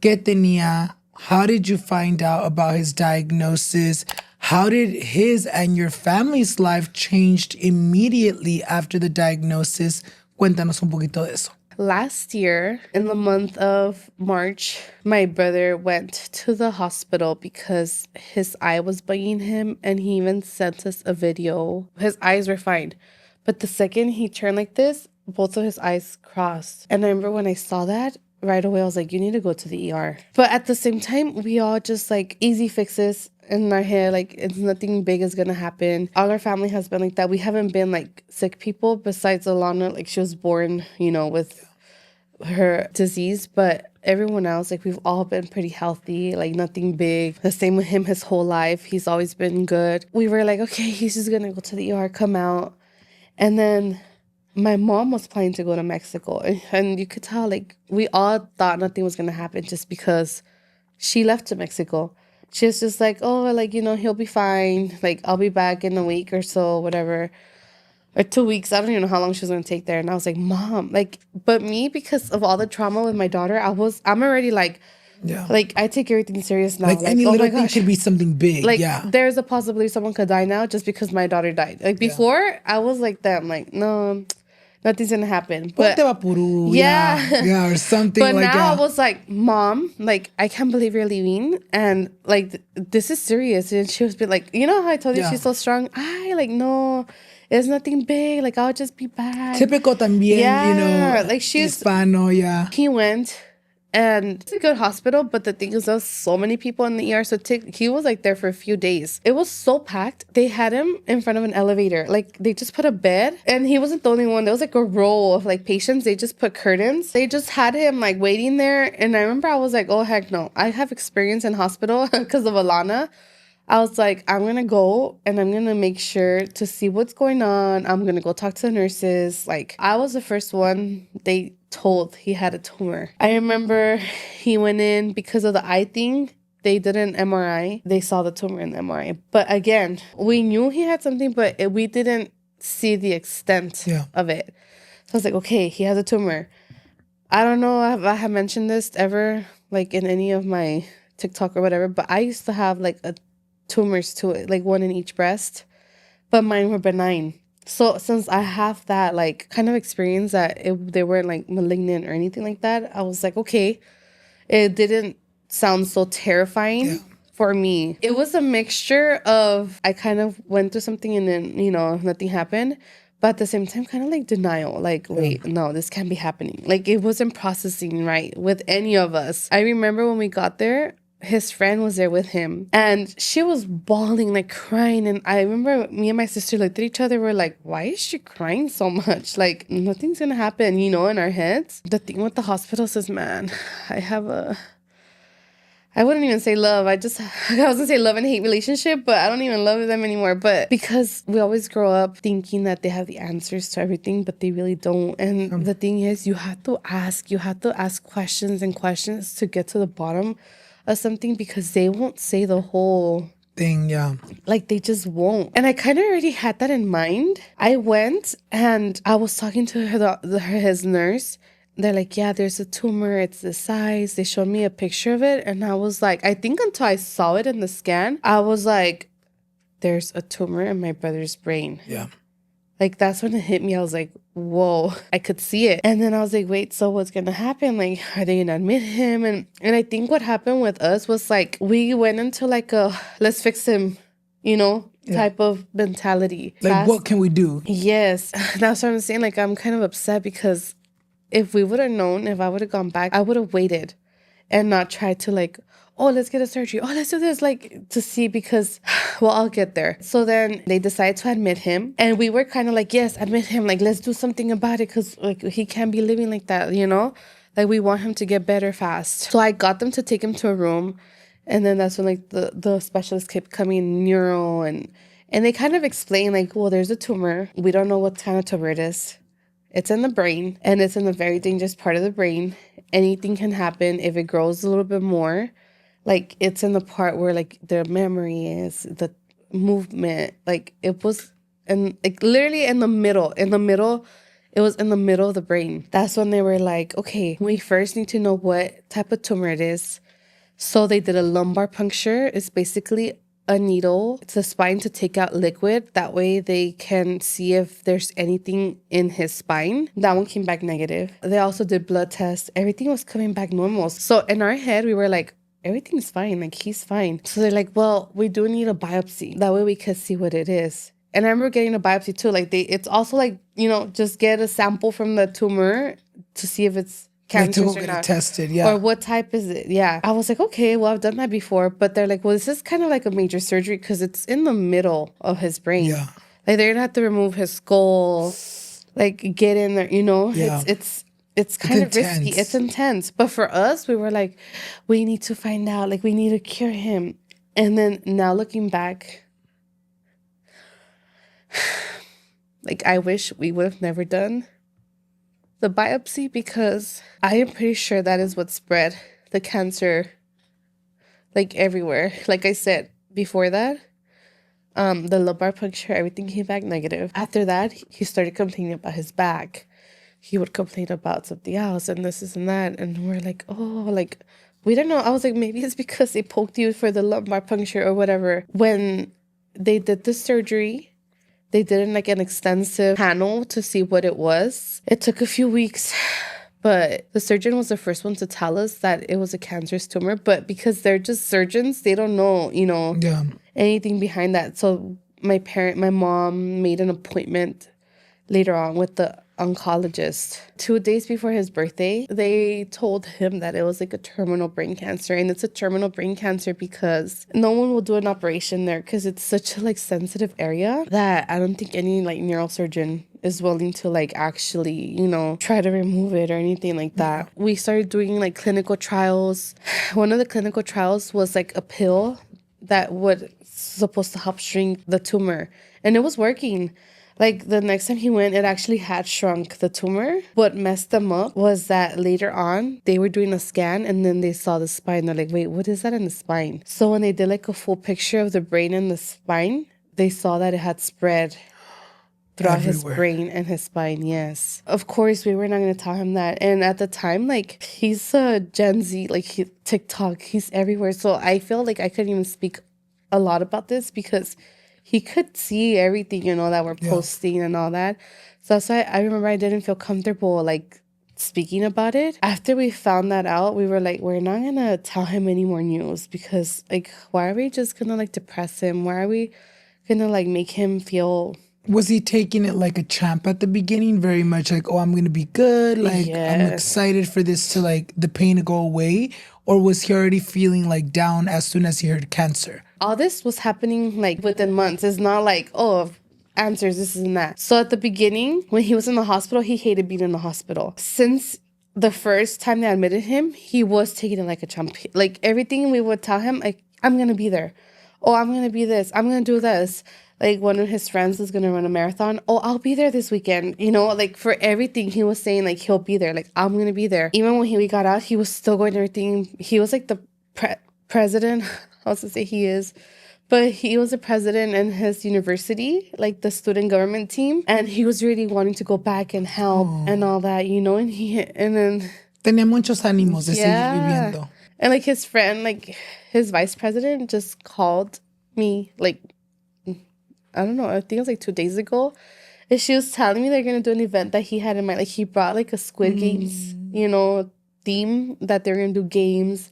¿Qué tenía? How did you find out about his diagnosis? How did his and your family's life changed immediately after the diagnosis? Cuéntanos un poquito de eso. Last year, in the month of March, my brother went to the hospital because his eye was bugging him, and he even sent us a video. His eyes were fine, but the second he turned like this, both of his eyes crossed. And I remember when I saw that, right away, I was like, you need to go to the ER. But at the same time, we all just like easy fixes in our head. Like, it's nothing big is going to happen. All our family has been like that. We haven't been like sick people besides Alana. Like, she was born, you know, with her disease. But everyone else, like, we've all been pretty healthy, like nothing big. The same with him his whole life. He's always been good. We were like, okay, he's just going to go to the ER, come out. And then my mom was planning to go to Mexico, and you could tell, like, we all thought nothing was going to happen just because she left to Mexico. She was just like, oh, like, you know, he'll be fine. Like, I'll be back in a week or so, whatever. Or 2 weeks. I don't even know how long she was going to take there. And I was like, Mom, like, but me, because of all the trauma with my daughter, I'm already like, yeah, like, I take everything serious now. Like any oh little my thing gosh, could be something big. like, yeah. there's a possibility someone could die now just because my daughter died. Like, before, I was like that. I'm like, no, nothing's gonna happen. But yeah, or something but like now that. I was like, Mom, like, I can't believe you're leaving, and like, this is serious. And she was be like, you know how I told you she's so strong? I like, no, it's nothing big. Like, I'll just be back. Typical también, you know, like, she's Hispano, yeah. He went. And it's a good hospital, but the thing is, there's so many people in the ER. So he was like there for a few days. It was so packed. They had him in front of an elevator. Like, they just put a bed, and he wasn't the only one. There was like a row of like patients. They just put curtains. They just had him like waiting there. And I remember I was like, oh, heck no. I have experience in hospital because of Alana. I was like, I'm going to go and I'm going to make sure to see what's going on. I'm going to go talk to the nurses. Like, I was the first one they told he had a tumor. I remember he went in because of the eye thing. They did an MRI. They saw the tumor in the MRI. But again, we knew he had something, but we didn't see the extent of it. So I was like, okay, he has a tumor. I don't know if I have mentioned this ever, like in any of my TikTok or whatever, but I used to have like a tumors to it, like one in each breast, but mine were benign. So since I have that like kind of experience that they weren't like malignant or anything like that, I was like, okay, it didn't sound so terrifying for me. It was a mixture of I kind of went through something and then, nothing happened. But at the same time, kind of like denial, like, wait, no, this can't be happening. Like, it wasn't processing right with any of us. I remember when we got there, his friend was there with him and she was bawling, like crying. And I remember me and my sister looked at each other. We're like, why is she crying so much? Like, nothing's gonna happen, in our heads. The thing with the hospitals is, man, I wouldn't even say love. I was gonna say love and hate relationship, but I don't even love them anymore. But because we always grow up thinking that they have the answers to everything, but they really don't. And the thing is, you have to ask questions and questions to get to the bottom of something, because they won't say the whole thing. Like, they just won't. And I kind of already had that in mind. I went and I was talking to his nurse. They're like, yeah, there's a tumor. It's the size. They showed me a picture of it. And I was like, I think until I saw it in the scan, I was like, there's a tumor in my brother's brain. Yeah. Like, that's when it hit me. I was like, whoa, I could see it. And then I was like, wait, so what's going to happen? Like, are they going to admit him? And I think what happened with us was like, we went into like a, let's fix him, type of mentality. Like, what can we do? Yes. That's what I'm saying. Like, I'm kind of upset because if we would have known, if I would have gone back, I would have waited and not tried to like, oh, let's get a surgery. Oh, let's do this, like, to see, because, well, I'll get there. So then they decided to admit him. And we were kind of like, yes, admit him. Like, let's do something about it, because, like, he can't be living like that, Like, we want him to get better fast. So I got them to take him to a room. And then that's when, like, the specialist kept coming, neuro. And they kind of explained, like, well, there's a tumor. We don't know what kind of tumor it is. It's in the brain, and it's in a very dangerous part of the brain. Anything can happen if it grows a little bit more. Like, it's in the part where, like, the memory is, the movement. Like, it was, and like, literally in the middle, it was in the middle of the brain. That's when they were like, okay, we first need to know what type of tumor it is. So they did a lumbar puncture. It's basically a needle. It's a spine to take out liquid. That way they can see if there's anything in his spine. That one came back negative. They also did blood tests. Everything was coming back normal. So in our head, we were like, everything's fine. Like, he's fine. So they're like, well, we do need a biopsy. That way we can see what it is. And I remember getting a biopsy too. Like, it's also like, just get a sample from the tumor to see if it's cancer or not. Tested, yeah. Or what type is it? Yeah. I was like, okay, well, I've done that before. But they're like, well, this is kind of like a major surgery because it's in the middle of his brain. Yeah. Like, they're gonna have to remove his skull, like, get in there, Yeah. It's kind of risky. It's intense. But for us, we were like, we need to find out. Like, we need to cure him. And then now looking back, like, I wish we would have never done the biopsy, because I am pretty sure that is what spread the cancer, like, everywhere. Like I said before that, the lumbar puncture, everything came back negative. After that, he started complaining about his back. He would complain about something else and this and that. And we're like, oh, like, we don't know. I was like, maybe it's because they poked you for the lumbar puncture or whatever. When they did the surgery, they did like an extensive panel to see what it was. It took a few weeks, but the surgeon was the first one to tell us that it was a cancerous tumor. But because they're just surgeons, they don't know, anything behind that. So my mom made an appointment later on with the oncologist. 2 days before his birthday, they told him that it was like a terminal brain cancer. And it's a terminal brain cancer because no one will do an operation there because it's such a like sensitive area that I don't think any like neurosurgeon is willing to like actually, try to remove it or anything like that. Yeah. We started doing like clinical trials. One of the clinical trials was like a pill that was supposed to help shrink the tumor. And it was working. Like, the next time he went, it actually had shrunk the tumor. What messed them up was that later on, they were doing a scan and then they saw the spine. They're like, wait, what is that in the spine? So when they did like a full picture of the brain and the spine, they saw that it had spread throughout his Everywhere. brain and his spine. Yes, of course we were not going to tell him that. And at the time, like, he's a Gen Z, like, TikTok, he's everywhere. So I feel like I couldn't even speak a lot about this because he could see everything, that we're posting and all that. So that's why I remember I didn't feel comfortable, like, speaking about it. After we found that out, we were like, we're not gonna tell him any more news because, like, why are we just gonna, like, depress him? Why are we gonna, like, make him feel... Was he taking it like a champ at the beginning? Very much like, oh, I'm going to be good. Like, I'm Yes. excited for this to, like, the pain to go away. Or was he already feeling, like, down as soon as he heard cancer? All this was happening, like, within months. It's not like, oh, answers, this and that. So at the beginning, when he was in the hospital, he hated being in the hospital. Since the first time they admitted him, he was taking it like a champ. Like, everything we would tell him, like, I'm going to be there. Oh, I'm going to be this. I'm going to do this. Like, one of his friends is going to run a marathon. Oh, I'll be there this weekend. Like, for everything, he was saying, like, he'll be there. Like, I'm going to be there. Even when we got out, he was still going to everything. He was, like, the president. I was going to say he is. But he was a president in his university, like, the student government team. And he was really wanting to go back and help and all that, And then... Tenía muchos ánimos de seguir viviendo. And, like, his friend, like, his vice president just called me, like... I don't know, I think it was like 2 days ago. And she was telling me they're going to do an event that he had in mind. Like, he brought like a Squid Games, theme that they're going to do games.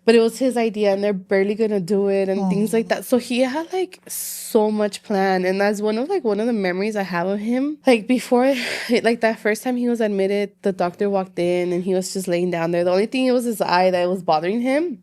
But it was his idea and they're barely going to do it and things like that. So he had like so much planned. And that's one of the memories I have of him. Like, before, like, that first time he was admitted, the doctor walked in and he was just laying down there. The only thing, it was his eye that was bothering him.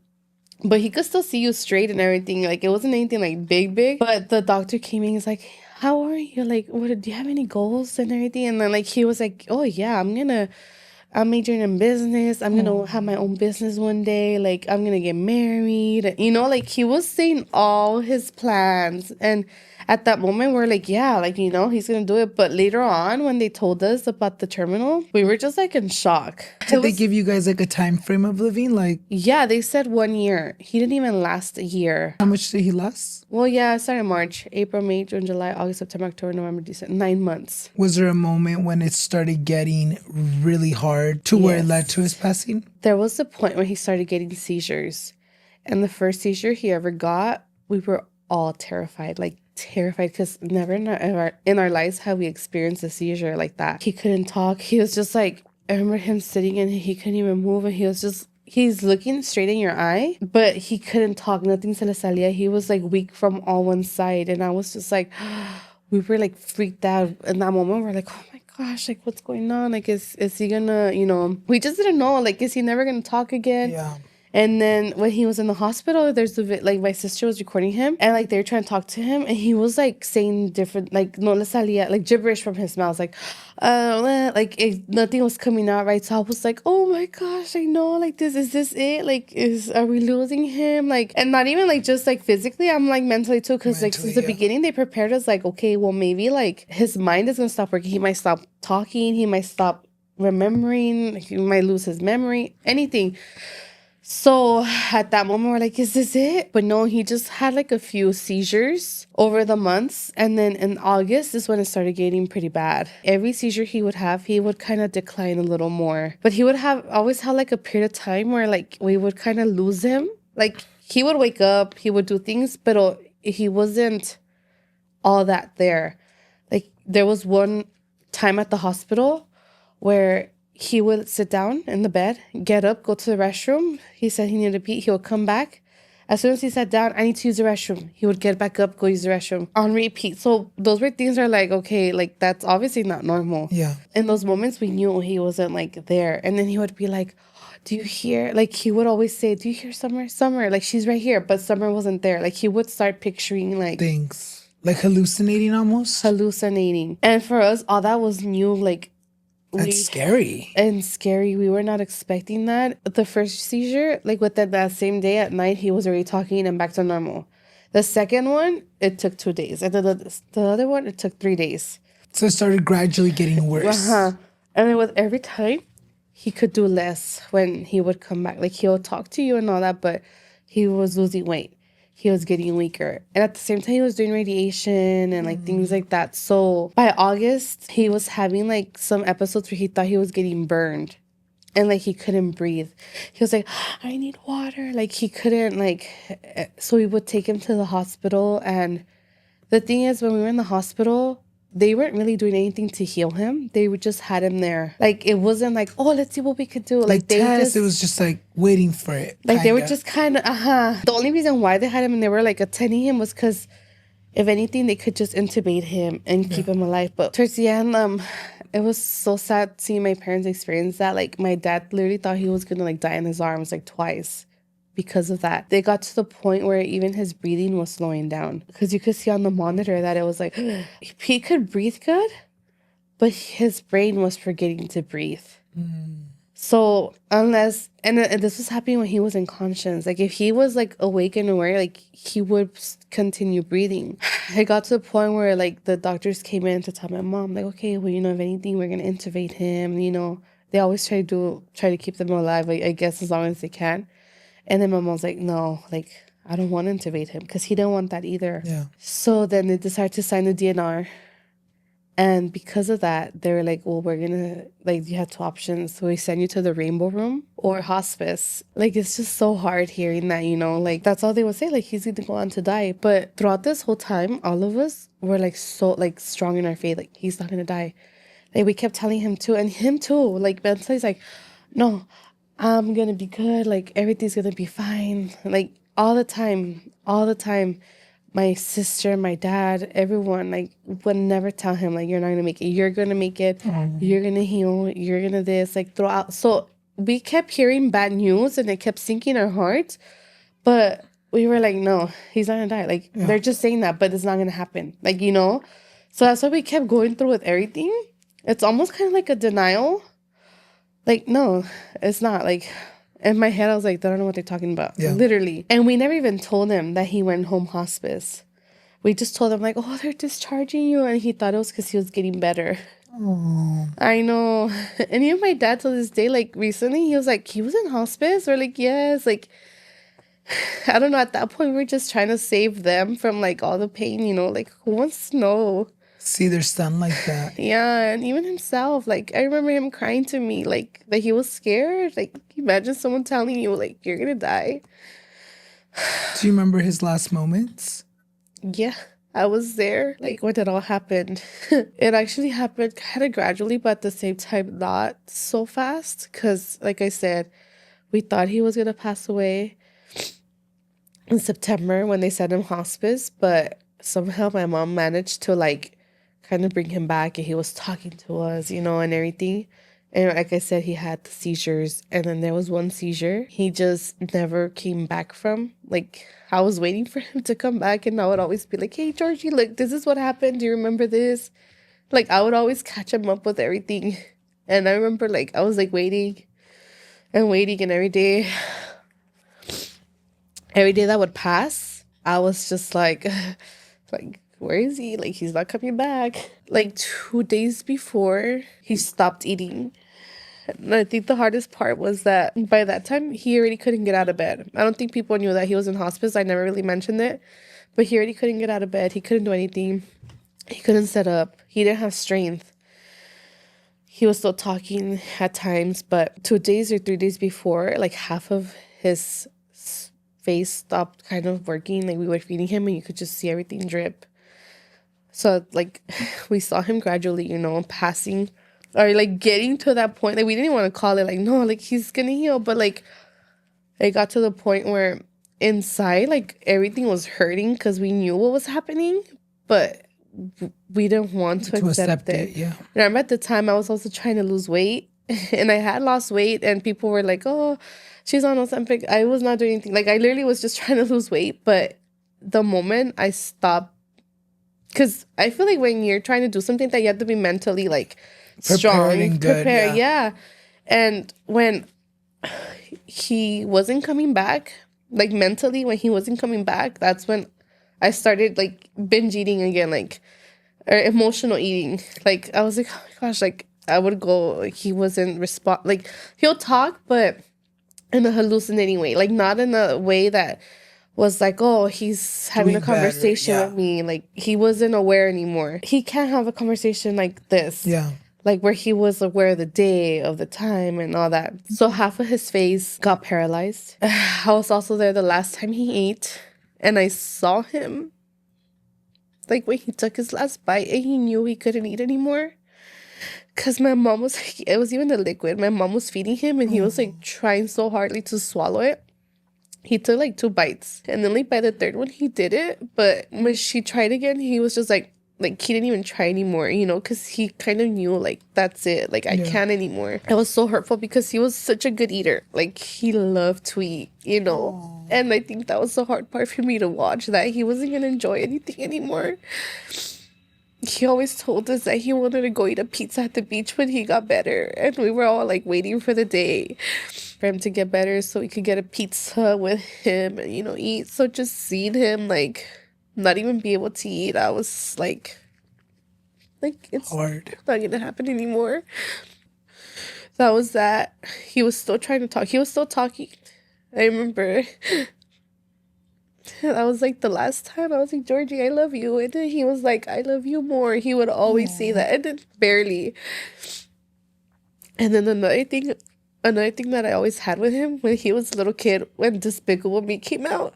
But he could still see you straight and everything. Like, it wasn't anything, like, big. But the doctor came in. He's like, how are you? Like, do you have any goals and everything? And then, like, he was like, oh, yeah, I'm majoring in business. I'm going to have my own business one day. Like, I'm going to get married. Like, he was saying all his plans. And at that moment, we're like, yeah, like, he's going to do it. But later on, when they told us about the terminal, we were just, like, in shock. Did they give you guys, like, a time frame of living? Like, yeah, they said 1 year. He didn't even last a year. how much did he last? Well, yeah, it started in March, April, May, June, July, August, September, October, November, December. 9 months. Was there a moment when it started getting really hard to where it Yes. led to his passing? There was a point when he started getting seizures. And the first seizure he ever got, we were all terrified. Like, terrified, because never in our lives have we experienced a seizure like that. He couldn't talk. He was just like, I remember him sitting and he couldn't even move, and he's looking straight in your eye, but he couldn't talk. Nothing se le salía. He was like weak from all one side, and I was just like, we were like freaked out in that moment. We're like, oh my gosh, like, what's going on? Like, is he gonna, we just didn't know. Like, is he never gonna talk again? Yeah. And then when he was in the hospital, like, my sister was recording him, and like they were trying to talk to him, and he was like saying different, like, no le salía, like gibberish from his mouth, like, nothing was coming out right. So I was like, oh my gosh, I know, like, is this it? Like, are we losing him? Like, and not even like just like physically, I'm like mentally too, because like since the beginning they prepared us, like, okay, well, maybe like his mind is gonna stop working. He might stop talking. He might stop remembering. He might lose his memory. Anything. So at that moment, we're like, is this it? But no, he just had like a few seizures over the months. And then in August is when it started getting pretty bad. Every seizure he would have, he would kind of decline a little more. But he would always have like a period of time where like we would kind of lose him. Like, he would wake up, he would do things, but he wasn't all that there. Like, there was one time at the hospital where he would sit down in the bed, get up, go to the restroom. He said he needed to pee. He would come back. As soon as he sat down, I need to use the restroom. He would get back up, go use the restroom on repeat. So those were things that are like, okay, like, that's obviously not normal. Yeah. In those moments, we knew he wasn't like there. And then he would be like, do you hear? Like, he would always say, do you hear Summer? Summer, like, she's right here. But Summer wasn't there. Like, he would start picturing like Things. Like hallucinating almost? hallucinating. And for us, all that was new. Like, That's scary. And scary. We were not expecting that. The first seizure, like within that same day at night, he was already talking and back to normal. The second one, it took 2 days. And then the other one, it took 3 days. So it started gradually getting worse. And then with every time, he could do less when he would come back. Like, he'll talk to you and all that, but he was losing weight. he was getting weaker. And at the same time, he was doing radiation and like things like that. So by August, he was having like some episodes where he thought he was getting burned and like he couldn't breathe. He was like, I need water. Like he couldn't so we would take him to the hospital. And the thing is, when we were in the hospital, they weren't really doing anything to heal him. They would just had him there. Like, it wasn't like, oh, let's see what we could do. Like they it was just like waiting for it. Like, they were just kind of, The only reason why they had him and they were like attending him was because if anything, they could just intubate him and keep him alive. But towards the end, it was so sad seeing my parents experience that. Like, my dad literally thought he was going to like die in his arms like twice. Because of that, they got to the point where even his breathing was slowing down, because you could see on the monitor that it was like he could breathe good, but his brain was forgetting to breathe. So unless and this was happening when he was in conscience, like if he was like awake and aware, like he would continue breathing. It got to the point where like the doctors came in to tell my mom, like, okay, well, if anything, we're gonna intubate him. They always try to keep them alive, I guess, as long as they can. And then my mom's like, no, like, I don't want to intubate him, because he didn't want that either. Yeah. So then they decided to sign the DNR. And because of that, they were like, well, we're going to, like, you have two options. So we send you to the Rainbow Room or hospice. Like, it's just so hard hearing that, like, that's all they would say. Like, he's going to go on to die. But throughout this whole time, all of us were, like, so, like, strong in our faith. Like, he's not going to die. Like, we kept telling him too. And him too. Like, mentally, like, no, I'm going to be good. Like, everything's going to be fine. Like, all the time, my sister, my dad, everyone, like, would never tell him, like, you're not going to make it. You're going to make it. You're going to heal. You're going to this, like, throughout. So we kept hearing bad news, and it kept sinking our hearts. But we were like, no, he's not going to die. Like, they're just saying that, but it's not going to happen. Like, So that's why we kept going through with everything. It's almost kind of like a denial. Like, no, it's not. Like, in my head, I was like, I don't know what they're talking about. Yeah. Literally. And we never even told him that he went home hospice. We just told him, like, oh, they're discharging you. And he thought it was because he was getting better. Oh. I know. And even my dad, to this day, like, recently, he was like, he was in hospice? We're like, yes. Like, I don't know. At that point, we were just trying to save them from, like, all the pain, Like, who wants to know? See their son like that. Yeah, and even himself, like, I remember him crying to me, like, that he was scared. Like, imagine someone telling you, like, you're gonna die. Do you remember his last moments? Yeah, I was there, like, when it all happened. It actually happened kind of gradually, but at the same time, not so fast. Because, like I said, we thought he was gonna pass away in September when they sent him hospice, but somehow my mom managed to, like, kind of bring him back, and he was talking to us, and everything. And like I said, he had the seizures, and then there was one seizure he just never came back from. Like, I was waiting for him to come back, and I would always be like, hey, Georgie, look, this is what happened. Do you remember this? Like, I would always catch him up with everything. And I remember, like, I was, like, waiting, and every day that would pass, I was just like, where is he? Like, he's not coming back. Like, 2 days before, he stopped eating. And I think the hardest part was that by that time, he already couldn't get out of bed. I don't think people knew that he was in hospice. I never really mentioned it. But he already couldn't get out of bed. He couldn't do anything. He couldn't sit up. He didn't have strength. He was still talking at times. But 2 days or 3 days before, like, half of his face stopped kind of working. Like, we were feeding him, and you could just see everything drip. So, like, we saw him gradually, passing or, like, getting to that point. Like, we didn't want to call it, like, no, like, he's going to heal. But, like, it got to the point where inside, like, everything was hurting because we knew what was happening. But we didn't want to accept it. Yeah. And I remember at the time, I was also trying to lose weight. And I had lost weight. And people were like, oh, she's on Ozempic. I was not doing anything. Like, I literally was just trying to lose weight. But the moment I stopped, because I feel like when you're trying to do something that you have to be mentally, like, strong, prepared. Yeah. And when he wasn't coming back, like, mentally, when he wasn't coming back, that's when I started, like, binge eating again, like, or emotional eating. Like, I was like, oh my gosh, like, I would go, like, he wasn't like, he'll talk, but in a hallucinating way, like, not in a way that was like, oh, he's having Doing a conversation better, with me. Like, he wasn't aware anymore. He can't have a conversation like this. Yeah. Like, where he was aware of the day, of the time, and all that. So half of his face got paralyzed. I was also there the last time he ate, and I saw him, like, when he took his last bite, and he knew he couldn't eat anymore. Because my mom was, it was even a liquid. My mom was feeding him, and he was, like, trying so hardly to swallow it. He took, like, 2 bites. And then, like, by the third one, he did it. But when she tried again, he was just, like, he didn't even try anymore, you know, because he kind of knew, like, that's it. Like, I can't anymore. It was so hurtful because he was such a good eater. Like, he loved to eat, you know. Aww. And I think that was the hard part for me to watch, that he wasn't going to enjoy anything anymore. He always told us that he wanted to go eat a pizza at the beach when he got better. And we were all, like, waiting for the day for him to get better so we could get a pizza with him and, you know, eat. So just seeing him, like, not even be able to eat, I was like it's hard. Not gonna happen anymore. That was that. He was still trying to talk. He was still talking. I remember that was like the last time I was like, Georgie, I love you. And then he was like, I love you more. He would always say that. And then barely. And then another thing that I always had with him when he was a little kid, when Despicable Me came out.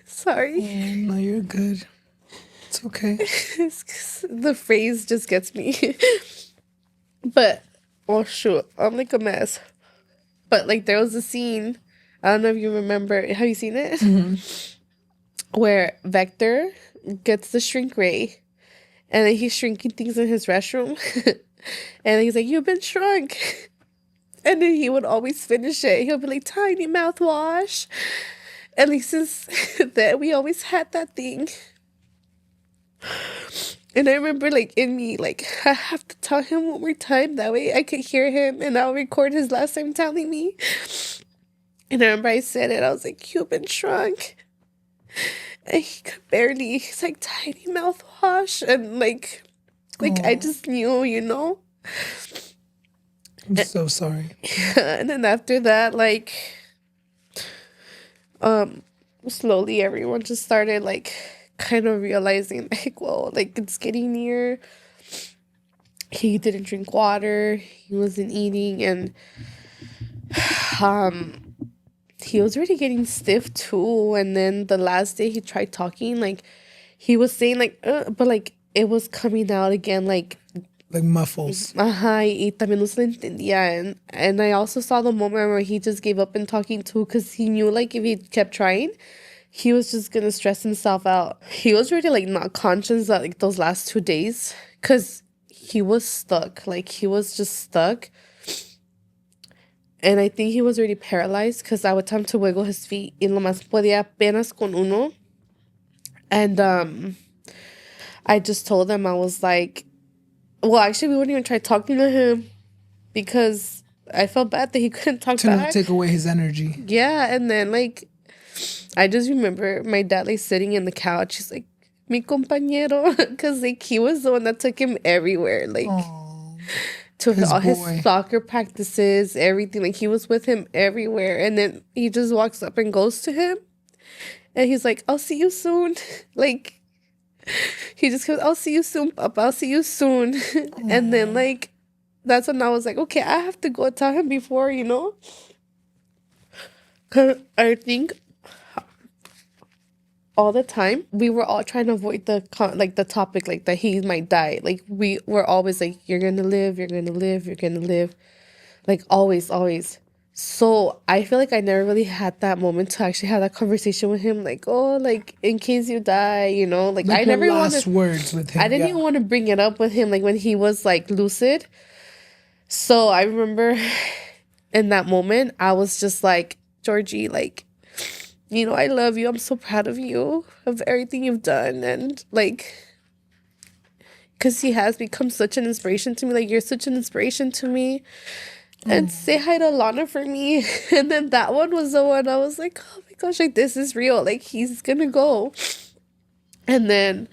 Sorry. No, you're good. It's okay. The phrase just gets me. But, oh shoot, I'm like a mess. But, like, there was a scene, I don't know if you remember, have you seen it? Mm-hmm. Where Vector gets the shrink ray, and then he's shrinking things in his restroom. And he's like, you've been shrunk. And then he would always finish it. He'll be like, tiny mouthwash. And like, since then, we always had that thing. And I remember, like, in me, like, I have to tell him one more time. That way I could hear him, and I'll record his last time telling me. And I remember I said it. I was like, you've been shrunk. And he could barely. He's like, tiny mouthwash. And, like, I just knew, you know? I'm so sorry. And then after that, like, slowly everyone just started, like, kind of realizing, like, well, like, it's getting near. He didn't drink water. He wasn't eating. And he was already getting stiff, too. And then the last day he tried talking, like, he was saying, like, but, like, it was coming out again, like muffles. Y también no se le entendía. And I also saw the moment where he just gave up in talking, too, because he knew, like, if he kept trying, he was just gonna stress himself out. He was really, like, not conscious that, like, those last 2 days, because he was stuck. Like, he was just stuck. And I think he was already paralyzed, because I would tell him to wiggle his feet, y lo más podía apenas con uno. And I just told him, I was like, well, actually, we wouldn't even try talking to him, because I felt bad that he couldn't talk back. To take away his energy. Yeah, and then, like, I just remember my dad, like, sitting in the couch. He's like, mi compañero. Because, like, he was the one that took him everywhere. Like, to all his soccer practices, everything. Like, he was with him everywhere. And then he just walks up and goes to him. And he's like, I'll see you soon. Like, he just goes, I'll see you soon, Papa. I'll see you soon. And then, like, that's when I was like, okay, I have to go tell him before, you know? Because I think all the time we were all trying to avoid the topic, like, that he might die. Like, we were always like, you're gonna live, you're gonna live, you're gonna live. Like, always. So I feel like I never really had that moment to actually have that conversation with him. Like, oh, like, in case you die, you know? Like, I never last words with him. I didn't even want to bring it up with him, like, when he was, like, lucid. So I remember in that moment, I was just like, Georgie, like, you know, I love you. I'm so proud of you, of everything you've done. And, like, because he has become such an inspiration to me. Like, you're such an inspiration to me. And say hi to Alana for me. And then that one was the one I was like, oh my gosh, like, this is real. Like, he's gonna go. And then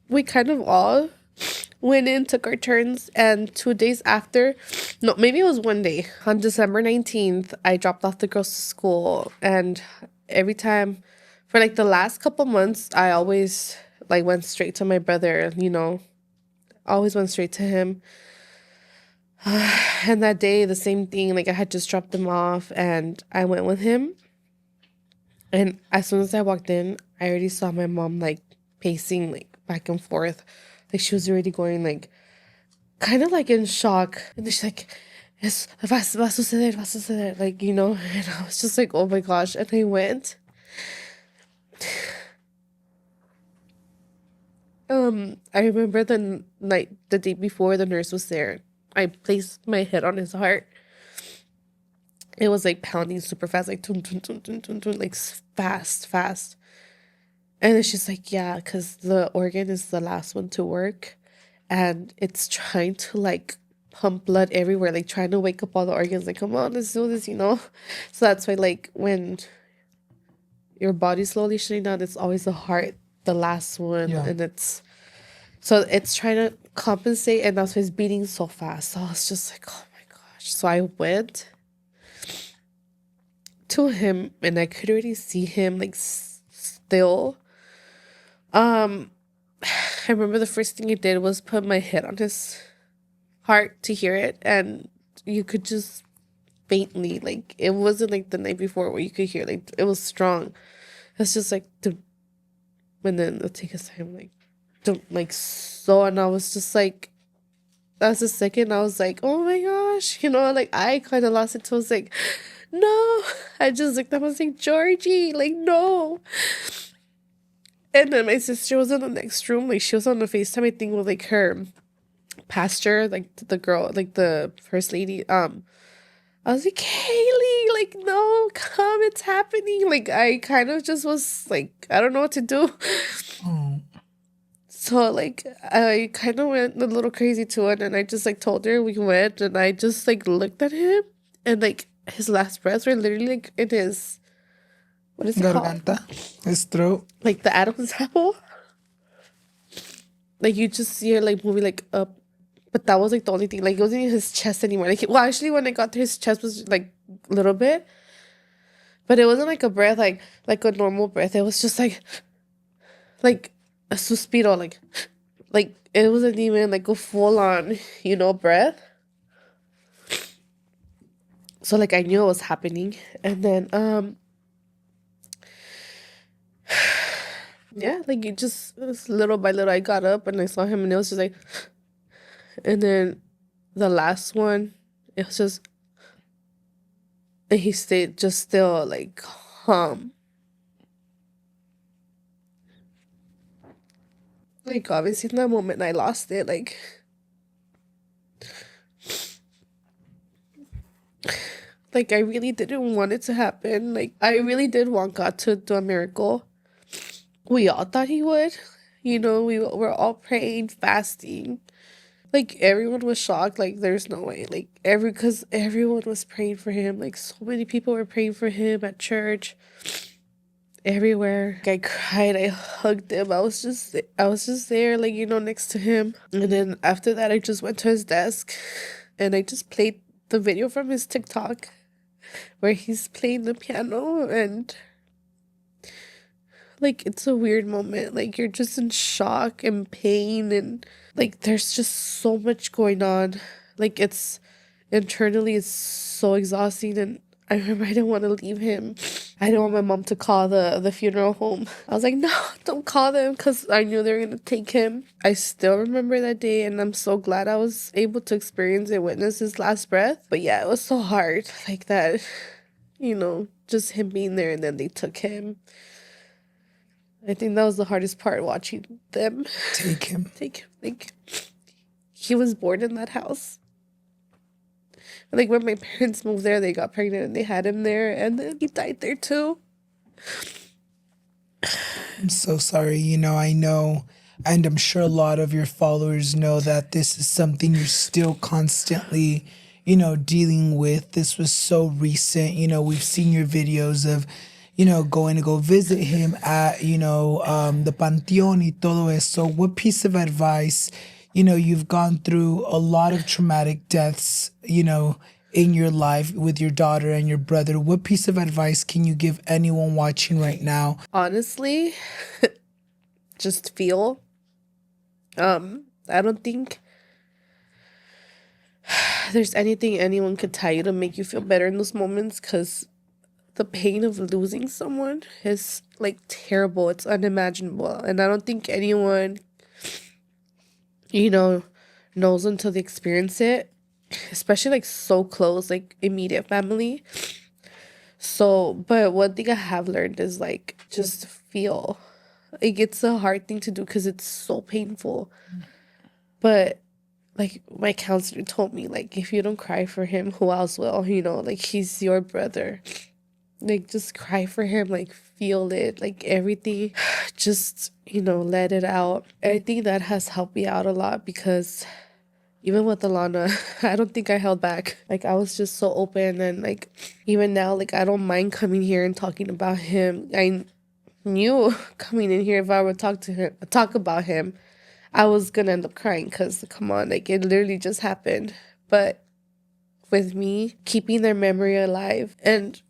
we kind of all went in, took our turns, and 2 days after, no, maybe it was one day, on December 19th, I dropped off the girls to school. And every time, for like the last couple months, I always like went straight to my brother, always went straight to him. And that day, the same thing, like I had just dropped him off and I went with him. And as soon as I walked in, I already saw my mom like pacing like back and forth. Like she was already going like kind of like in shock. And then she's like, va a suceder, va a suceder. Like, and I was just like, oh my gosh. And I went. I remember the night, the day before the nurse was there. I placed my head on his heart. It was like pounding super fast, like tun, tun, tun, tun, tun, tun, like fast, fast. And then she's like, yeah, because the organ is the last one to work. And it's trying to like pump blood everywhere, like trying to wake up all the organs. Like, come on, let's do this, So that's why like when your body's slowly shutting down, it's always the heart, the last one. Yeah. And it's trying to compensate. And that's why it's beating so fast. So I was just like, oh my gosh. So I went to him and I could already see him like still. I remember the first thing I did was put my head on his heart to hear it, and you could just faintly, like it wasn't like the night before where you could hear like it was strong. It's just like and then it'll take a time like so, and I was just like, that was a second I was like, oh my gosh, like I kind of lost it. So I was like, no, I just looked up and was like, Georgie, like no. And then my sister was in the next room, like she was on the FaceTime, I think, with like her pastor, like the girl, like the first lady. I was like, Kaylee, like no, come, it's happening. Like I kind of just was like, I don't know what to do. Oh. So like I kind of went a little crazy to it, and I just like told her we went, and I just like looked at him, and like his last breaths were literally like in his, what is it Garganta, called? his throat. Like the Adam's apple. Like you just see her like moving like up, but that was like the only thing. Like it wasn't in his chest anymore. Like well, actually, when I got to his chest was like a little bit, but it wasn't like a breath like a normal breath. It was just like a suspiro, like it wasn't even like a full on breath. So like I knew it was happening, and then yeah, like it was little by little I got up and I saw him, and it was just like, and then the last one, it was just, and he stayed just still like calm. Like obviously in that moment I lost it, like I really didn't want it to happen. Like I really did want God to do a miracle. We all thought he would. We were all praying, fasting. Like everyone was shocked. Like there's no way. Like because everyone was praying for him. Like so many people were praying for him at church, everywhere. Like, I cried. I hugged him. I was just there, like next to him. And then after that, I just went to his desk, and I just played the video from his TikTok, where he's playing the piano, and like it's a weird moment. Like you're just in shock and pain, and like there's just so much going on. Like it's internally it's so exhausting, and I remember I didn't want to leave him. I didn't want my mom to call the funeral home. I was like, no, don't call them, because I knew they were going to take him. I still remember that day, and I'm so glad I was able to experience and witness his last breath. But yeah, it was so hard. Like that, just him being there, and then they took him. I think that was the hardest part, watching them Take him. Like, he was born in that house. Like when my parents moved there, they got pregnant and they had him there, and then he died there too. I'm so sorry. I know, and I'm sure a lot of your followers know that this is something you're still constantly, dealing with. This was so recent. We've seen your videos of, going to go visit him at, the Panteón y todo eso. What piece of advice you've gone through a lot of traumatic deaths, in your life with your daughter and your brother. What piece of advice can you give anyone watching right now? Honestly, just feel. I don't think there's anything anyone could tell you to make you feel better in those moments, because the pain of losing someone is like terrible. It's unimaginable. And I don't think anyone, knows until they experience it, especially like so close, like immediate family. So, but one thing I have learned is like just feel. Like it's a hard thing to do because it's so painful. But like my counselor told me, like if you don't cry for him, who else will? Like he's your brother. Like just cry for him, like feel it, like everything. Just, let it out. I think that has helped me out a lot because even with Alana, I don't think I held back. Like I was just so open, and like even now, like I don't mind coming here and talking about him. I knew coming in here, if I would talk about him, I was gonna end up crying because come on, like it literally just happened. But with me keeping their memory alive and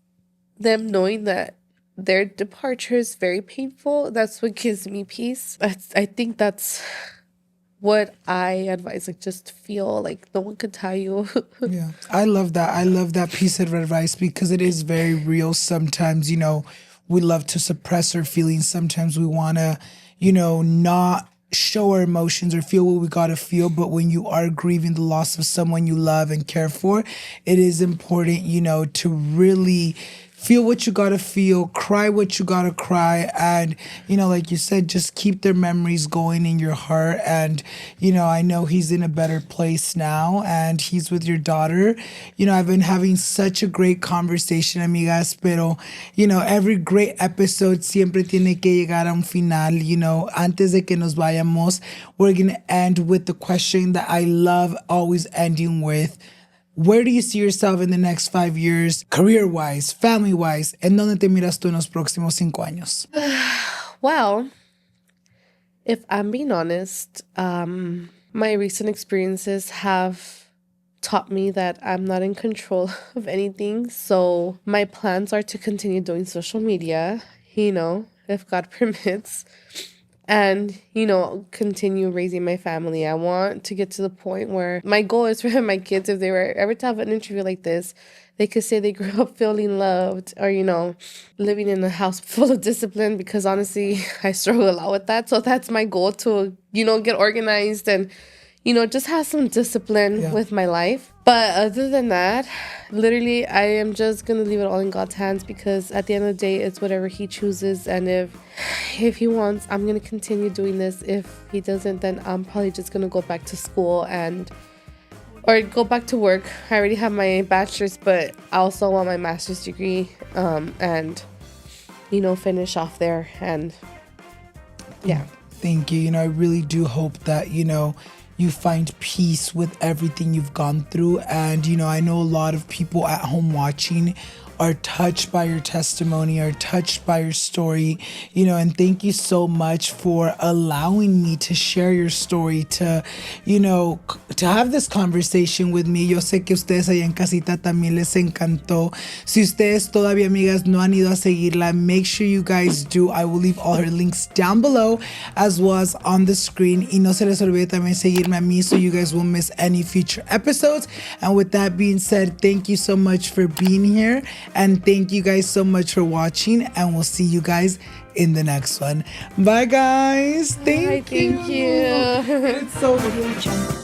them knowing that their departure is very painful, that's what gives me peace. I think that's what I advise. Like just feel, like no one could tell you. Yeah, I love that. I love that piece of advice because it is very real. Sometimes, we love to suppress our feelings. Sometimes we want to, not show our emotions or feel what we got to feel. But when you are grieving the loss of someone you love and care for, it is important, to really feel what you gotta feel, cry what you gotta cry, and, like you said, just keep their memories going in your heart. And, I know he's in a better place now and he's with your daughter. I've been having such a great conversation, amigas, pero, every great episode siempre tiene que llegar a un final. Antes de que nos vayamos, we're gonna end with the question that I love always ending with. Where do you see yourself in the next 5 years, career-wise, family-wise? ¿En dónde te miras tú en los próximos 5 años? Well, if I'm being honest, my recent experiences have taught me that I'm not in control of anything. So my plans are to continue doing social media, if God permits. And, continue raising my family. I want to get to the point where my goal is for my kids, if they were ever to have an interview like this, they could say they grew up feeling loved or, living in a house full of discipline, because honestly, I struggle a lot with that. So that's my goal, to, get organized and, just have some discipline with my life. But other than that, literally, I am just going to leave it all in God's hands, because at the end of the day, it's whatever he chooses. And if he wants, I'm going to continue doing this. If he doesn't, then I'm probably just going to go back to school or go back to work. I already have my bachelor's, but I also want my master's degree, and, finish off there. And yeah. Thank you. I really do hope that, you find peace with everything you've gone through. And, I know a lot of people at home watching are touched by your testimony, are touched by your story, and thank you so much for allowing me to share your story, to have this conversation with me. Yo sé que ustedes allá en casita también les encantó. Si ustedes todavía, amigas, no han ido a seguirla, make sure you guys do. I will leave all her links down below as well as on the screen. Y no se les olvide también seguirme a mí so you guys won't miss any future episodes. And with that being said, thank you so much for being here. And thank you guys so much for watching. And we'll see you guys in the next one. Bye, guys. Thank you. Thank you. It's so really